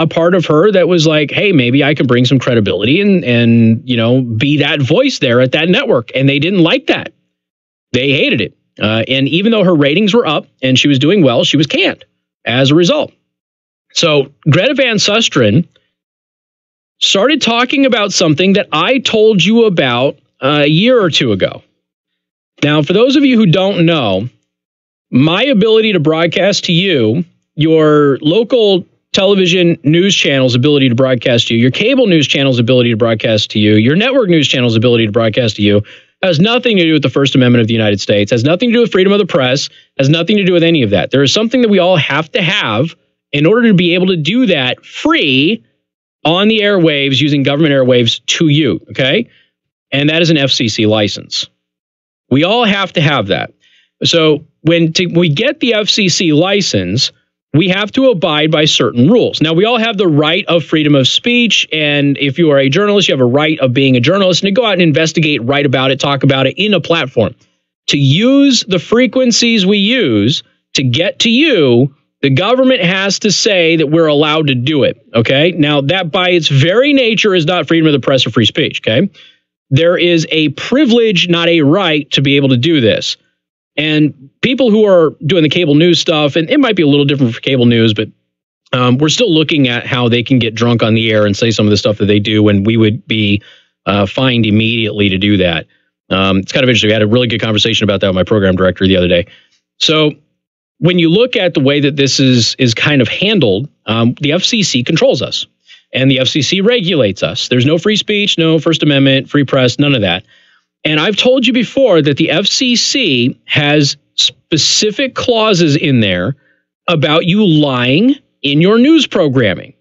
part of her that was like, hey, maybe I can bring some credibility and be that voice there at that network. And they didn't like that. They hated it. And even though her ratings were up and she was doing well, she was canned as a result. So Greta Van Susteren started talking about something that I told you about a year or two ago. Now, for those of you who don't know, my ability to broadcast to you, your local television news channel's ability to broadcast to you, your cable news channel's ability to broadcast to you, your network news channel's ability to broadcast to you, has nothing to do with the First Amendment of the United States, has nothing to do with freedom of the press, has nothing to do with any of that. There is something that we all have to have in order to be able to do that free on the airwaves using government airwaves to you, okay? And that is an FCC license. We all have to have that. So when we get the FCC license, we have to abide by certain rules. Now, we all have the right of freedom of speech, and if you are a journalist, you have a right of being a journalist and to go out and investigate, write about it, talk about it in a platform. To use the frequencies we use to get to you, the government has to say that we're allowed to do it, okay? Now, that by its very nature is not freedom of the press or free speech, okay? There is a privilege, not a right, to be able to do this. And people who are doing the cable news stuff, and it might be a little different for cable news, but we're still looking at how they can get drunk on the air and say some of the stuff that they do when we would be fined immediately to do that. It's kind of interesting. I had a really good conversation about that with my program director the other day. So when you look at the way that this is kind of handled, the FCC controls us and the FCC regulates us. There's no free speech, no First Amendment, free press, none of that. And I've told you before that the FCC has specific clauses in there about you lying in your news programming.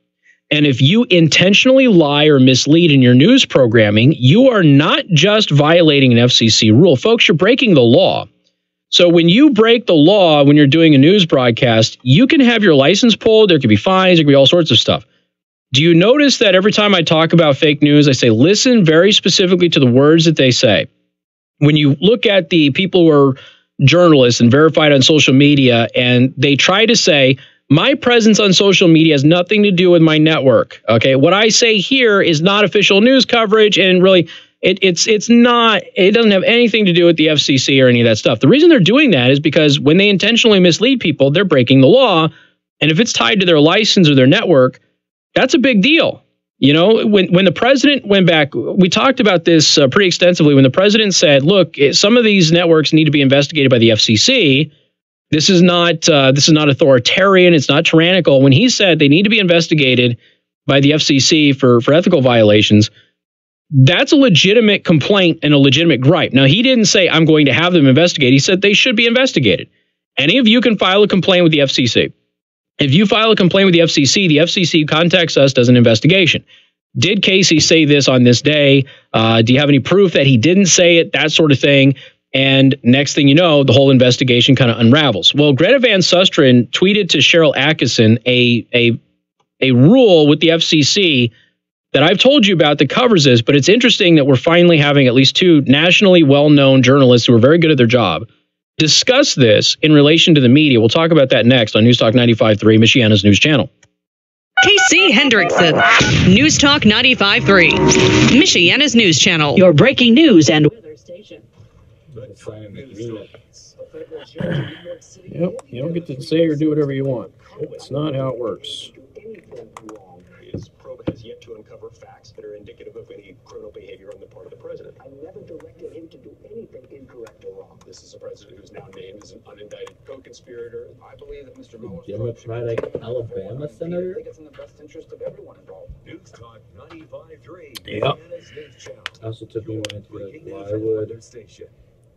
And if you intentionally lie or mislead in your news programming, you are not just violating an FCC rule. Folks, you're breaking the law. So when you break the law, when you're doing a news broadcast, you can have your license pulled. There could be fines. There could be all sorts of stuff. Do you notice that every time I talk about fake news, I say, listen very specifically to the words that they say? When you look at the people who are journalists and verified on social media, and they try to say, my presence on social media has nothing to do with my network. Okay, what I say here is not official news coverage, and really, it's not. It doesn't have anything to do with the FCC or any of that stuff. The reason they're doing that is because when they intentionally mislead people, they're breaking the law, and if it's tied to their license or their network, that's a big deal. You know, when the president went back, we talked about this pretty extensively. When the president said, "Look, some of these networks need to be investigated by the FCC." This is not authoritarian. It's not tyrannical. When he said they need to be investigated by the FCC for ethical violations, that's a legitimate complaint and a legitimate gripe. Now, he didn't say, I'm going to have them investigated. He said they should be investigated. Any of you can file a complaint with the FCC. If you file a complaint with the FCC contacts us, does an investigation. Did Casey say this on this day? Do you have any proof that he didn't say it? That sort of thing. And next thing you know, the whole investigation kind of unravels. Well, Greta Van Susteren tweeted to Cheryl Atkinson a rule with the FCC that I've told you about that covers this, but it's interesting that we're finally having at least two nationally well-known journalists who are very good at their job discuss this in relation to the media. We'll talk about that next on News Talk 95.3, Michiana's news channel. KC Hendrickson, News Talk 95.3, Michiana's news channel, your breaking news and weather station. Yep, you don't get to say or do whatever you want. It's not how it works. His probe has yet to uncover facts that are indicative of any criminal behavior on the part of the president. I never directed him to do anything incorrect or wrong. This is a president who's now named as an unindicted co-conspirator. I believe that Mr. Mueller's Democratic Alabama senator. I think it's in the best interest of everyone involved. News Talk 95.3. Yep. Also took me a minute to be like, why would?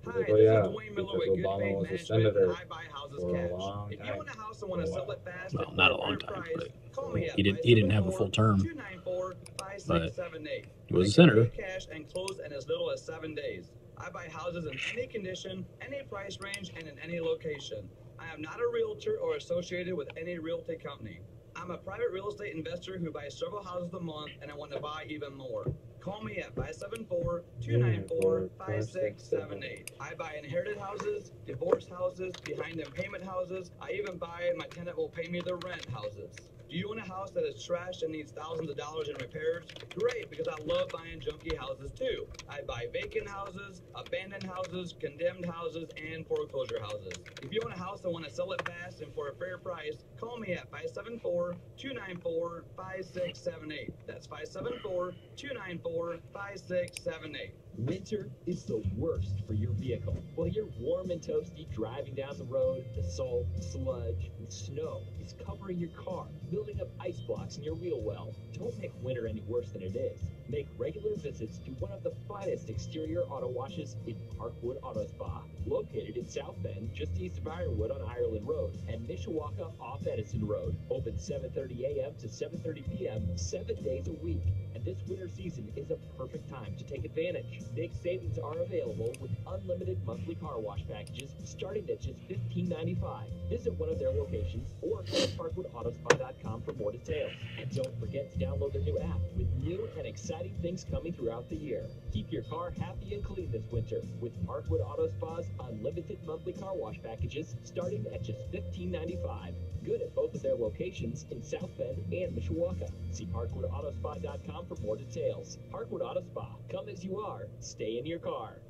Hi, Oh yeah, Dwayne Miller because with Good Obama Faith was a Management. senator I buy houses for cash. a long If you time. own a house and want to sell it fast, Well, not a long time, price, but call me up. he didn't have a full term. 294-5678. He was a senator. Cash and close in as little as 7 days. I buy houses in any condition, any price range, and in any location. I am not a realtor or associated with any realty company. I'm a private real estate investor who buys several houses a month, and I want to buy even more. Call me at 574-294-5678. I buy inherited houses, divorce houses, behind in payment houses. I even buy my tenant will pay me the rent houses. Do you own a house that is trashed and needs thousands of dollars in repairs? Great, because I love buying junky houses too. I buy vacant houses, abandoned houses, condemned houses, and foreclosure houses. If you own a house and want to sell it fast and for a fair price, call me at 574-294-5678. That's 574-294-5678. Winter is the worst for your vehicle. While you're warm and toasty driving down the road, the salt, sludge, and snow is covering your car, building up ice blocks in your wheel well. Don't make winter any worse than it is. Make regular visits to one of the finest exterior auto washes in Parkwood Auto Spa, located in South Bend, just east of Ironwood on Ireland Road, and Mishawaka off Edison Road. Open 7:30 a.m. to 7:30 p.m. 7 days a week. And this winter season is a perfect time to take advantage. Big savings are available with unlimited monthly car wash packages starting at just $15.95. Visit one of their locations or go to parkwoodautospot.com for more details. And don't forget to download their new app with new and exciting things coming throughout the year. Keep your car happy and clean this winter with Parkwood Auto Spa's unlimited monthly car wash packages starting at just $15.95. Good at both of their locations in South Bend and Mishawaka. See parkwoodautospot.com for more details. Parkwood Auto Spa. Come as you are. Stay in your car.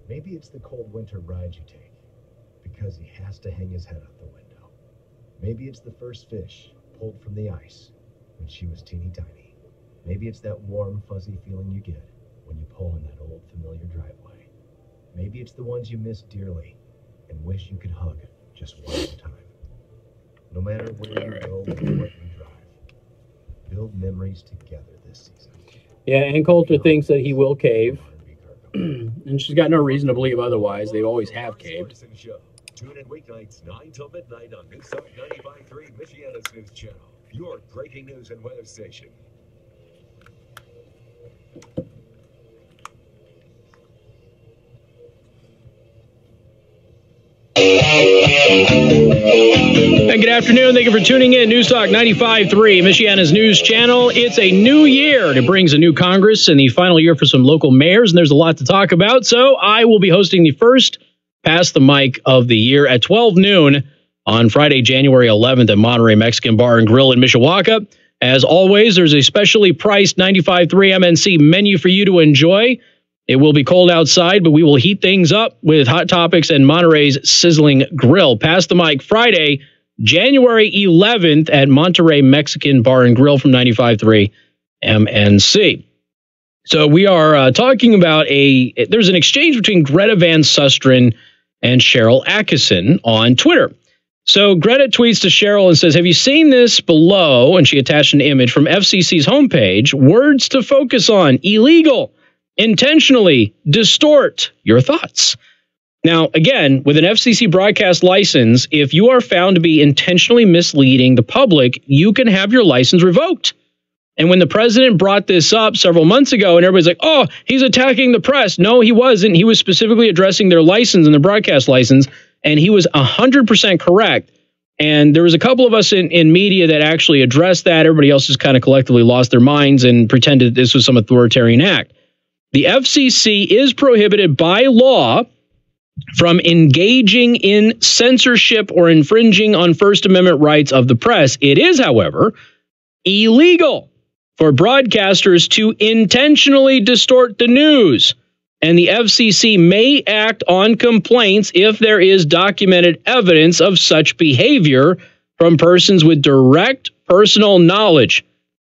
Maybe it's the cold winter ride you take because he has to hang his head out the window. Maybe it's the first fish pulled from the ice when she was teeny tiny. Maybe it's that warm, fuzzy feeling you get when you pull in that old familiar driveway. Maybe it's the ones you miss dearly and wish you could hug just one more time. No matter where you go or what you drive, build memories together this season. Yeah, Ann Coulter thinks that he will cave, and she's got no reason to believe otherwise. They always have caved. Tune in weeknights 9 till midnight on News Talk 95.3, Michiana's news channel. Your breaking news and weather station. And good afternoon. Thank you for tuning in. News Talk 95.3, Michiana's news channel. It's a new year. It brings a new Congress and the final year for some local mayors, and there's a lot to talk about. So I will be hosting the first Pass the Mic of the year at 12 noon on Friday, January 11th at Monterey Mexican Bar and Grill in Mishawaka. As always, there's a specially priced 95.3 MNC menu for you to enjoy. It will be cold outside, but we will heat things up with Hot Topics and Monterey's Sizzling Grill. Pass the Mic Friday, January 11th at Monterey Mexican Bar and Grill from 95.3 MNC. So we are talking about there's an exchange between Greta Van Susteren and Cheryl Atkinson on Twitter. So Greta tweets to Cheryl and says, "Have you seen this below?" And she attached an image from FCC's homepage. Words to focus on: illegal, intentionally distort your thoughts. Now, again, with an FCC broadcast license, if you are found to be intentionally misleading the public, you can have your license revoked. And when the president brought this up several months ago, and everybody's like, oh, he's attacking the press. No, he wasn't. He was specifically addressing their license and their broadcast license, and he was 100% correct. And there was a couple of us in media that actually addressed that. Everybody else just kind of collectively lost their minds and pretended this was some authoritarian act. The FCC is prohibited by law from engaging in censorship or infringing on First Amendment rights of the press. It is, however, illegal for broadcasters to intentionally distort the news, and the FCC may act on complaints if there is documented evidence of such behavior from persons with direct personal knowledge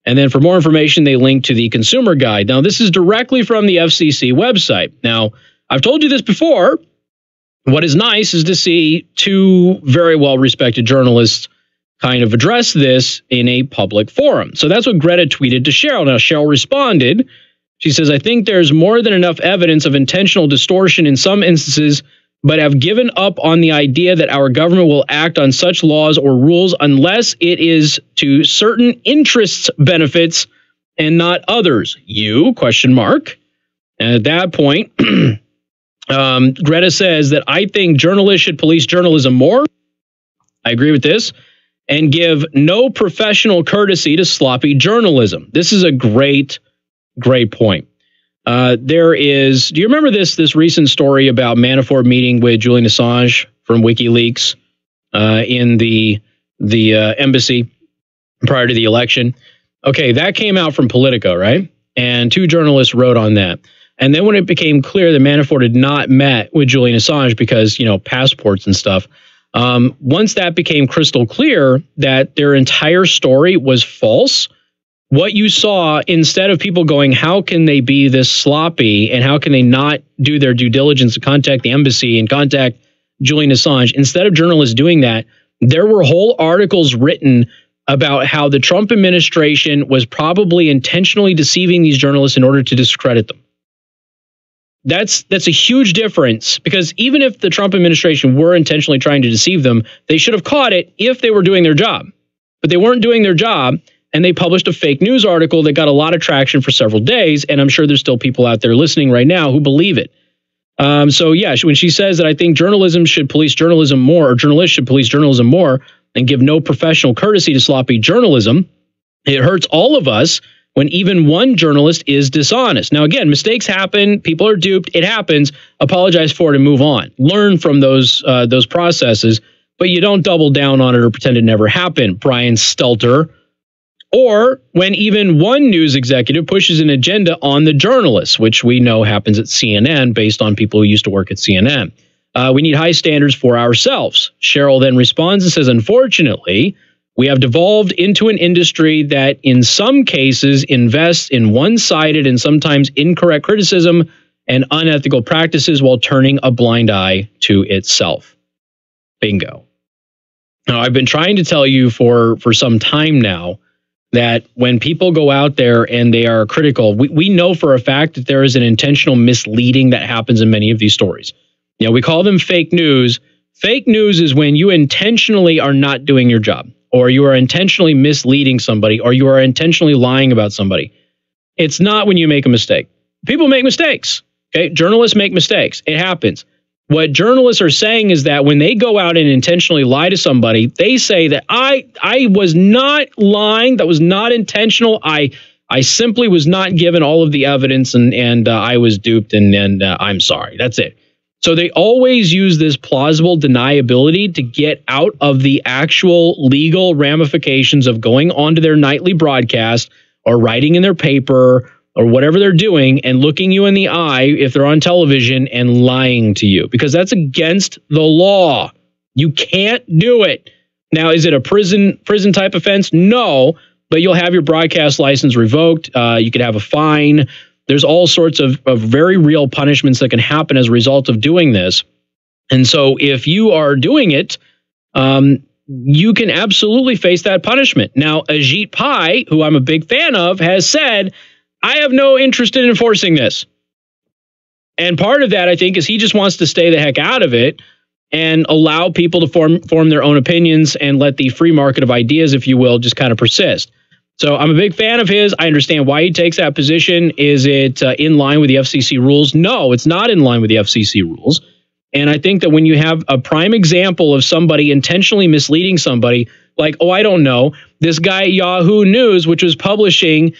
And then for more information, they link to the consumer guide. Now, this is directly from the FCC website. Now, I've told you this before. What is nice is to see two very well-respected journalists kind of address this in a public forum. So that's what Greta tweeted to Cheryl. Now, Cheryl responded. She says, I think there's more than enough evidence of intentional distortion in some instances, but have given up on the idea that our government will act on such laws or rules unless it is to certain interests benefits and not others. You, question mark. And at that point, Greta says that I think journalists should police journalism more. I agree with this. And give no professional courtesy to sloppy journalism. This is a great point. Do you remember this recent story about Manafort meeting with Julian Assange from WikiLeaks in the embassy prior to the election? Okay, that came out from Politico, right? And two journalists wrote on that. And then when it became clear that Manafort had not met with Julian Assange because, passports and stuff, once that became crystal clear that their entire story was false, what you saw, instead of people going, how can they be this sloppy and how can they not do their due diligence to contact the embassy and contact Julian Assange, instead of journalists doing that, there were whole articles written about how the Trump administration was probably intentionally deceiving these journalists in order to discredit them. That's a huge difference, because even if the Trump administration were intentionally trying to deceive them, they should have caught it if they were doing their job. But they weren't doing their job. And they published a fake news article that got a lot of traction for several days. And I'm sure there's still people out there listening right now who believe it. So, yeah, when she says that I think journalism should police journalism more, or journalists should police journalism more and give no professional courtesy to sloppy journalism, it hurts all of us when even one journalist is dishonest. Now, again, mistakes happen. People are duped. It happens. Apologize for it and move on. Learn from those processes, but you don't double down on it or pretend it never happened. Brian Stelter. Or when even one news executive pushes an agenda on the journalists, which we know happens at CNN based on people who used to work at CNN. We need high standards for ourselves. Cheryl then responds and says, unfortunately, we have devolved into an industry that in some cases invests in one-sided and sometimes incorrect criticism and unethical practices while turning a blind eye to itself. Bingo. Now, I've been trying to tell you for some time now that when people go out there and they are critical, we know for a fact that there is an intentional misleading that happens in many of these stories. We call them fake news. Fake news is when you intentionally are not doing your job, or you are intentionally misleading somebody, or you are intentionally lying about somebody. It's not when you make a mistake. People make mistakes. Okay, journalists make mistakes. It happens. What journalists are saying is that when they go out and intentionally lie to somebody, they say that I was not lying. That was not intentional. I simply was not given all of the evidence and I was duped and I'm sorry. That's it. So they always use this plausible deniability to get out of the actual legal ramifications of going onto their nightly broadcast or writing in their paper or whatever they're doing and looking you in the eye if they're on television and lying to you, because that's against the law. You can't do it. Now, is it a prison type offense? No, but you'll have your broadcast license revoked. You could have a fine. There's all sorts of very real punishments that can happen as a result of doing this. And so if you are doing it, you can absolutely face that punishment. Now, Ajit Pai, who I'm a big fan of, has said, I have no interest in enforcing this. And part of that, I think, is he just wants to stay the heck out of it and allow people to form their own opinions and let the free market of ideas, if you will, just kind of persist. So I'm a big fan of his. I understand why he takes that position. Is it in line with the FCC rules? No, it's not in line with the FCC rules. And I think that when you have a prime example of somebody intentionally misleading somebody, like, oh, I don't know, this guy at Yahoo News, which was publishing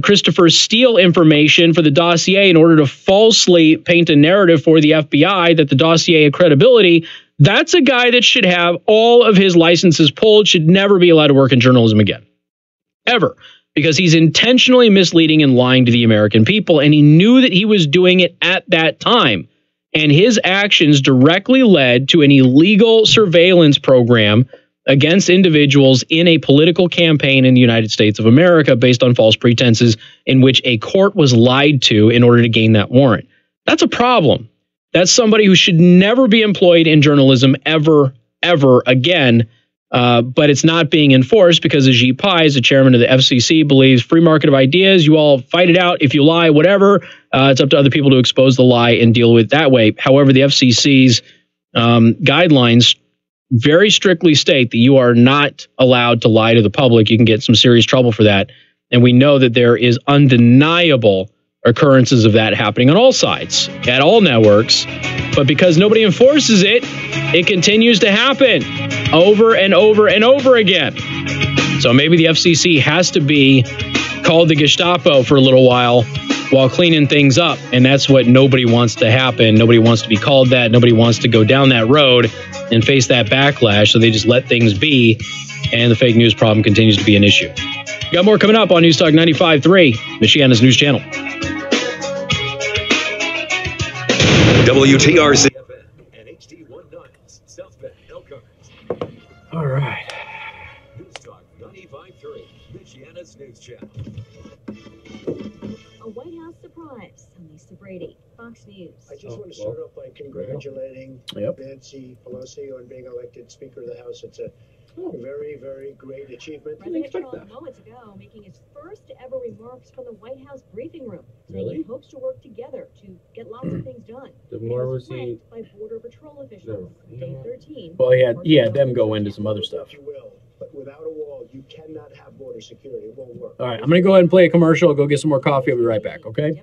Christopher Steele information for the dossier in order to falsely paint a narrative for the FBI that the dossier had credibility, that's a guy that should have all of his licenses pulled, should never be allowed to work in journalism again. Ever. Because he's intentionally misleading and lying to the American people, and he knew that he was doing it at that time. And his actions directly led to an illegal surveillance program against individuals in a political campaign in the United States of America based on false pretenses in which a court was lied to in order to gain that warrant. That's a problem. That's somebody who should never be employed in journalism ever again. But it's not being enforced because Ajit Pai, as the chairman of the FCC, believes free market of ideas. You all fight it out. If you lie, whatever. It's up to other people to expose the lie and deal with it that way. However, the FCC's guidelines very strictly state that you are not allowed to lie to the public. You can get some serious trouble for that. And we know that there is undeniable occurrences of that happening on all sides, at all networks. But because nobody enforces it, it continues to happen over and over and over again. So maybe the FCC has to be called the Gestapo for a little while cleaning things up. And that's what nobody wants to happen. Nobody wants to be called that. Nobody wants to go down that road and face that backlash. So they just let things be. And the fake news problem continues to be an issue. Got more coming up on News Talk 95.3, Michiana's news channel. WTRC and HD19 South Bend, Elkhart. All right. News Talk 95.3, Michiana's news channel. A White House surprise. I'm Lisa Brady, Fox News. I just want to start off by congratulating Nancy Pelosi on being elected Speaker of the House. It's a very, very great achievement. President Trump moments ago making his first ever remarks from the White House briefing room, saying he hopes to work together to get lots of things done. The more was he by Border Patrol officials. Day 13. Well, he had them go into some other stuff. You will, but without a wall, you cannot have border security. It won't work. All right, I'm going to go ahead and play a commercial. I'll go get some more coffee. I'll be right back, okay?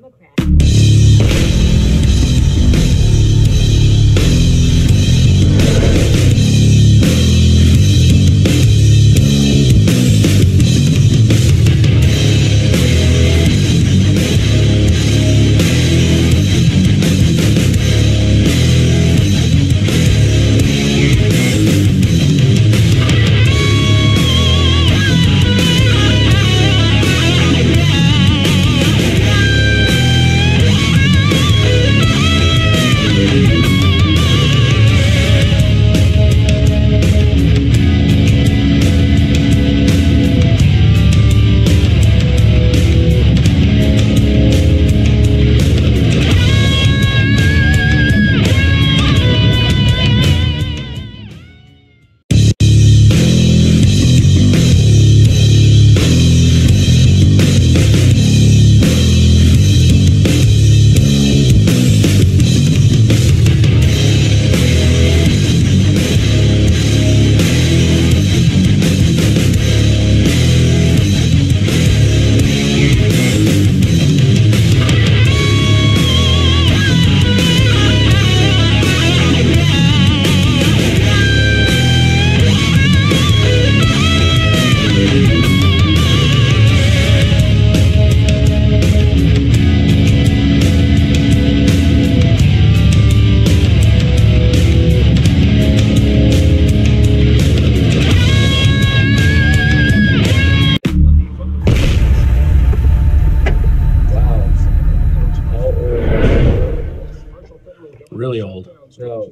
Really old. No.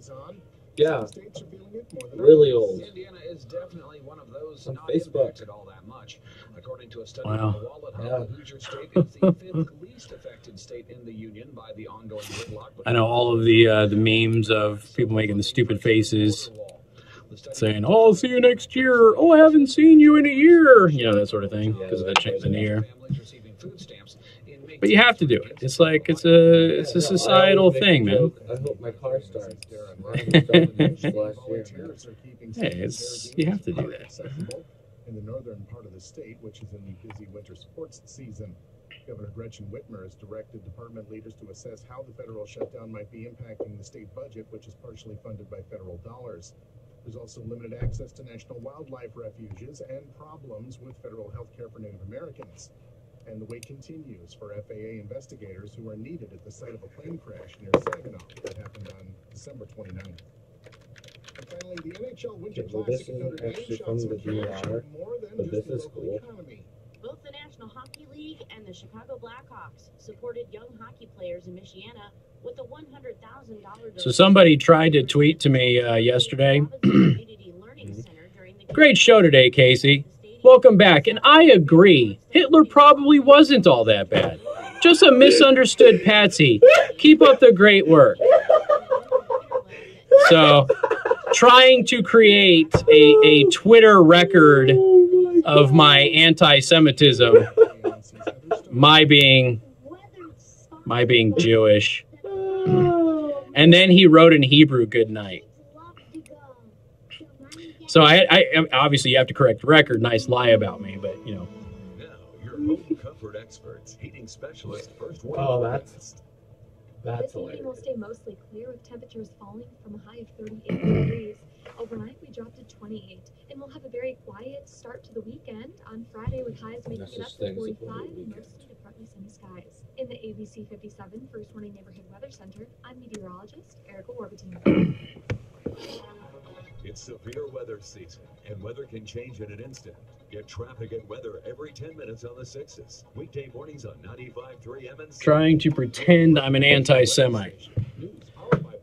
Yeah. Really old. Indiana is definitely one of those on not Facebook. impacted all that much. According to a study Wow. from the Wallet Hub, the Hoosier State is the fifth least affected state in the union by the ongoing gridlock. I know all of the memes of people making the stupid faces, saying, "Oh, I'll see you next year. Oh, I haven't seen you in a year." You know, that sort of thing because of that change in the year. But you have to do it. It's like it's a societal thing, man. I hope my car starts. Hey, you have to do that. In the northern part of the state, which is in the busy winter sports season. Governor Gretchen Whitmer has directed department leaders to assess how the federal shutdown might be impacting the state budget, which is partially funded by federal dollars. There's also limited access to national wildlife refuges and problems with federal health care for Native Americans. And the wait continues for FAA investigators who are needed at the site of a plane crash near Saginaw that happened on December 29th. And finally, the NHL Winter Well, this Classic isn't actually from the DR, but this is cool. Both the National Hockey League and the Chicago Blackhawks supported young hockey players in Michiana with a $100,000. So somebody tried to tweet to me yesterday Great show today, Casey. Welcome back. And I agree. Hitler probably wasn't all that bad. Just a misunderstood patsy. Keep up the great work. So, trying to create a Twitter record of my anti-Semitism, my being Jewish. And then he wrote in Hebrew, good night. So I obviously you have to correct the record. Nice lie about me, but you know. Now, your home comfort experts, heating specialist, first warning. Oh, that's This evening hilarious. will stay mostly clear with temperatures falling from a high of 38 degrees. Overnight, we dropped to 28, and we'll have a very quiet start to the weekend on Friday with highs making it up to 45 and mostly to partly sunny skies. In the ABC 57 First Warning Neighborhood Weather Center, I'm meteorologist Erica Warburton. It's severe weather season, and weather can change in an instant. Get traffic and weather every 10 minutes on the 6s. Weekday mornings on 95.3 MNC. Trying to pretend I'm an anti-Semite.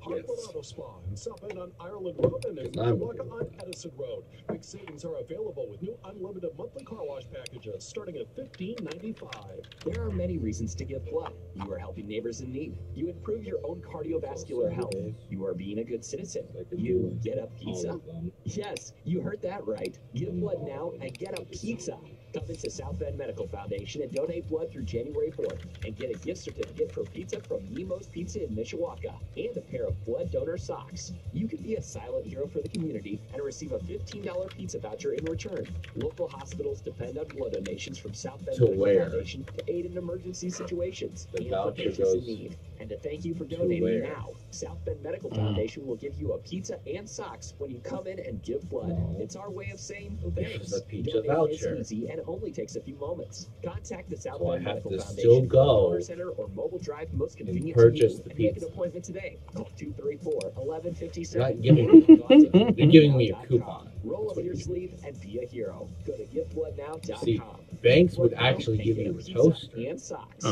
Auto Spa in South Bend on Ireland Road and in Mishawaka on Edison Road. Big savings are available with new unlimited monthly car wash packages starting at $15.95. There are many reasons to give blood. You are helping neighbors in need. You improve your own cardiovascular health. You are being a good citizen. You get a pizza. Yes, you heard that right. Give blood now and get a pizza. Come into South Bend Medical Foundation and donate blood through January 4th and get a gift certificate for pizza from Nemo's Pizza in Mishawaka and a pair of blood donor socks. You can be a silent hero for the community and receive a $15 pizza voucher in return. Local hospitals depend on blood donations from South Bend Medical Foundation to aid in emergency situations and for patients in need. And to thank you for donating now, South Bend Medical Foundation will give you a pizza and socks when you come in and give blood. It's our way of saying thanks. The pizza Donating voucher. is easy and only takes a few moments. Contact the South So I Bend have Medical to Foundation still go Donor Center or mobile drive most convenient purchase to you the and make an pizza. appointment today. Call 234-1157. They're not giving me, they're giving me a coupon. Roll up your sleeve and be a hero. Go to givebloodnow.com. See, banks would actually give you a toaster. And socks.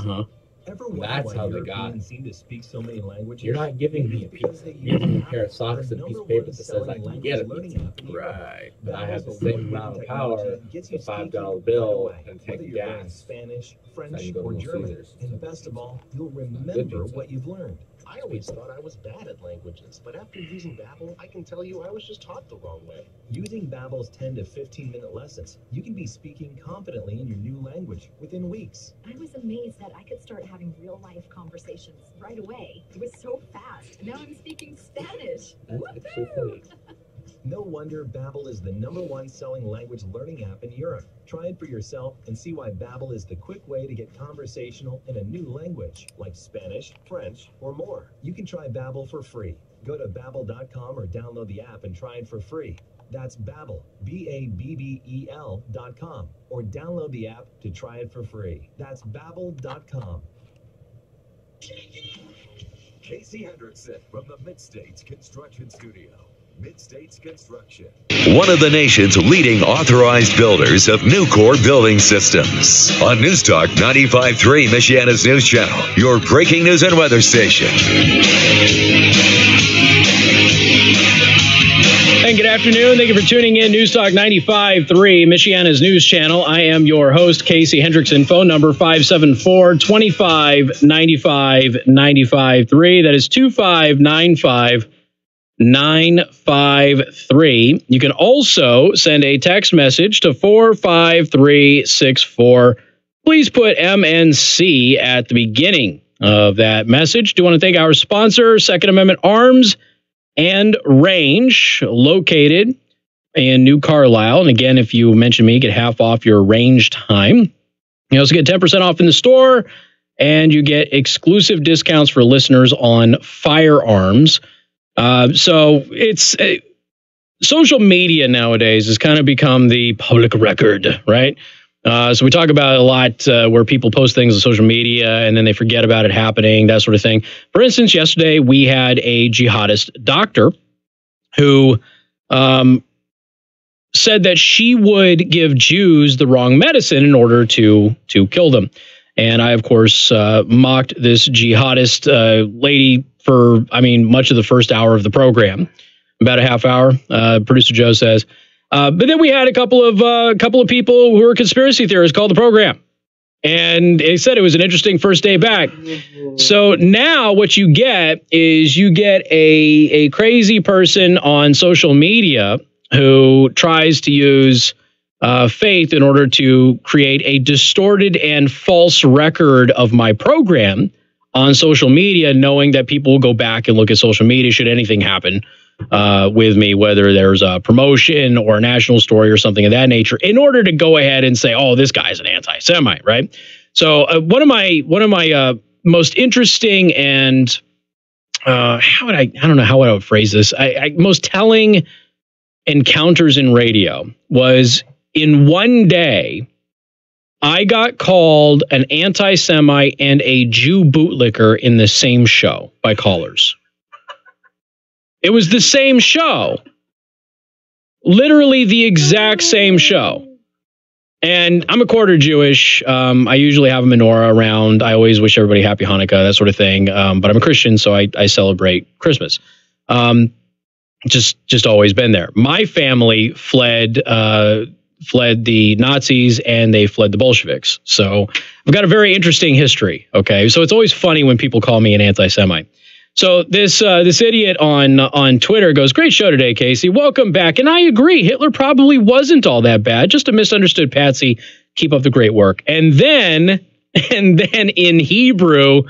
Ever That's wonder how why they got Europeans it. seem to speak so many languages? You're not giving me a pizza. You're giving me a pair of socks and a piece of paper that says I can get a pizza. Right. But I have the same amount of power, the $5 bill, and Whether take you're learning gas. Spanish, I French, can go to or Little German, Caesars. and best of all, you'll remember pizza. what you've learned. I always thought I was bad at languages, but after using Babbel, I can tell you I was just taught the wrong way. Using Babbel's 10 to 15-minute lessons, you can be speaking confidently in your new language within weeks. I was amazed that I could start having real-life conversations right away. It was so fast. Now I'm speaking Spanish. That's actually funny. No wonder Babbel is the #1 selling language learning app in Europe. Try it for yourself and see why Babbel is the quick way to get conversational in a new language, like Spanish, French, or more. You can try Babbel for free. Go to babbel.com or download the app and try it for free. That's Babbel, BABBEL.com, or download the app to try it for free. That's babbel.com. Casey Hendrickson from the Mid-States Construction Studio. Mid-States Construction. One of the nation's leading authorized builders of Nucor building systems. On News Talk 95.3, Michiana's news channel, your breaking news and weather station. And good afternoon. Thank you for tuning in. News Talk 95.3, Michiana's news channel. I am your host, Casey Hendrickson. Phone number 574-25-95-95.3. That is 2595-953. You can also send a text message to 45364. Please put MNC at the beginning of that message. Do want to thank our sponsor, Second Amendment Arms and Range, located in New Carlisle. And again, if you mention me, get half off your range time. You also get 10% off in the store, and you get exclusive discounts for listeners on firearms. So it's social media nowadays has kind of become the public record, right? So we talk about a lot where people post things on social media and then they forget about it happening, that sort of thing. For instance, yesterday we had a jihadist doctor who said that she would give Jews the wrong medicine in order to kill them. And I, of course, mocked this jihadist lady for, much of the first hour of the program. About a half hour, producer Joe says, But then we had a couple of people who were conspiracy theorists called the program. And they said it was an interesting first day back. So now what you get is you get a crazy person on social media who tries to use faith in order to create a distorted and false record of my program on social media, knowing that people will go back and look at social media should anything happen with me, whether there's a promotion or a national story or something of that nature, in order to go ahead and say, oh, this guy's an anti-Semite, right? So one of my most interesting and I don't know how I would phrase this. Most telling encounters in radio was in one day, I got called an anti-Semite and a Jew bootlicker in the same show by callers. It was the same show. Literally the exact same show. And I'm a quarter Jewish. I usually have a menorah around. I always wish everybody happy Hanukkah, that sort of thing. But I'm a Christian, so I celebrate Christmas. Just always been there. My family fled the Nazis and they fled the Bolsheviks. So I've got a very interesting history. Okay, so it's always funny when people call me an anti-Semite. So this idiot on Twitter goes, "Great show today, Casey. Welcome back." And I agree. Hitler probably wasn't all that bad. Just a misunderstood patsy. Keep up the great work. And then in Hebrew,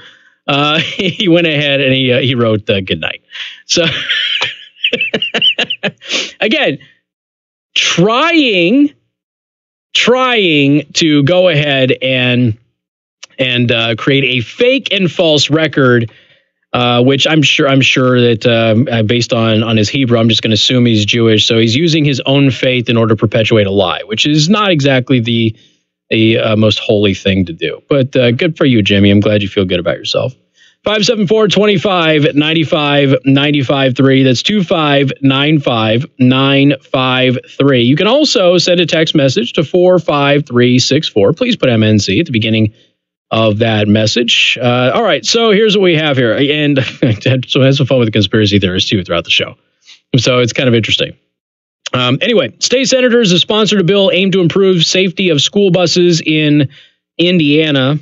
he went ahead and he wrote good night. So again, trying to go ahead and create a fake and false record. Which I'm sure that based on his Hebrew, I'm just going to assume he's Jewish. So he's using his own faith in order to perpetuate a lie, which is not exactly the most holy thing to do. But good for you, Jimmy. I'm glad you feel good about yourself. 574-25-95-95-3. That's 2595-953. You can also send a text message to 45364. Please put MNC at the beginning of that message. All right, so here's what we have here. And so I had some fun with the conspiracy theorists, too, throughout the show. So it's kind of interesting. Anyway, state senators have sponsored a bill aimed to improve safety of school buses in Indiana.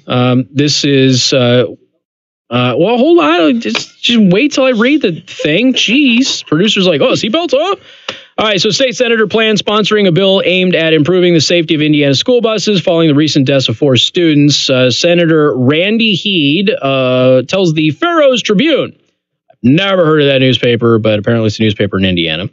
This is... well, hold on. Just wait till I read the thing. Jeez. Producer's like, oh, seatbelts, huh? All right, so state senator plans sponsoring a bill aimed at improving the safety of Indiana school buses following the recent deaths of 4 students. Senator Randy Heed tells the Pharaohs Tribune. I've never heard of that newspaper, but apparently it's a newspaper in Indiana.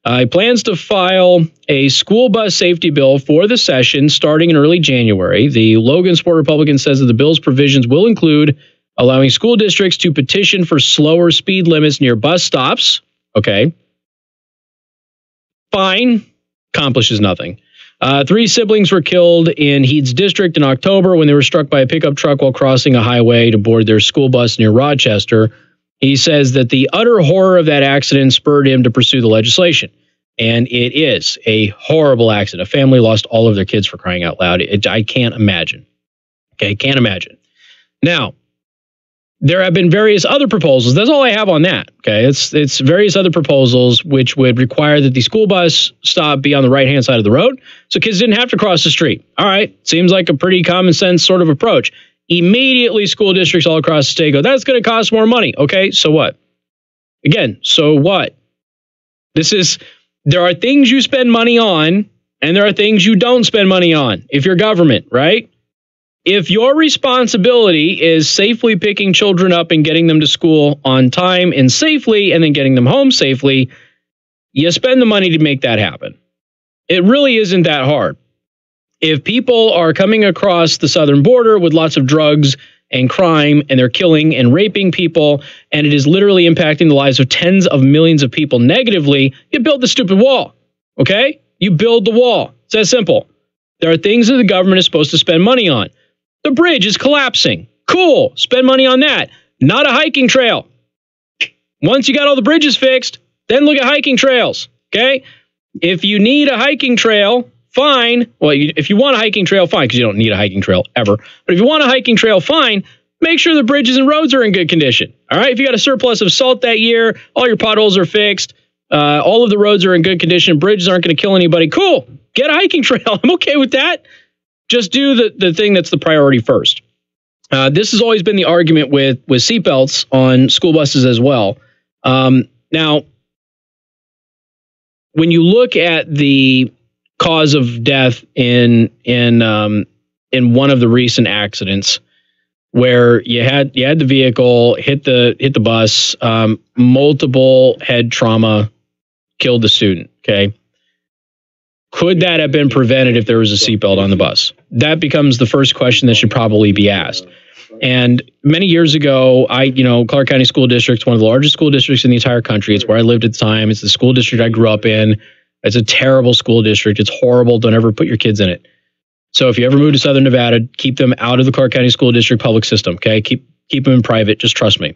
He plans to file a school bus safety bill for the session starting in early January. The Logansport Republican says that the bill's provisions will include allowing school districts to petition for slower speed limits near bus stops. Okay. Fine. Accomplishes nothing. 3 siblings were killed in Heed's district in October when they were struck by a pickup truck while crossing a highway to board their school bus near Rochester. He says that the utter horror of that accident spurred him to pursue the legislation. And it is a horrible accident. A family lost all of their kids, for crying out loud. I can't imagine. Okay, can't imagine. Now, there have been various other proposals. That's all I have on that. Okay, it's various other proposals which would require that the school bus stop be on the right-hand side of the road, so kids didn't have to cross the street. All right, seems like a pretty common sense sort of approach. Immediately, school districts all across the state go, that's going to cost more money. Okay, so what? Again, so what? There are things you spend money on, and there are things you don't spend money on if you're government, right? If your responsibility is safely picking children up and getting them to school on time and safely, and then getting them home safely, you spend the money to make that happen. It really isn't that hard. If people are coming across the southern border with lots of drugs and crime, and they're killing and raping people, and it is literally impacting the lives of tens of millions of people negatively, you build the stupid wall, okay? You build the wall. It's that simple. There are things that the government is supposed to spend money on. The bridge is collapsing. Cool. Spend money on that. Not a hiking trail. Once you got all the bridges fixed, then look at hiking trails. Okay? If you need a hiking trail, fine. Well, if you want a hiking trail, fine, because you don't need a hiking trail ever. But if you want a hiking trail, fine. Make sure the bridges and roads are in good condition. All right? If you got a surplus of salt that year, all your potholes are fixed, All of the roads are in good condition. Bridges aren't going to kill anybody. Cool. Get a hiking trail. I'm okay with that. Just do the thing that's the priority first. This has always been the argument with seatbelts on school buses as well. Now, when you look at the cause of death in one of the recent accidents, where you had the vehicle hit the bus, multiple head trauma, killed the student. Okay, could that have been prevented if there was a seatbelt on the bus? That becomes the first question that should probably be asked. And many years ago, Clark County School District, one of the largest school districts in the entire country. It's where I lived at the time. It's the school district I grew up in. It's a terrible school district. It's horrible. Don't ever put your kids in it. So if you ever move to Southern Nevada, keep them out of the Clark County School District public system. Okay, keep them in private. Just trust me.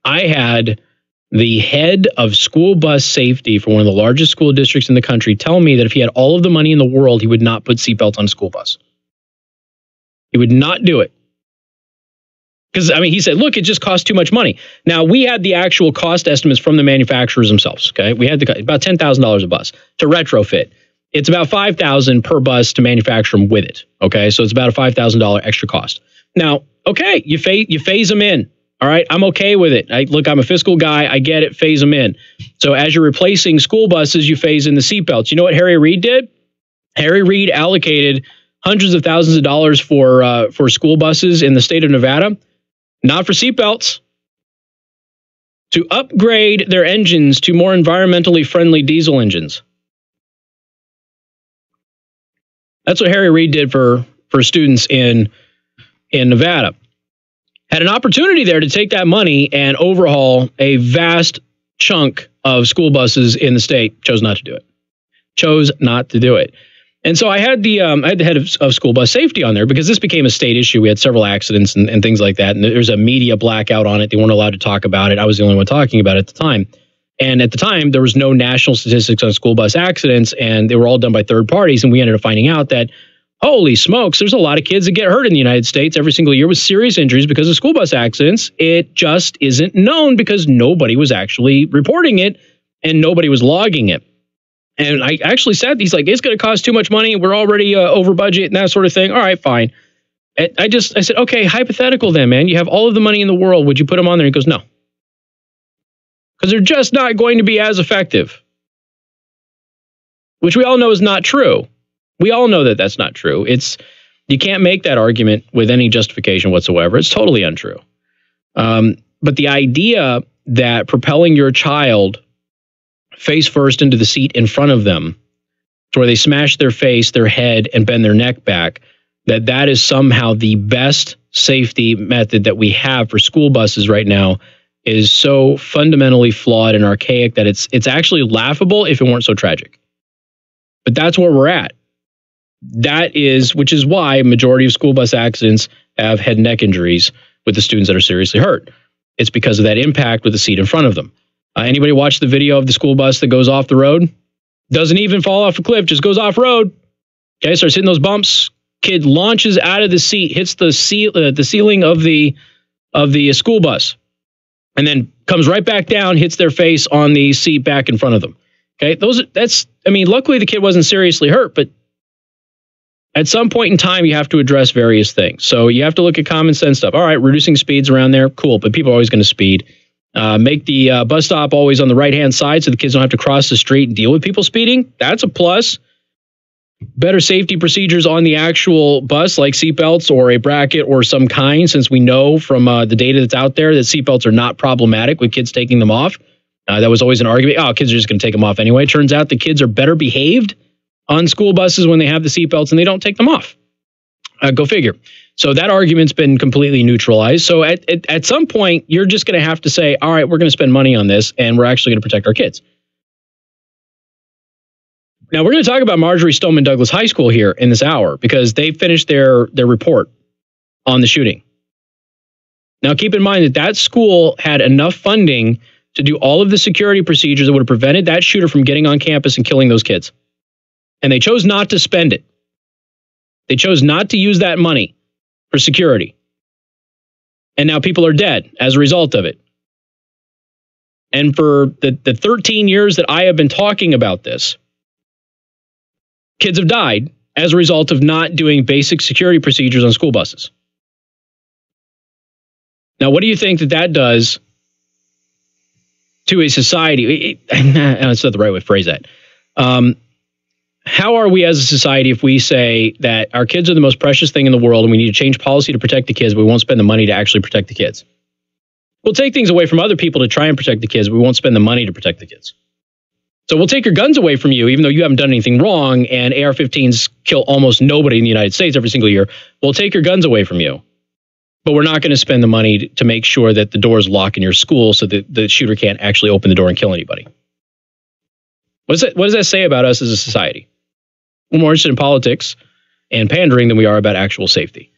I had the head of school bus safety for one of the largest school districts in the country tell me that if he had all of the money in the world, he would not put seatbelts on a school bus. He would not do it. Because, he said, look, it just costs too much money. Now, we had the actual cost estimates from the manufacturers themselves, okay? We had about $10,000 a bus to retrofit. It's about $5,000 per bus to manufacture them with it, okay? So it's about a $5,000 extra cost. Now, okay, you phase them in, all right? I'm okay with it. I'm a fiscal guy. I get it. Phase them in. So as you're replacing school buses, you phase in the seatbelts. You know what Harry Reid did? Harry Reid allocated hundreds of thousands of dollars for school buses in the state of Nevada. Not for seatbelts, to upgrade their engines to more environmentally friendly diesel engines. That's what Harry Reid did for students in Nevada. Had an opportunity there to take that money and overhaul a vast chunk of school buses in the state. Chose not to do it. And so I had the head of school bus safety on there because this became a state issue. We had several accidents and things like that. And there was a media blackout on it. They weren't allowed to talk about it. I was the only one talking about it at the time. And at the time, there was no national statistics on school bus accidents, and they were all done by third parties. And we ended up finding out that, holy smokes, there's a lot of kids that get hurt in the United States every single year with serious injuries because of school bus accidents. It just isn't known because nobody was actually reporting it and nobody was logging it. And I actually said, he's like, it's going to cost too much money. We're already over budget and that sort of thing. All right, fine. I said, okay, hypothetical then, man. You have all of the money in the world. Would you put them on there? He goes, no. Because they're just not going to be as effective. Which we all know is not true. We all know that that's not true. You can't make that argument with any justification whatsoever. It's totally untrue. But the idea that propelling your child face first into the seat in front of them, to where they smash their face, their head, and bend their neck back, that is somehow the best safety method that we have for school buses right now is so fundamentally flawed and archaic that it's actually laughable if it weren't so tragic. But that's where we're at. Which is why a majority of school bus accidents have head and neck injuries with the students that are seriously hurt. It's because of that impact with the seat in front of them. Anybody watch the video of the school bus that goes off the road? Doesn't even fall off a cliff, just goes off road. Okay, starts hitting those bumps. Kid launches out of the seat, hits the ceiling of the school bus, and then comes right back down, hits their face on the seat back in front of them. Okay, luckily the kid wasn't seriously hurt, but at some point in time, you have to address various things. So you have to look at common sense stuff. All right, reducing speeds around there, cool, but people are always going to speed. Make the bus stop always on the right-hand side so the kids don't have to cross the street and deal with people speeding. That's a plus. Better safety procedures on the actual bus, like seatbelts or a bracket or some kind, since we know from the data that's out there that seatbelts are not problematic with kids taking them off. That was always an argument. Oh, kids are just going to take them off anyway. Turns out the kids are better behaved on school buses when they have the seatbelts and they don't take them off. Go figure. So that argument's been completely neutralized. So at some point, you're just going to have to say, all right, we're going to spend money on this and we're actually going to protect our kids. Now, we're going to talk about Marjory Stoneman Douglas High School here in this hour because they finished their report on the shooting. Now, keep in mind that school had enough funding to do all of the security procedures that would have prevented that shooter from getting on campus and killing those kids. And they chose not to spend it. They chose not to use that money for security. And now people are dead as a result of it. And for the 13 years that I have been talking about this, kids have died as a result of not doing basic security procedures on school buses. Now, what do you think that does to a society? That's not the right way to phrase that. How are we as a society if we say that our kids are the most precious thing in the world and we need to change policy to protect the kids, but we won't spend the money to actually protect the kids? We'll take things away from other people to try and protect the kids, but we won't spend the money to protect the kids. So we'll take your guns away from you, even though you haven't done anything wrong, and AR-15s kill almost nobody in the United States every single year. We'll take your guns away from you, but we're not going to spend the money to make sure that the doors lock in your school so that the shooter can't actually open the door and kill anybody. What does that say about us as a society? We're more interested in politics and pandering than we are about actual safety.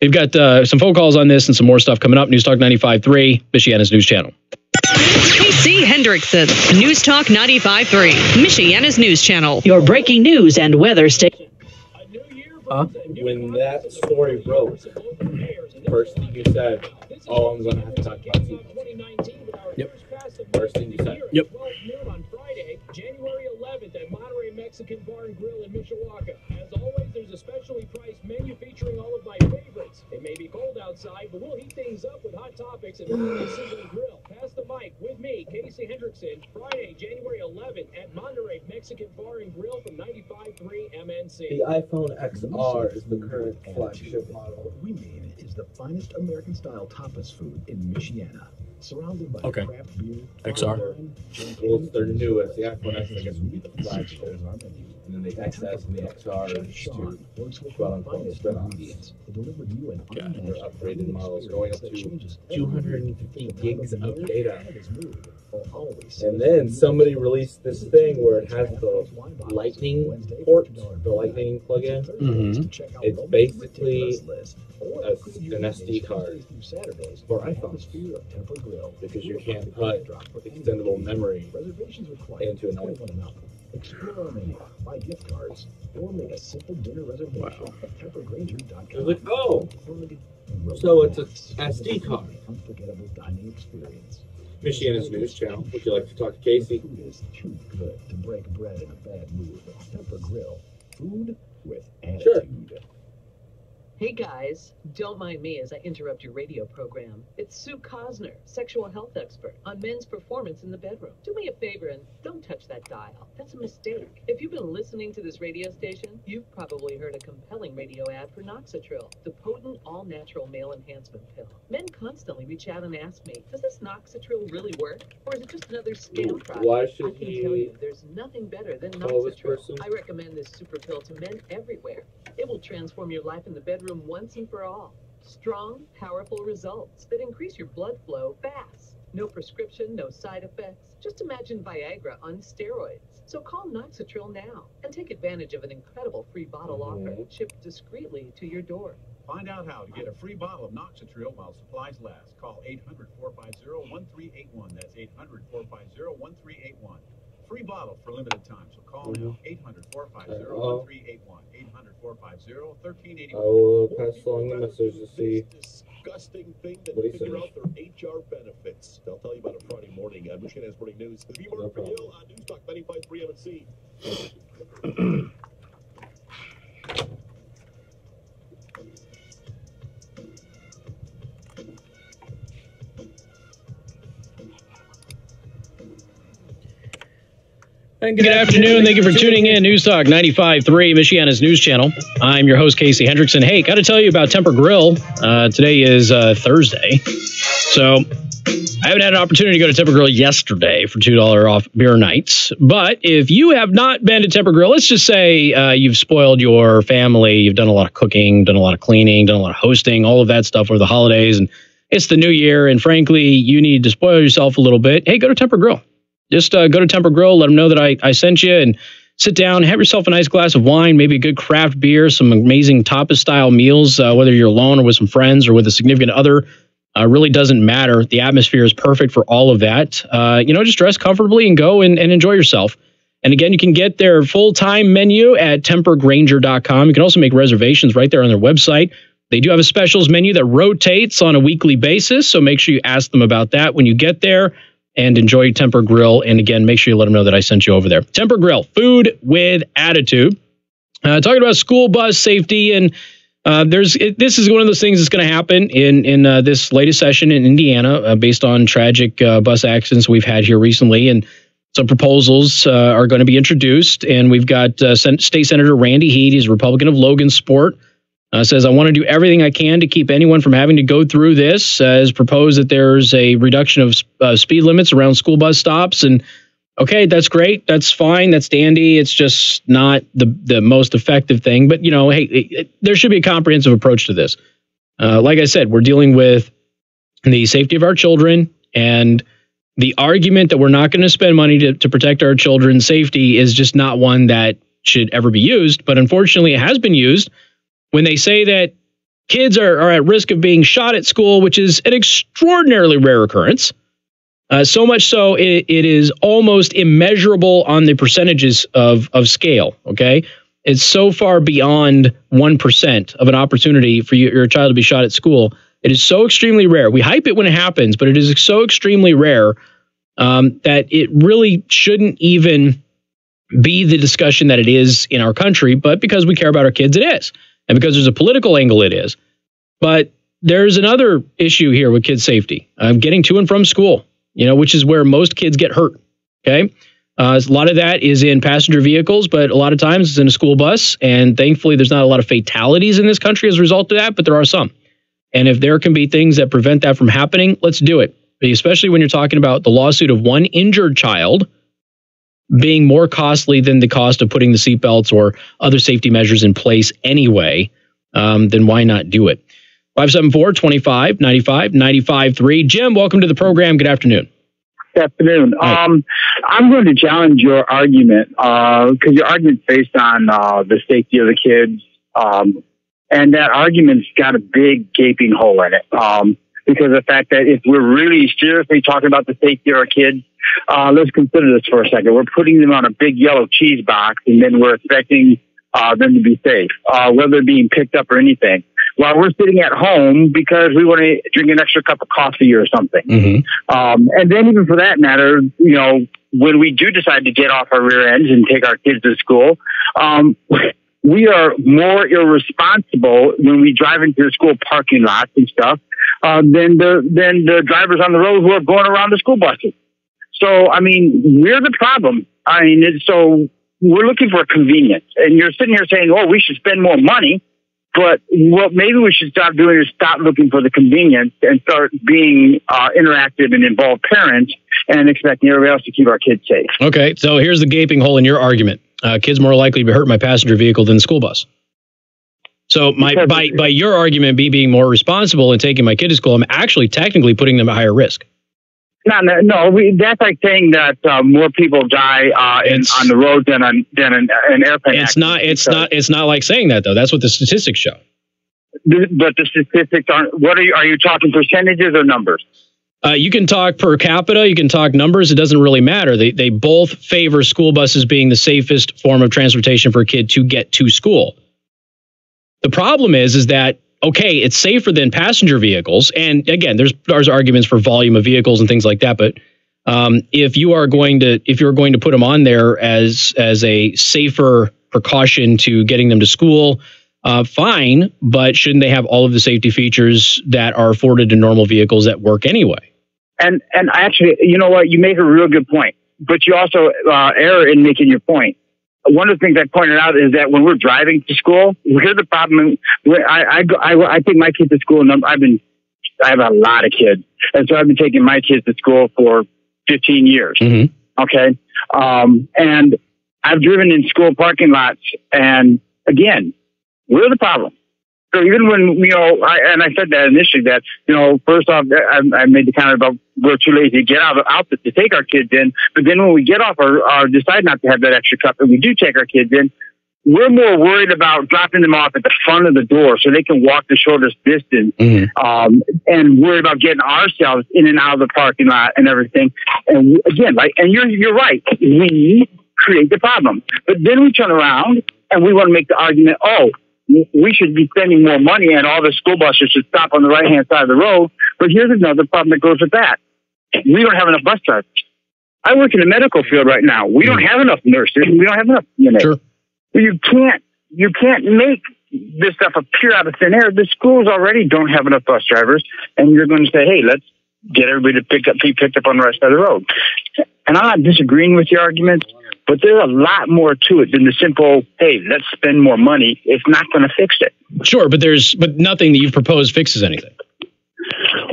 We've got some phone calls on this and some more stuff coming up. News Talk 95.3, Michiana's news channel. KC Hendrickson, News Talk 95.3, Michiana's news channel. Your breaking news and weather station. When that story broke, first thing you said, "Oh, I'm going to have to talk about you." Yep. First thing you said. Yep. On Friday, January 11th at Monterey Mexican Bar and Grill in Mishawaka. As always, there's a specially priced menu featuring all of my favorites. It may be cold outside, but we'll heat things up with hot topics and Monterey Sizzling Grill. Pass the mic with me, Casey Hendrickson, Friday, January 11th at Monterey Mexican Bar and Grill from 95.3 MNC. The iPhone XR is the current flagship model. We made is the finest American-style tapas food in Michiana. Surrounded by craft beer, XR. Well, it's their newest. The iPhone X, I guess, would be the flagship. And then the XS and the XR is two quote-unquote spin-offs. Yeah, they're upgraded models going up to 250 gigs of data. And then somebody released this thing where it has the lightning port, the lightning plug-in. Mm-hmm. It's basically an SD card for iPhones because you can't put extendable memory into an iPhone. Explore our menu, buy gift cards, or make a simple dinner reservation at TemperGranger.com. I was like, oh, so it's an SD card. Unforgettable dining experience. Michiana's news channel. Would you like to talk to Casey? Food is too good to break bread in a bad mood. Temper Grill. Food with attitude. Sure. Hey guys, don't mind me as I interrupt your radio program. It's Sue Cosner, sexual health expert on men's performance in the bedroom. Do me a favor and don't touch that dial. That's a mistake. If you've been listening to this radio station, you've probably heard a compelling radio ad for Noxitril, the potent all-natural male enhancement pill. Men constantly reach out and ask me, does this Noxitril really work? Or is it just another scam product? Why I should can he tell you, there's nothing better than call this Noxitril. person? I recommend this super pill to men everywhere. It will transform your life in the bedroom once and for all. Strong, powerful results that increase your blood flow fast. No prescription, no side effects. Just imagine Viagra on steroids. So call Noxitril now and take advantage of an incredible free bottle offer shipped discreetly to your door. Find out how to get a free bottle of Noxitril while supplies last. Call 800-450-1381. That's 800-450-1381. Free bottle for limited time. So call now. 800-450-1381. 800-450-1381. I will pass along the message to see disgusting thing that what he figure says. out their HR benefits. They'll tell you about it Friday morning on Michiana's Morning News. The Mark Hill on News Talk 95.3 MNC. And good afternoon. Thank you for tuning in. News Talk 95.3, Michiana's news channel. I'm your host, Casey Hendrickson. Hey, got to tell you about Temper Grill. Today is Thursday. So I haven't had an opportunity to go to Temper Grill yesterday for $2 off beer nights. But if you have not been to Temper Grill, let's just say you've spoiled your family. You've done a lot of cooking, done a lot of cleaning, done a lot of hosting, all of that stuff over the holidays. And it's the new year. And frankly, you need to spoil yourself a little bit. Hey, go to Temper Grill. Just go to Temper Grill, let them know that I sent you, and sit down, have yourself a nice glass of wine, maybe a good craft beer, some amazing tapas-style meals, whether you're alone or with some friends or with a significant other. Really doesn't matter. The atmosphere is perfect for all of that. Just dress comfortably and go and enjoy yourself. And again, you can get their full-time menu at TemperGranger.com. You can also make reservations right there on their website. They do have a specials menu that rotates on a weekly basis, so make sure you ask them about that when you get there. and enjoy Temper Grill. And again, make sure you let them know that I sent you over there. Temper Grill, food with attitude. Talking about school bus safety, and this is one of those things that's going to happen in this latest session in Indiana based on tragic bus accidents we've had here recently. And some proposals are going to be introduced. And we've got State Senator Randy Heed, he's a Republican of Logansport, says, I want to do everything I can to keep anyone from having to go through this. Has proposed that there's a reduction of speed limits around school bus stops. And okay, that's great. That's fine. That's dandy. It's just not the most effective thing. But, you know, hey, there should be a comprehensive approach to this. Like I said, we're dealing with the safety of our children, and the argument that we're not going to spend money to protect our children's safety is just not one that should ever be used. But unfortunately, it has been used when they say that kids are at risk of being shot at school, which is an extraordinarily rare occurrence. So much so, it is almost immeasurable on the percentages of scale, okay? It's so far beyond 1% of an opportunity for your child to be shot at school. It is so extremely rare. We hype it when it happens, but it is so extremely rare that it really shouldn't even be the discussion that it is in our country. But because we care about our kids, it is. And because there's a political angle, it is. But there's another issue here with kids' safety, getting to and from school, you know, which is where most kids get hurt, okay? A lot of that is in passenger vehicles, but a lot of times it's in a school bus. And thankfully, there's not a lot of fatalities in this country as a result of that, but there are some. And if there can be things that prevent that from happening, let's do it. Especially when you're talking about the lawsuit of one injured child being more costly than the cost of putting the seatbelts or other safety measures in place anyway, then why not do it? 574-25-95-95-3. Jim, welcome to the program. Good afternoon. Good afternoon. I'm going to challenge your argument because your argument's based on the safety of the kids. And that argument's got a big gaping hole in it. Because of the fact that if we're really seriously talking about the safety of our kids, let's consider this for a second. We're putting them on a big yellow cheese box, and then we're expecting them to be safe, whether they're being picked up or anything. While we're sitting at home because we want to drink an extra cup of coffee or something. Mm-hmm. And then even for that matter, you know, when we do decide to get off our rear ends and take our kids to school, we are more irresponsible when we drive into the school parking lots and stuff than the drivers on the road who are going around the school buses. So, I mean, we're the problem. I mean, so we're looking for convenience. And you're sitting here saying, oh, we should spend more money. But what maybe we should stop doing is stop looking for the convenience and start being interactive and involved parents and expecting everybody else to keep our kids safe. Okay, so here's the gaping hole in your argument. Kids more likely to be hurt in my passenger vehicle than the school bus. So by your argument, me being more responsible and taking my kid to school, I'm actually technically putting them at higher risk. No, that's like saying that more people die on the road than an airplane. It's not like saying that though. That's what the statistics show. But the statistics aren't. What are you talking percentages or numbers? You can talk per capita. You can talk numbers. It doesn't really matter. They both favor school buses being the safest form of transportation for a kid to get to school. The problem is that, okay, it's safer than passenger vehicles. And again, there's arguments for volume of vehicles and things like that. But if you're going to put them on there as a safer precaution to getting them to school, fine. But shouldn't they have all of the safety features that are afforded to normal vehicles that work anyway? And actually, you know what? You make a real good point. But you also err in making your point. One of the things I pointed out is that when we're driving to school, here's the problem. I take my kids to school, and I have a lot of kids, and so I've been taking my kids to school for 15 years. Mm-hmm. Okay, and I've driven in school parking lots, and again, we're the problem. So even when, you know, I said that initially that, you know, first off, I made the comment about we're too lazy to get out to take our kids in. But then when we get off or decide not to have that extra cup and we do take our kids in, we're more worried about dropping them off at the front of the door so they can walk the shortest distance, and worried about getting ourselves in and out of the parking lot and everything. And again, and you're right, we create the problem. But then we turn around and we want to make the argument, we should be spending more money and all the school buses should stop on the right-hand side of the road. But here's another problem that goes with that. We don't have enough bus drivers. I work in the medical field right now. We don't have enough nurses. We don't have enough. Sure. You can't make this stuff appear out of thin air. The schools already don't have enough bus drivers, and you're going to say, "Hey, let's get everybody to be picked up on the right side of the road." And I'm not disagreeing with your arguments, but there's a lot more to it than the simple, "Hey, let's spend more money." It's not going to fix it. Sure, but nothing that you've proposed fixes anything.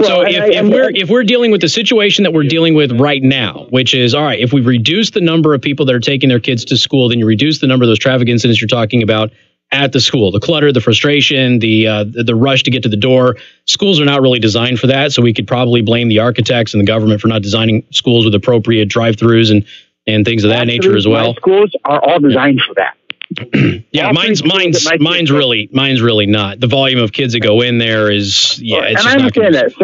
So if we're dealing with the situation that we're dealing with right now, which is, all right, if we reduce the number of people that are taking their kids to school, then you reduce the number of those traffic incidents you're talking about at the school, the clutter, the frustration, the rush to get to the door. Schools are not really designed for that. So we could probably blame the architects and the government for not designing schools with appropriate drive-throughs and things of that nature as well. Schools are all designed for that. Yeah, mine's really not. The volume of kids that go in there is, it's and just I understand that.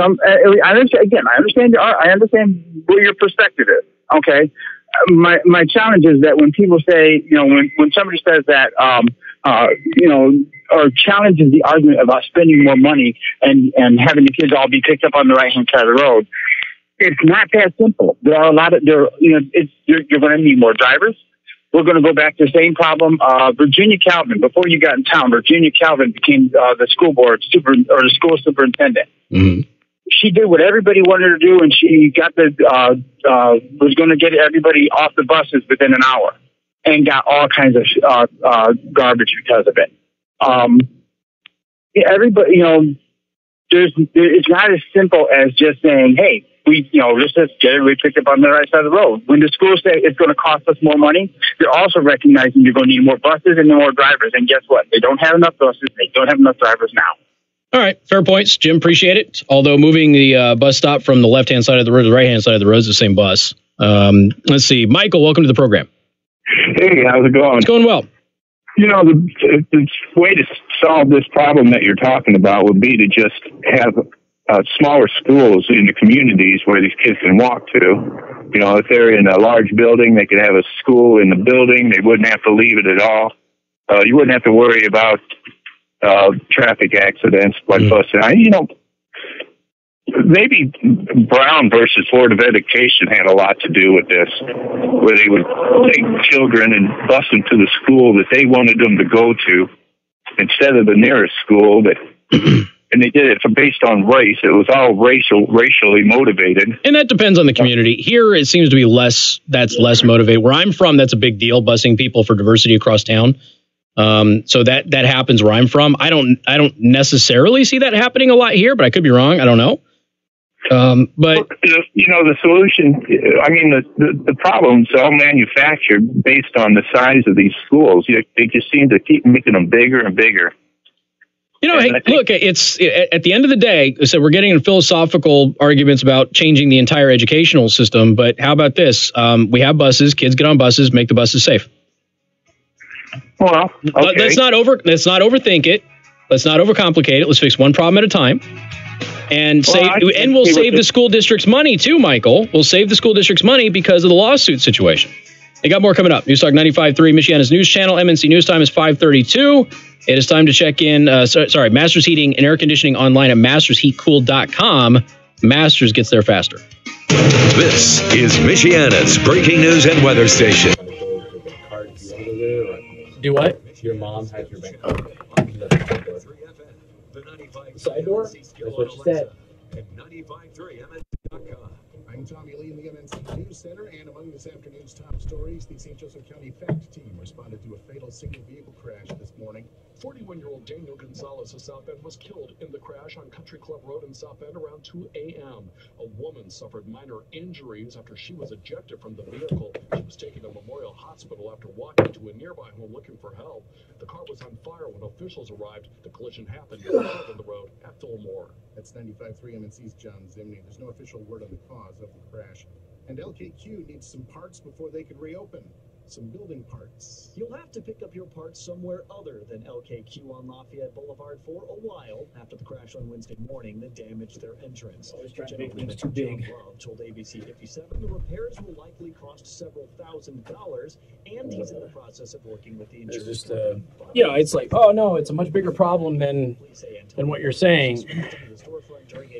I understand where your perspective is. Okay, my challenge is that when people say, when somebody says that, or challenges the argument about spending more money and having the kids all be picked up on the right hand side of the road, it's not that simple. There are a lot of you're going to need more drivers. We're going to go back to the same problem. Virginia Calvin, before you got in town, Virginia Calvin became the school superintendent. Mm-hmm. She did what everybody wanted her to do, and she got was going to get everybody off the buses within an hour, and got all kinds of garbage because of it. Everybody, it's not as simple as just saying, "Hey, let's just get everybody picked up on the right side of the road." When the schools say it's going to cost us more money, they're also recognizing you're going to need more buses and more drivers. And guess what? They don't have enough buses. They don't have enough drivers now. All right. Fair points, Jim. Appreciate it. Although moving the bus stop from the left-hand side of the road to the right-hand side of the road is the same bus. Let's see. Michael, welcome to the program. Hey, how's it going? It's going well. The way to solve this problem that you're talking about would be to just have smaller schools in the communities where these kids can walk to. If they're in a large building, they could have a school in the building. They wouldn't have to leave it at all. You wouldn't have to worry about traffic accidents like busing. Maybe Brown versus Board of Education had a lot to do with this, where they would take children and bus them to the school that they wanted them to go to instead of the nearest school. And they did it based on race. It was all racially motivated. And that depends on the community. Here, it seems to be less motivated. Where I'm from, that's a big deal, busing people for diversity across town. So that happens where I'm from. I don't necessarily see that happening a lot here, but I could be wrong. I don't know. But the solution, the problem's all manufactured based on the size of these schools. They just seem to keep making them bigger and bigger. Look, it's at the end of the day, so we're getting into philosophical arguments about changing the entire educational system. But how about this? We have buses. Kids get on buses. Make the buses safe. Well, okay. Let's not overthink it. Let's not overcomplicate it. Let's fix one problem at a time. And we'll save the school district's money too, Michael. We'll save the school district's money because of the lawsuit situation. They got more coming up. News Talk 95.3, Michiana's news channel. MNC News Time is 5:32. It is time to check in. Masters Heating and Air Conditioning online at mastersheatcool.com. Masters gets there faster. This is Michiana's breaking news and weather station. Do what? Your mom has your bank card. Side door? That's what she said. I'm Tommy Lee in the MNC News Center, and among this afternoon's top stories, the St. Joseph County Fact Team responded to a fatal single vehicle crash this morning. 41-year-old Daniel Gonzalez of South Bend was killed in the crash on Country Club Road in South Bend around 2 a.m. A woman suffered minor injuries after she was ejected from the vehicle. She was taken to Memorial Hospital after walking to a nearby home looking for help. The car was on fire when officials arrived. The collision happened on the road at Fillmore. That's 95.3 MNC's John Zimney. There's no official word on the cause of the crash. And LKQ needs some parts before they could reopen. Some building parts. You'll have to pick up your parts somewhere other than LKQ on Lafayette Boulevard for a while after the crash on Wednesday morning that damaged their entrance. General Manager John Love told ABC 57 the repairs will likely cost several $1,000s, and he's in the process of working with the insurance company. It's like, oh no, it's a much bigger problem than what you're saying.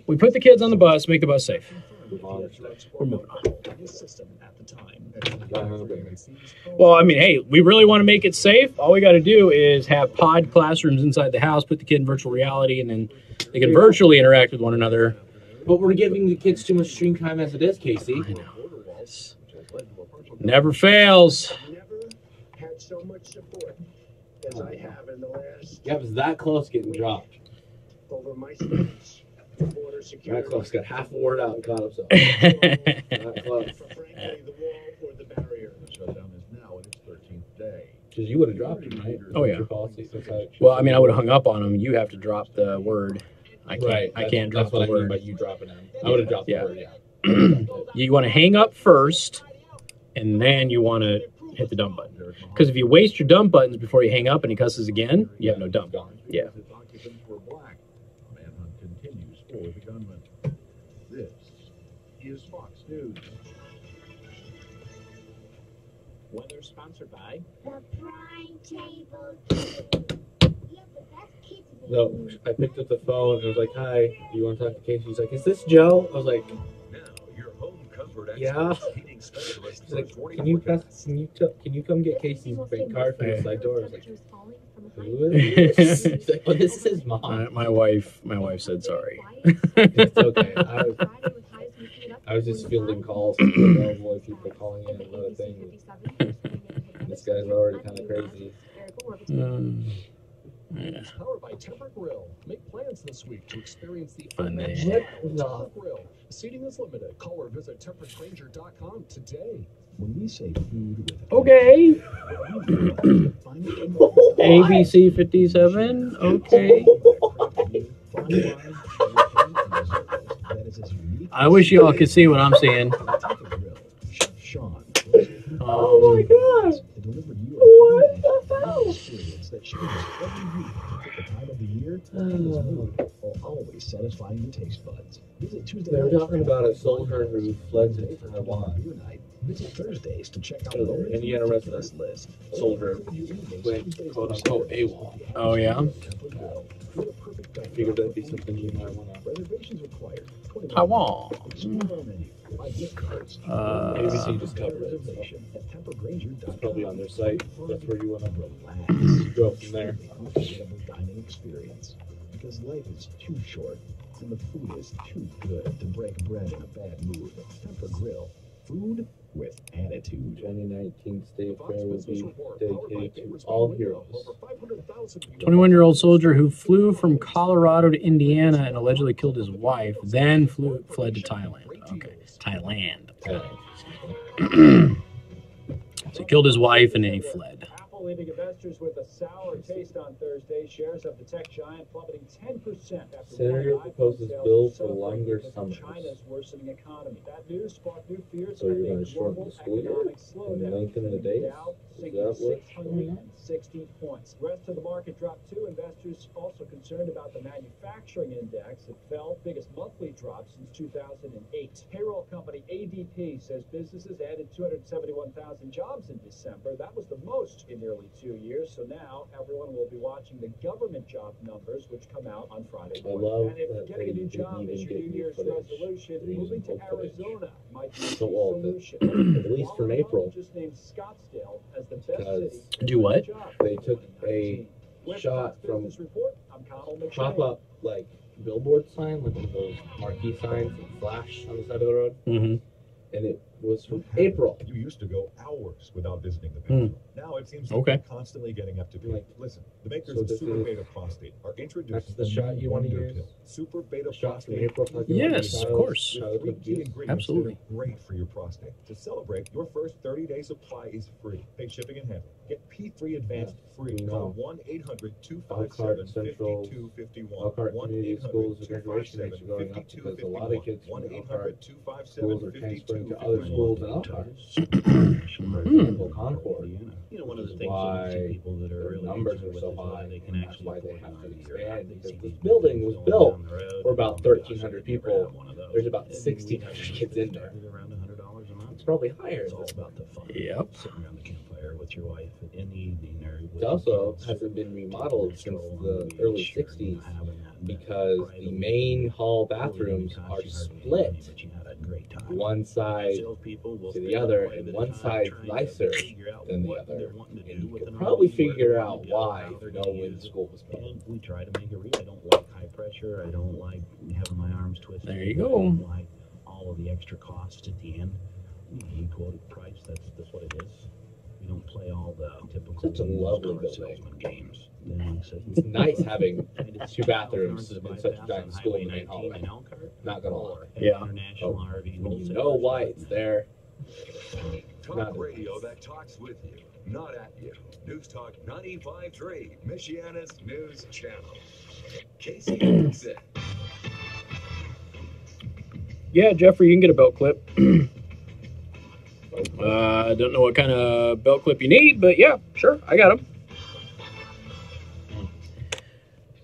We put the kids on the bus, make the bus safe. move on. We're moving on. his system at the time. Well, I mean, hey, we really want to make it safe. All we got to do is have pod classrooms inside the house, put the kid in virtual reality, and then they can virtually interact with one another. But we're giving the kids too much screen time as it is, Casey. I know. Never fails. Had so much support as I have in the last Yeah, it was that close getting dropped. over my states. Border security. That close got half a word out and caught himself. That close. Frankly, the wall or the barrier. The shutdown is now in its 13th day. Because you would have dropped him, right? Oh, yeah. Your policy, Well, I mean, I would have hung up on him. You have to drop the word. I can't. Right, I can't drop that's what the I mean word. by you dropping him. I would have dropped the word, yeah. You want to hang up first, and then you want to hit the dump button. Because if you waste your dump buttons before you hang up and he cusses again, you have no dump. Yeah. Occupants were black. Manhunt continues for the gunman. This is Fox News. Weather sponsored by The Prime Table. No, I picked up the phone and I was like, "Hi, do you want to talk to Casey?" He's like, "Is this Joe?" I was like, "Yeah." He's like, "Can you come get Casey's bank card from the side door?" I was like, "Who is this?" He's like, "Oh, this is his mom." My wife said sorry. It's okay. I was just fielding calls from available people calling in and other things. This guy's already kind of crazy. It's powered by Temper Grill. Make plans this week to experience the Funny. unmatched style of Temper Grill. Seating is limited. Call or visit tempergranger.com today. When we say food with Okay. ABC 57. Okay. I wish y'all could see what I'm seeing. Oh my God! What the hell? Experience that changes every week. At the time of the year, and his mood will always satisfy your taste buds. Visit Tuesday. They were talking about a soldier who fled to Taiwan. Visit Thursdays to check out So, the Indiana resident list. soldier went quote unquote AWOL. Oh yeah. I figured that'd be something you might want to. Reservations required. Taiwan. ABC just covered it. So. It's probably on their site. That's where you want to go from there. Unforgettable dining experience. Because life is too short and the food is too good to break bread in a bad mood. Temper Grill. Food with attitude. 2019 State Fair will be dedicated to all heroes. 21-year-old soldier who flew from Colorado to Indiana and allegedly killed his wife, then fled to Thailand. Okay, Thailand. So he killed his wife and then he fled. Apple leaving investors with a sour taste on Thursday. Shares of the tech giant plummeting 10% after Senator proposes bill for longer summers. China's worsening economy. That news sparked new fears So you're going to shorten the school year and lengthen the days? Is that what? 660 points. The rest of the market dropped too. Investors also concerned about the manufacturing index. It fell, biggest monthly drop since 2008. Payroll company ADP says businesses added 271,000 jobs in December. That was the most in nearly 2 years. So now everyone will be watching the government job numbers, which come out on Friday morning. love And if that getting a they new job didn't is even your New get Year's new footage. resolution, They're moving using to old footage. Arizona might be a So all of it. solution. At least from April. Just named Scottsdale as the best Because city. Do what? they took a shot from pop-up like billboard sign, like one of those marquee signs that flash on the side of the road, Mm-hmm. and it was from April. You used to go hours without visiting the bathroom. Now it seems like Okay. you're constantly getting up to pee. Listen, the makers So of this Super is- Beta Prostate are introducing That's the shot you want to Wonder use? Pill. Super Beta The shot from Prostate. April talking about Yes, the of course. With 3 key ingredients Absolutely. that are great for your prostate. To celebrate, your first 30-day supply is free. Pay shipping and handling. Get P3 Advanced free. Call 1-800-257-5251. Elkhart Community Schools graduation rates are going up because a lot of kids from Elkhart schools are transferring to other schools in Elkhart. For example, Concord. You know, one of the Which is things why that we see people that are their really numbers into are it so is why high, they can and that's actually why they afford have to a year. expand. They Because see this people building was going built down the road, for about oh my gosh, 1,300 I could grab people. one of those. There's about And 1,600 kids in there. around $100 a month. It's probably higher. It's all about the fun. Yep. Sitting around the campfire with your wife in the evening, or with It also kids, hasn't been remodeled since the beach, early or, 60s having that because the main hall bathrooms are split. but you had a great time. One side Salespeople will to the spend other, quite a and bit one of time side's trying to nicer figure out than the what other. they're wanting to And do you with can an probably RV, where figure they out want to go, why how if they're you know gonna when use it. school was built. And we try to make it real. I don't like high pressure. I don't like having my arms twisted. There you I go. don't like all of the extra costs at the end. We quote a price. That's what it is. We don't play all the typical Such a lovely car building. salesman games. Then like I said, It's nice having it's 2 bathrooms to in bypass such a on giant school in the Highway main 19 hallway. in Elkhart, Not gonna lie. or Yeah. International RV When you wholesalers. know why it's there, Talk radio that talks with you, not at you. News Talk 95.3, Michiana's news channel. Casey Hendrickson. Yeah, Jeffrey, you can get a belt clip. I don't know what kind of belt clip you need, but yeah, sure, I got them.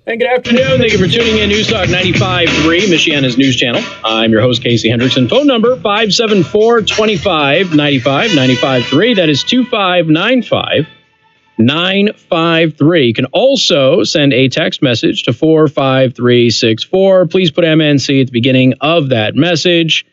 And good afternoon. Thank you for tuning in. News Talk 95.3, Michiana's news channel. I'm your host, Casey Hendrickson. Phone number 574-2595-95.3. That is 2595-953. You can also send a text message to 45364. Please put MNC at the beginning of that message.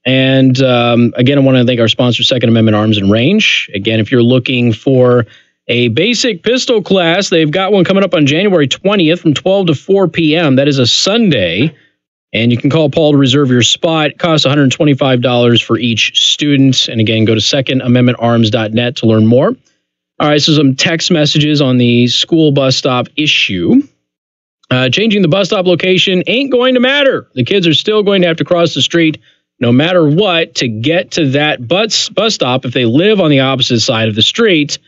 And again, I want to thank our sponsor, Second Amendment Arms and Range. Again, if you're looking for a basic pistol class, they've got one coming up on January 20th from 12 to 4 p.m. That is a Sunday. And you can call Paul to reserve your spot. It costs $125 for each student. And again, go to secondamendmentarms.net to learn more. All right, so some text messages on the school bus stop issue. Changing the bus stop location ain't going to matter. The kids are still going to have to cross the street no matter what to get to that bus stop. If they live on the opposite side of the street,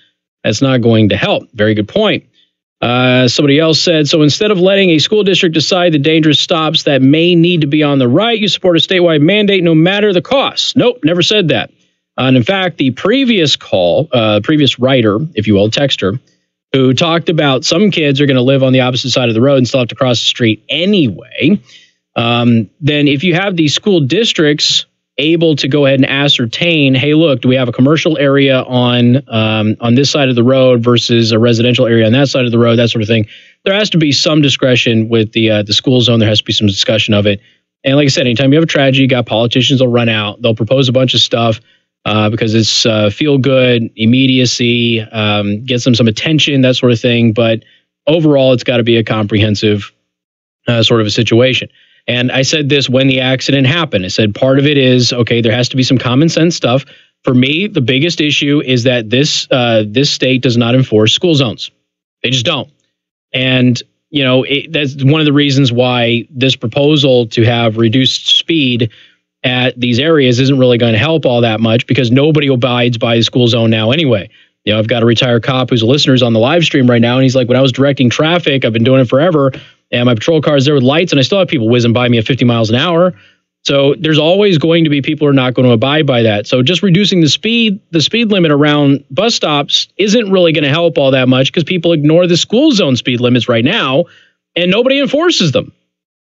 that's not going to help. Very good point. Somebody else said, so instead of letting a school district decide the dangerous stops that may need to be on the right, you support a statewide mandate no matter the cost. Nope, never said that. And in fact, the previous writer, if you will, texter, who talked about some kids are going to live on the opposite side of the road and still have to cross the street anyway, then if you have these school districts able to go ahead and ascertain, hey, look, do we have a commercial area on this side of the road versus a residential area on that side of the road, that sort of thing. There has to be some discretion with the school zone. There has to be some discussion of it. And like I said, anytime you have a tragedy, you got politicians will run out. They'll propose a bunch of stuff because it's feel good, immediacy, gets them some attention, that sort of thing. But overall, it's got to be a comprehensive sort of a situation. And I said this when the accident happened. I said part of it is, okay, there has to be some common sense stuff. For me, the biggest issue is that this state does not enforce school zones. They just don't. And, you know, that's one of the reasons why this proposal to have reduced speed at these areas isn't really going to help all that much, because nobody abides by the school zone now anyway. You know, I've got a retired cop who's a listener on the live stream right now, and he's like, when I was directing traffic, I've been doing it forever, and my patrol car is there with lights, and I still have people whizzing by me at 50 miles an hour. So there's always going to be people who are not going to abide by that. So just reducing the speed limit around bus stops isn't really going to help all that much, because people ignore the school zone speed limits right now, and nobody enforces them.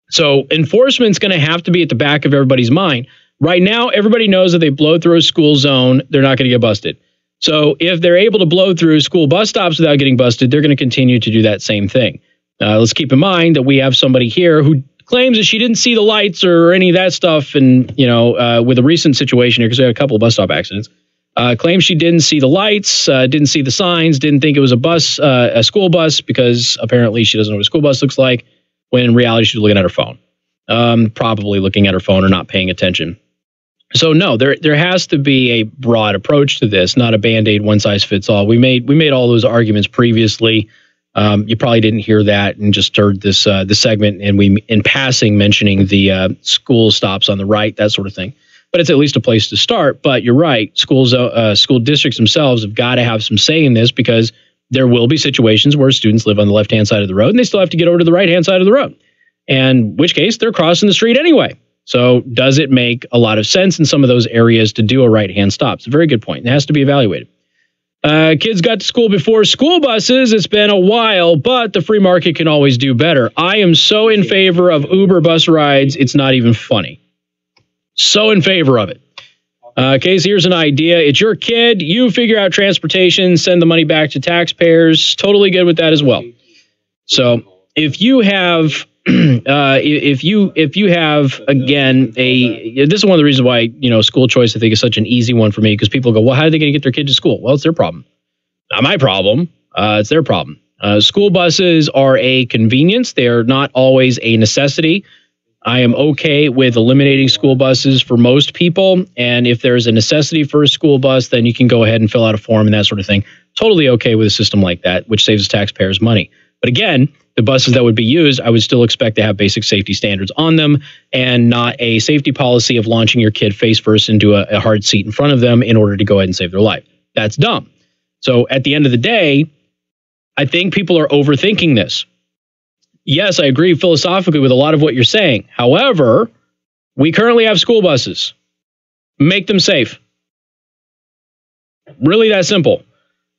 So enforcement's going to have to be at the back of everybody's mind. Right now, everybody knows that they blow through a school zone, they're not going to get busted. So if they're able to blow through school bus stops without getting busted, they're going to continue to do that same thing. Let's keep in mind that we have somebody here who claims that she didn't see the lights or any of that stuff. And, you know, with a recent situation here, because we had a couple of bus stop accidents, claims she didn't see the lights, didn't see the signs, didn't think it was a school bus, because apparently she doesn't know what a school bus looks like, when in reality she was looking at her phone, probably looking at her phone or not paying attention. So no, there has to be a broad approach to this, not a Band-Aid one size fits all. We made all those arguments previously. You probably didn't hear that and just heard this segment, and we in passing mentioning the school stops on the right, that sort of thing. But it's at least a place to start. But you're right, school districts themselves have got to have some say in this, because there will be situations where students live on the left-hand side of the road and they still have to get over to the right-hand side of the road, and in which case they're crossing the street anyway. So does it make a lot of sense in some of those areas to do a right-hand stop? It's a very good point. It has to be evaluated. Kids got to school before school buses. It's been a while, but the free market can always do better. I am so in favor of Uber bus rides, it's not even funny. So in favor of it. Casey, here's an idea. It's your kid. You figure out transportation, send the money back to taxpayers. Totally good with that as well. So if you have, if you have, again, this is one of the reasons why, school choice, I think, is such an easy one for me, because people go, well, how are they going to get their kid to school? Well, it's their problem. Not my problem. It's their problem. School buses are a convenience. They are not always a necessity. I am okay with eliminating school buses for most people. And if there's a necessity for a school bus, then you can go ahead and fill out a form and that sort of thing. Totally okay with a system like that, which saves taxpayers money. But again, the buses that would be used, I would still expect to have basic safety standards on them and not a safety policy of launching your kid face first into a hard seat in front of them in order to go ahead and save their life. That's dumb. So at the end of the day, I think people are overthinking this. Yes, I agree philosophically with a lot of what you're saying. However, we currently have school buses. Make them safe. Really that simple.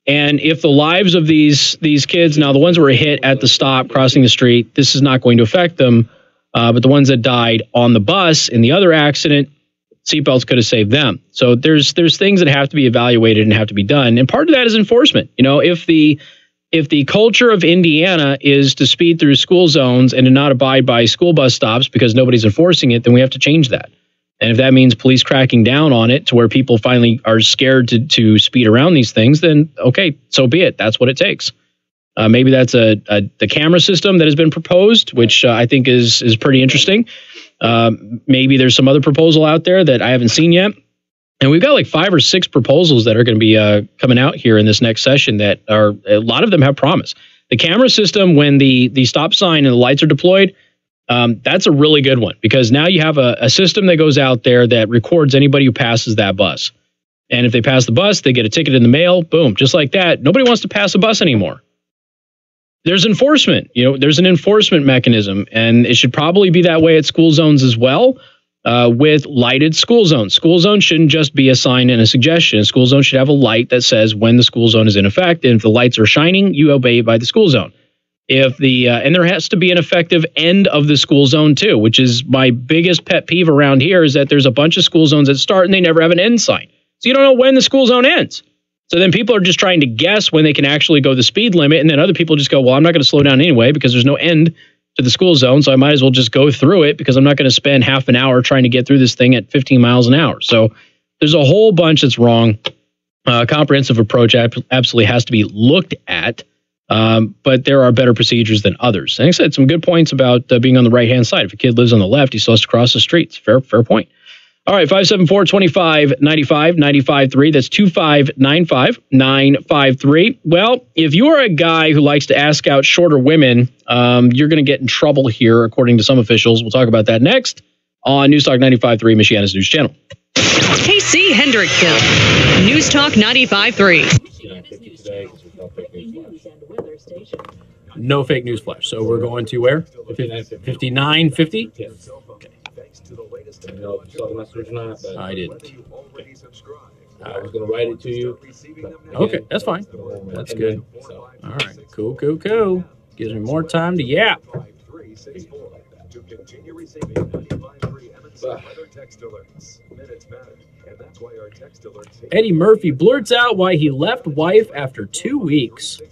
And if the lives of these kids, now the ones who were hit at the stop crossing the street, this is not going to affect them. But the ones that died on the bus in the other accident, seatbelts could have saved them. So there's things that have to be evaluated and have to be done. And part of that is enforcement. If the culture of Indiana is to speed through school zones and to not abide by school bus stops because nobody's enforcing it, then we have to change that. And if that means police cracking down on it to where people finally are scared to speed around these things, then okay, so be it. That's what it takes. Maybe that's the camera system that has been proposed, which I think is pretty interesting. Maybe there's some other proposal out there that I haven't seen yet. And we've got like 5 or 6 proposals that are going to be coming out here in this next session that are, a lot of them have promise. The camera system, when the stop sign and the lights are deployed, that's a really good one, because now you have a system that goes out there that records anybody who passes that bus. And if they pass the bus, they get a ticket in the mail. Boom, just like that. Nobody wants to pass a bus anymore. There's enforcement. There's an enforcement mechanism, and it should probably be that way at school zones as well. With lighted school zones. School zone shouldn't just be a sign and a suggestion. A school zone should have a light that says when the school zone is in effect. And if the lights are shining, you obey by the school zone. And there has to be an effective end of the school zone too, which is my biggest pet peeve around here, is that there's a bunch of school zones that start and they never have an end sign. So you don't know when the school zone ends. So then people are just trying to guess when they can actually go the speed limit. And then other people just go, well, I'm not going to slow down anyway because there's no end to the school zone, so I might as well just go through it because I'm not going to spend half an hour trying to get through this thing at 15 miles an hour. So there's a whole bunch that's wrong. Comprehensive approach absolutely has to be looked at, but there are better procedures than others. And like I said, some good points about being on the right-hand side. If a kid lives on the left, he still has to cross the streets. Fair point. All right, 574-2595, 95.3. That's 2595-953. Well, if you are a guy who likes to ask out shorter women, you're going to get in trouble here, according to some officials. We'll talk about that next on News Talk 95.3, Michiana's News Channel. KC Hendrickson, News Talk 95.3. No fake news flash. So we're going to where? 5950? Yes. I didn't. I was going to write it to you. Okay, that's fine. That's good. All right, cool. Gives me more time to yap. Eddie Murphy blurts out why he left wife after 2 weeks.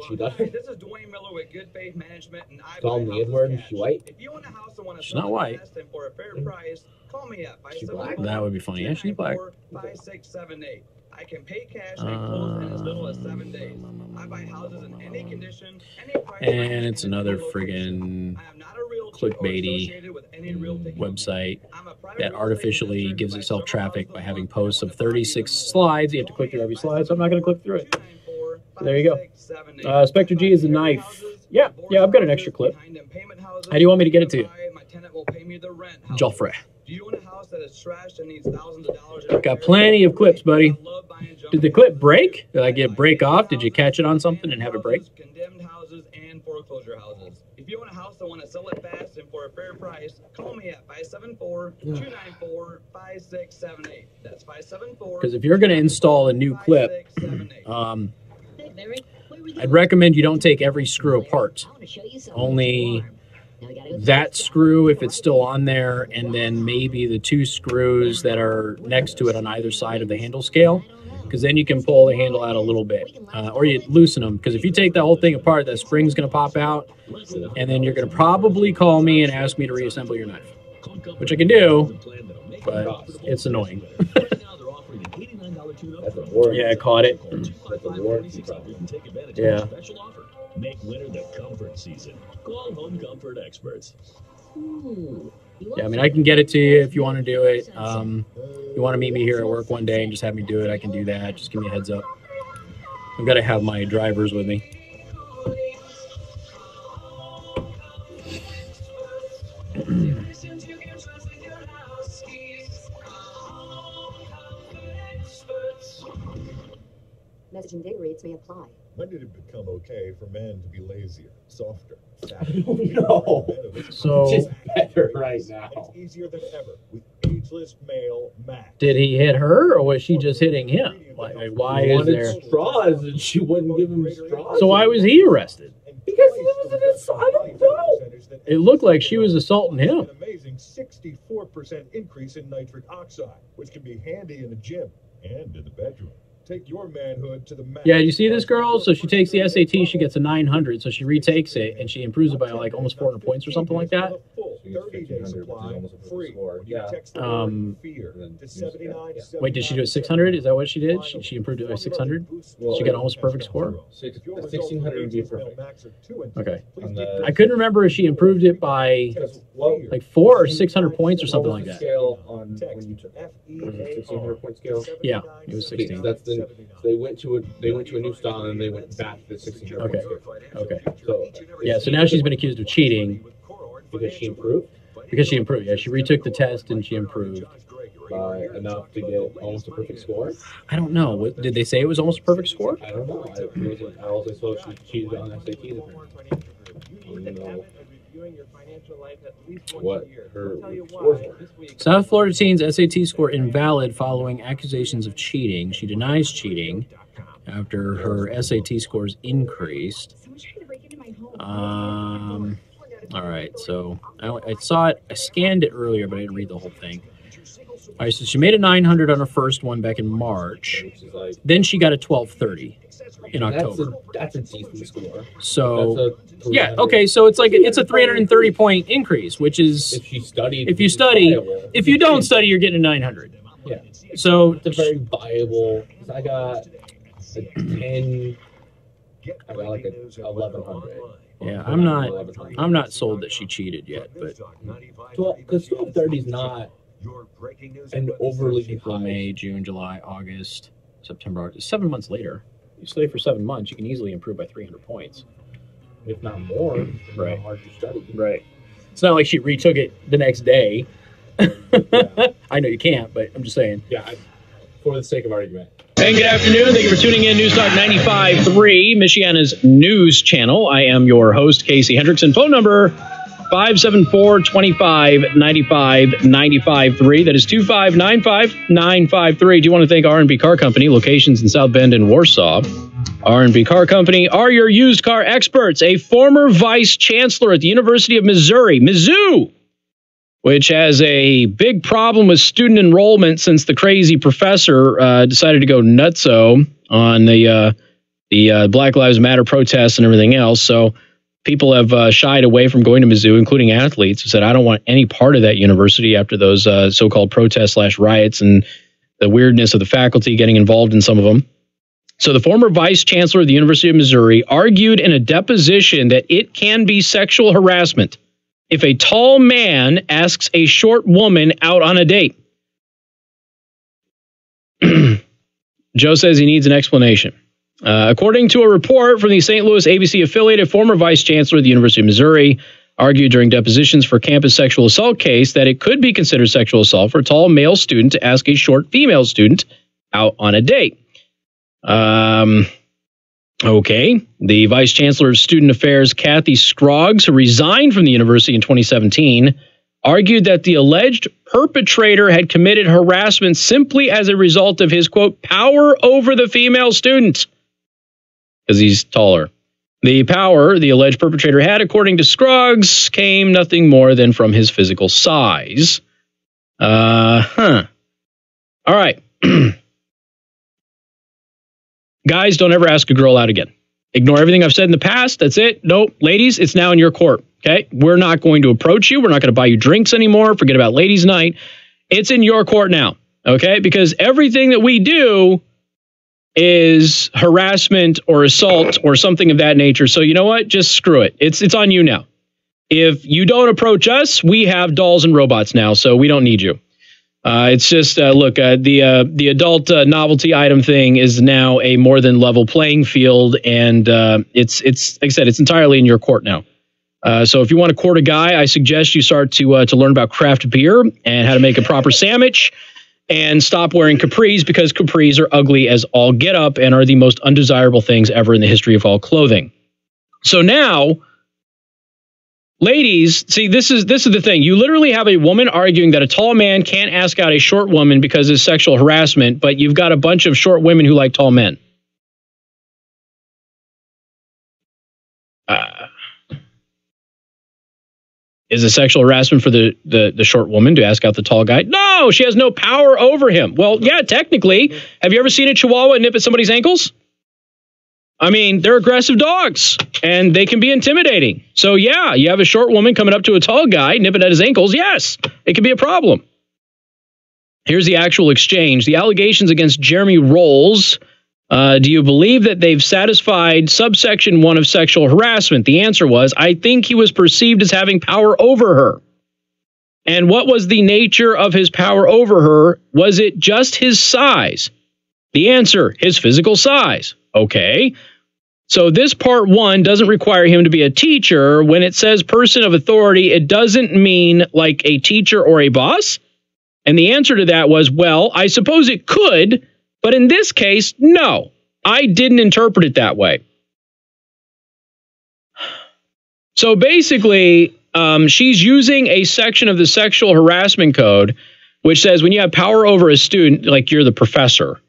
She died. This is Dwayne Miller with Good Faith Management, and I call me Edward. Is she white? If you own a house and want to She's not white. For a fair price, call me up. She's black. That would be funny. Yeah, she's black. 5678. I can pay cash and close in as little as 7 days. I buy houses in any condition, any price. And it's another friggin' clickbaity website that artificially gives itself traffic by having posts of 36 slides. You have to click through every slide, so I'm not going to click through it. So there you go. Spectre G is a knife. Yeah, I've got an extra clip. How do you want me to get it to you? Joffrey. Got plenty of clips, buddy. Did the clip break? Did I get break off? Did you catch it on something and have it break? Condemned houses and foreclosure houses. If you own a house that want to sell it fast and for a fair price, call me at 574-294-5678. That's 574. Because if you're going to install a new clip, I'd recommend you don't take every screw apart. Only that screw, if it's still on there, and then maybe the 2 screws that are next to it on either side of the handle scale, because then you can pull the handle out a little bit, or you loosen them, because if you take the whole thing apart, that spring's going to pop out, and then you're going to probably call me and ask me to reassemble your knife, which I can do, but it's annoying. Yeah, I caught it. Yeah. Make winter the comfort season. Call Home Comfort Experts. Yeah, I mean, I can get it to you if you want to do it. You want to meet me here at work one day and just have me do it, I can do that. Just give me a heads up. I've got to have my drivers with me. Messaging data rates may apply. When did it become okay for men to be lazier, softer, No. So just better right now. It's easier than ever with ageless male Max. Did he hit her, or was she just hitting him? Like why is there straws and she wouldn't give him straws? So why was he arrested? Because he was I don't know. It looked like she was assaulting him. An amazing 64% increase in nitric oxide, which can be handy in the gym and in the bedroom. Take your manhood to the max. Yeah, you see this girl? So she takes the SAT, she gets a 900, so she retakes it, and she improves it by like almost 400 points or something like that. 30-day supply free. Yeah. Wait, did she do a 600? Is that what she did? She improved it by 600? She got almost a perfect score? 1600 would be perfect. Okay. I couldn't remember if she improved it by like 400 or 600 points or something like that. Scale on when you took was it 1600 point scale? Yeah, it was 16. That's the they went to a new style and they went back to the 1600 Okay. point scale. Okay. So Yeah, so now she's been accused of cheating. because she improved Because she improved. Yeah, she retook the test and she improved. by enough to get almost a perfect score. I don't know. What, did they say it was almost a perfect score? I don't know. I also saw she cheated on SATs apparently. I don't know what her scores were. South Florida teen's SAT score invalid following accusations of cheating. She denies cheating after her SAT scores increased. All right, so I saw it. I scanned it earlier, but I didn't read the whole thing. All right, so she made a 900 on her first one back in March. Then she got a 1230 in October. That's a decent score. So yeah, okay, so it's like it's a 330 point increase, which is if she studied. If you study, if you don't study, you're getting a 900. Yeah. So it's a very viable. I got a 10. I got like a 1100. Yeah, I'm not sold that she cheated yet, but because 1230 is not an overly April, May, June, July, August, September, August. 7 months later, you study for 7 months, you can easily improve by 300 points, if not more. Right. How hard you study. Right. It's not like she retook it the next day. I know you can't, but I'm just saying. Yeah, for the sake of argument. And good afternoon. Thank you for tuning in. News Talk 95.3, Michiana's news channel. I am your host, Casey Hendrickson. Phone number 574-25-95-95.3. That is 2595-953. Do you want to thank R&B Car Company, locations in South Bend and Warsaw. R&B Car Company are your used car experts. A former vice chancellor at the University of Missouri, Mizzou, which has a big problem with student enrollment since the crazy professor decided to go nutso on the Black Lives Matter protests and everything else. So people have shied away from going to Mizzou, including athletes, who said, I don't want any part of that university after those so-called protests/riots and the weirdness of the faculty getting involved in some of them. So the former vice chancellor of the University of Missouri argued in a deposition that it can be sexual harassment if a tall man asks a short woman out on a date. Joe says he needs an explanation. According to a report from the St. Louis ABC affiliate, a former vice chancellor of the University of Missouri argued during depositions for campus sexual assault case that it could be considered sexual assault for a tall male student to ask a short female student out on a date. Okay. The Vice Chancellor of Student Affairs, Kathy Scroggs, who resigned from the university in 2017, argued that the alleged perpetrator had committed harassment simply as a result of his, quote, power over the female student, because he's taller. The power the alleged perpetrator had, according to Scruggs, came nothing more than from his physical size. All right. Guys, don't ever ask a girl out again. Ignore everything I've said in the past. That's it. Nope. Ladies, it's now in your court. Okay? We're not going to approach you. We're not going to buy you drinks anymore. Forget about ladies' night. It's in your court now. Okay? Because everything that we do is harassment or assault or something of that nature. So you know what? Just screw it. It's on you now. If you don't approach us, we have dolls and robots now, so we don't need you. It's just, look, the adult novelty item thing is now a more than level playing field, and it's like I said, it's entirely in your court now. So if you want to court a guy, I suggest you start to learn about craft beer and how to make a proper sandwich, and stop wearing capris, because capris are ugly as all get up and are the most undesirable things ever in the history of all clothing. So now, ladies, see, this is the thing. You literally have a woman arguing that a tall man can't ask out a short woman because of sexual harassment, but you've got a bunch of short women who like tall men. Is it sexual harassment for the short woman to ask out the tall guy? No, she has no power over him. Well, yeah, technically. Have you ever seen a Chihuahua nip at somebody's ankles? I mean, they're aggressive dogs, and they can be intimidating. So, yeah, you have a short woman coming up to a tall guy, nipping at his ankles. Yes, it can be a problem. Here's the actual exchange. The allegations against Jeremy Rolls. Do you believe that they've satisfied subsection 1 of sexual harassment? The answer was, I think he was perceived as having power over her. And what was the nature of his power over her? Was it just his size? The answer, his physical size. Okay. So this part 1 doesn't require him to be a teacher. When it says person of authority, it doesn't mean like a teacher or a boss. And the answer to that was, well, I suppose it could, but in this case, no, I didn't interpret it that way. So basically, she's using a section of the sexual harassment code, which says when you have power over a student, like you're the professor,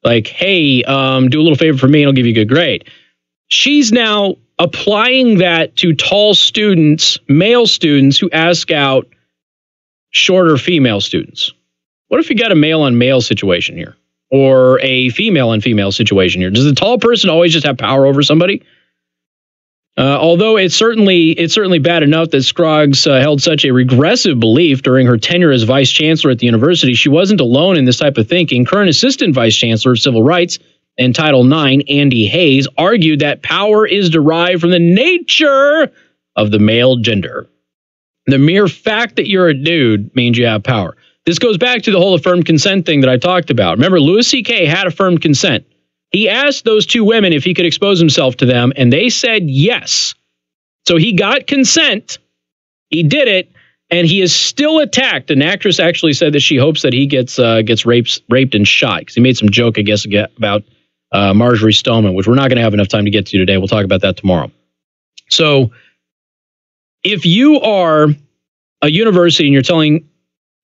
like, hey, do a little favor for me and I'll give you a good grade. She's now applying that to tall students, male students who ask out shorter female students. What if you got a male on male situation here? Or a female on female situation here? Does the tall person always just have power over somebody? Although it's certainly bad enough that Scruggs held such a regressive belief during her tenure as vice chancellor at the university, she wasn't alone in this type of thinking. Current assistant vice chancellor of civil rights and Title IX, Andy Hayes, argued that power is derived from the nature of the male gender. The mere fact that you're a dude means you have power. This goes back to the whole affirmed consent thing that I talked about. Remember, Louis C.K. had affirmed consent. He asked those two women if he could expose himself to them, and they said yes. So he got consent. He did it, and he is still attacked. An actress actually said that she hopes that he gets raped and shot, because he made some joke, I guess, about Marjorie Stoneman, which we're not going to have enough time to get to today. We'll talk about that tomorrow. So if you are a university and you're telling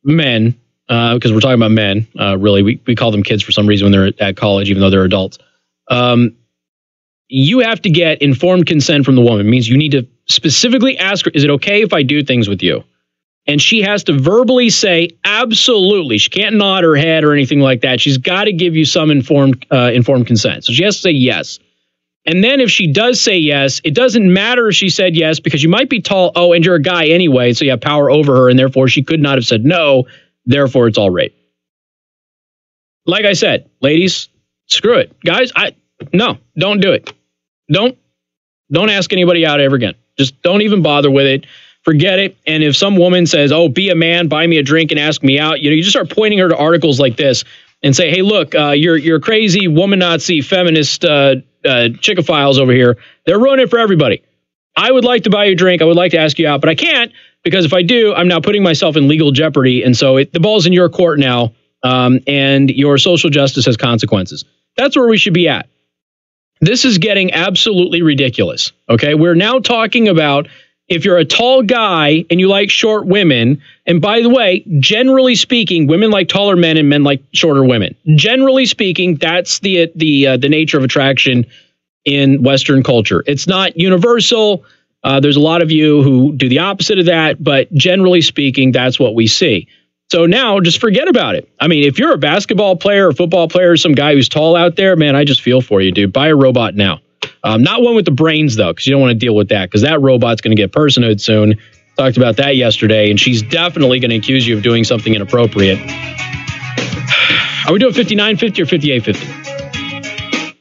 men, because we're talking about men, really, we call them kids for some reason when they're at college, even though they're adults. You have to get informed consent from the woman. It means you need to specifically ask her, is it okay if I do things with you? And she has to verbally say, absolutely. She can't nod her head or anything like that. She's got to give you some informed consent. So she has to say yes. And then if she does say yes, it doesn't matter if she said yes, because you might be tall. Oh, and you're a guy anyway, so you have power over her, and therefore she could not have said no. Therefore, it's all rape. Like I said, ladies, screw it. Guys, no, don't do it. Don't ask anybody out ever again. Just don't even bother with it. Forget it. And if some woman says, oh, be a man, buy me a drink and ask me out, you just start pointing her to articles like this and say, hey, look, you're crazy woman Nazi feminist chickophiles over here. They're ruining it for everybody. I would like to buy you a drink. I would like to ask you out, but I can't, because if I do, I'm now putting myself in legal jeopardy. And so the ball's in your court now, and your social justice has consequences. That's where we should be at. This is getting absolutely ridiculous. Okay, we're now talking about if you're a tall guy and you like short women, and by the way, generally speaking, women like taller men and men like shorter women. Generally speaking, that's the nature of attraction in Western culture. It's not universal. There's a lot of you who do the opposite of that, but generally speaking, that's what we see. So now just forget about it. I mean, if you're a basketball player or football player or some guy who's tall out there, man, I just feel for you, dude. Buy a robot now. Not one with the brains, though, because you don't want to deal with that, because that robot's going to get personhood soon. Talked about that yesterday, and she's definitely going to accuse you of doing something inappropriate. Are we doing 59.50 or 58.50?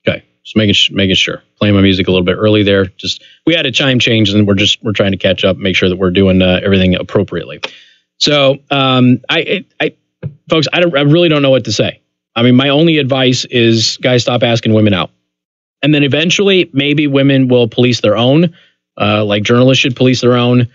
Okay, just making sure. Playing my music a little bit early there. Just we had a chime change, and we're trying to catch up, make sure that we're doing everything appropriately. So, folks, I really don't know what to say. I mean, my only advice is, guys, stop asking women out. And then eventually, maybe women will police their own, like journalists should police their own,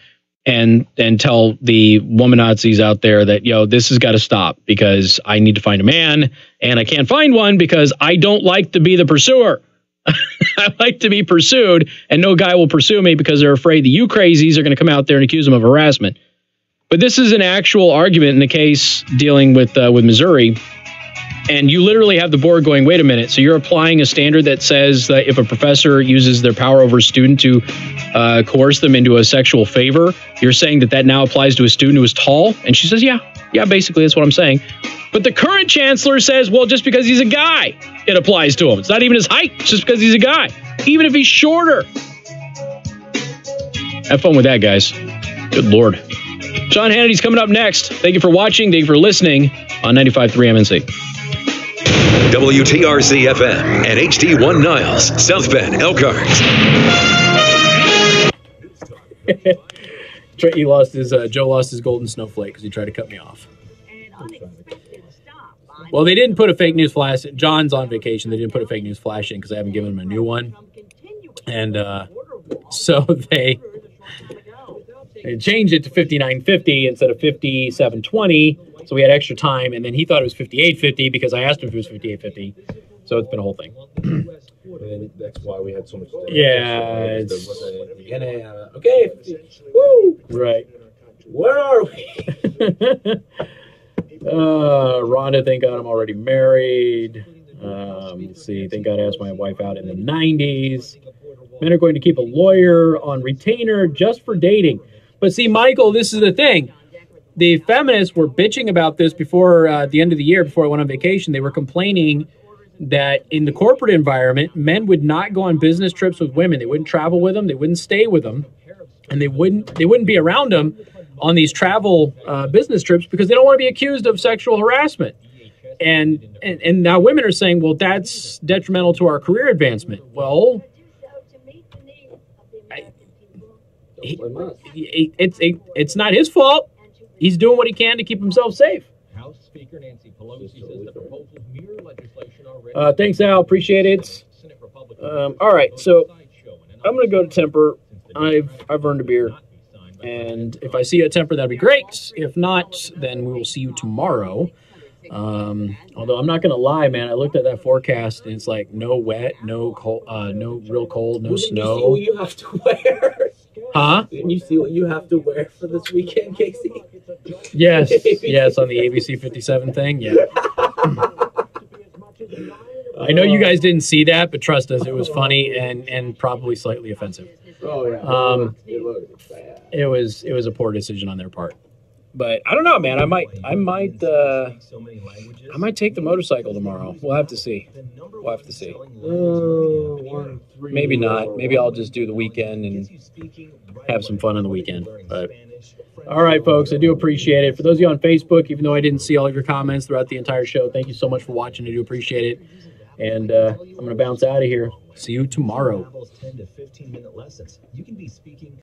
and tell the womanazis out there that, this has got to stop, because I need to find a man, and I can't find one because I don't like to be the pursuer. I like to be pursued, and no guy will pursue me because they're afraid that you crazies are going to come out there and accuse them of harassment. But this is an actual argument in the case dealing with Missouri. And you literally have the board going, wait a minute, so you're applying a standard that says that if a professor uses their power over a student to coerce them into a sexual favor, you're saying that now applies to a student who is tall? And she says, yeah, basically that's what I'm saying. But the current chancellor says, well, just because he's a guy, it applies to him. It's not even his height, it's just because he's a guy, even if he's shorter. Have fun with that, guys. Good Lord. Sean Hannity's coming up next. Thank you for watching. Thank you for listening on 95.3 MNC. WTRC FM and HD1 Niles, South Bend, Elkhart. Joe lost his golden snowflake because he tried to cut me off. Well, they didn't put a fake news flash. John's on vacation. They didn't put a fake news flash in because I haven't given him a new one. And so they changed it to 59.50 instead of 57.20. So we had extra time, and then he thought it was 58.50 because I asked him if it was 58.50. So it's been a whole thing. And that's why we had so much. Yeah. Okay. Woo! Right. Where are we? Rhonda, thank God I'm already married. Let's see. Thank God I asked my wife out in the 90s. Men are going to keep a lawyer on retainer just for dating. But see, Michael, this is the thing. The feminists were bitching about this before the end of the year, before I went on vacation. They were complaining that in the corporate environment, men would not go on business trips with women. They wouldn't travel with them. They wouldn't stay with them. And they wouldn't be around them on these travel business trips because they don't want to be accused of sexual harassment. And now women are saying, well, that's detrimental to our career advancement. Well, it's not his fault. He's doing what he can to keep himself safe. House Speaker Nancy Pelosi says the proposals mirror legislation already. Thanks, Al. Appreciate it. All right, so I'm going to go to Temper. I've earned a beer. And if I see a Temper, that'd be great. If not, then we will see you tomorrow. Although I'm not going to lie, man. I looked at that forecast, and it's like no wet, no cold, no real cold, no snow. You have to wear. Huh? Didn't you see what you have to wear for this weekend, Casey? Yes, yes, on the ABC 57 thing, yeah. I know you guys didn't see that, but trust us, it was funny and probably slightly offensive. Oh yeah. It was a poor decision on their part. But I don't know, man. I might take the motorcycle tomorrow. We'll have to see. Maybe not. Maybe I'll just do the weekend and have some fun on the weekend. But all right, folks, I do appreciate it. For those of you on Facebook, even though I didn't see all of your comments throughout the entire show, thank you so much for watching. I do appreciate it. And I'm going to bounce out of here. See you tomorrow. 10 to 15-minute lessons. You can be speaking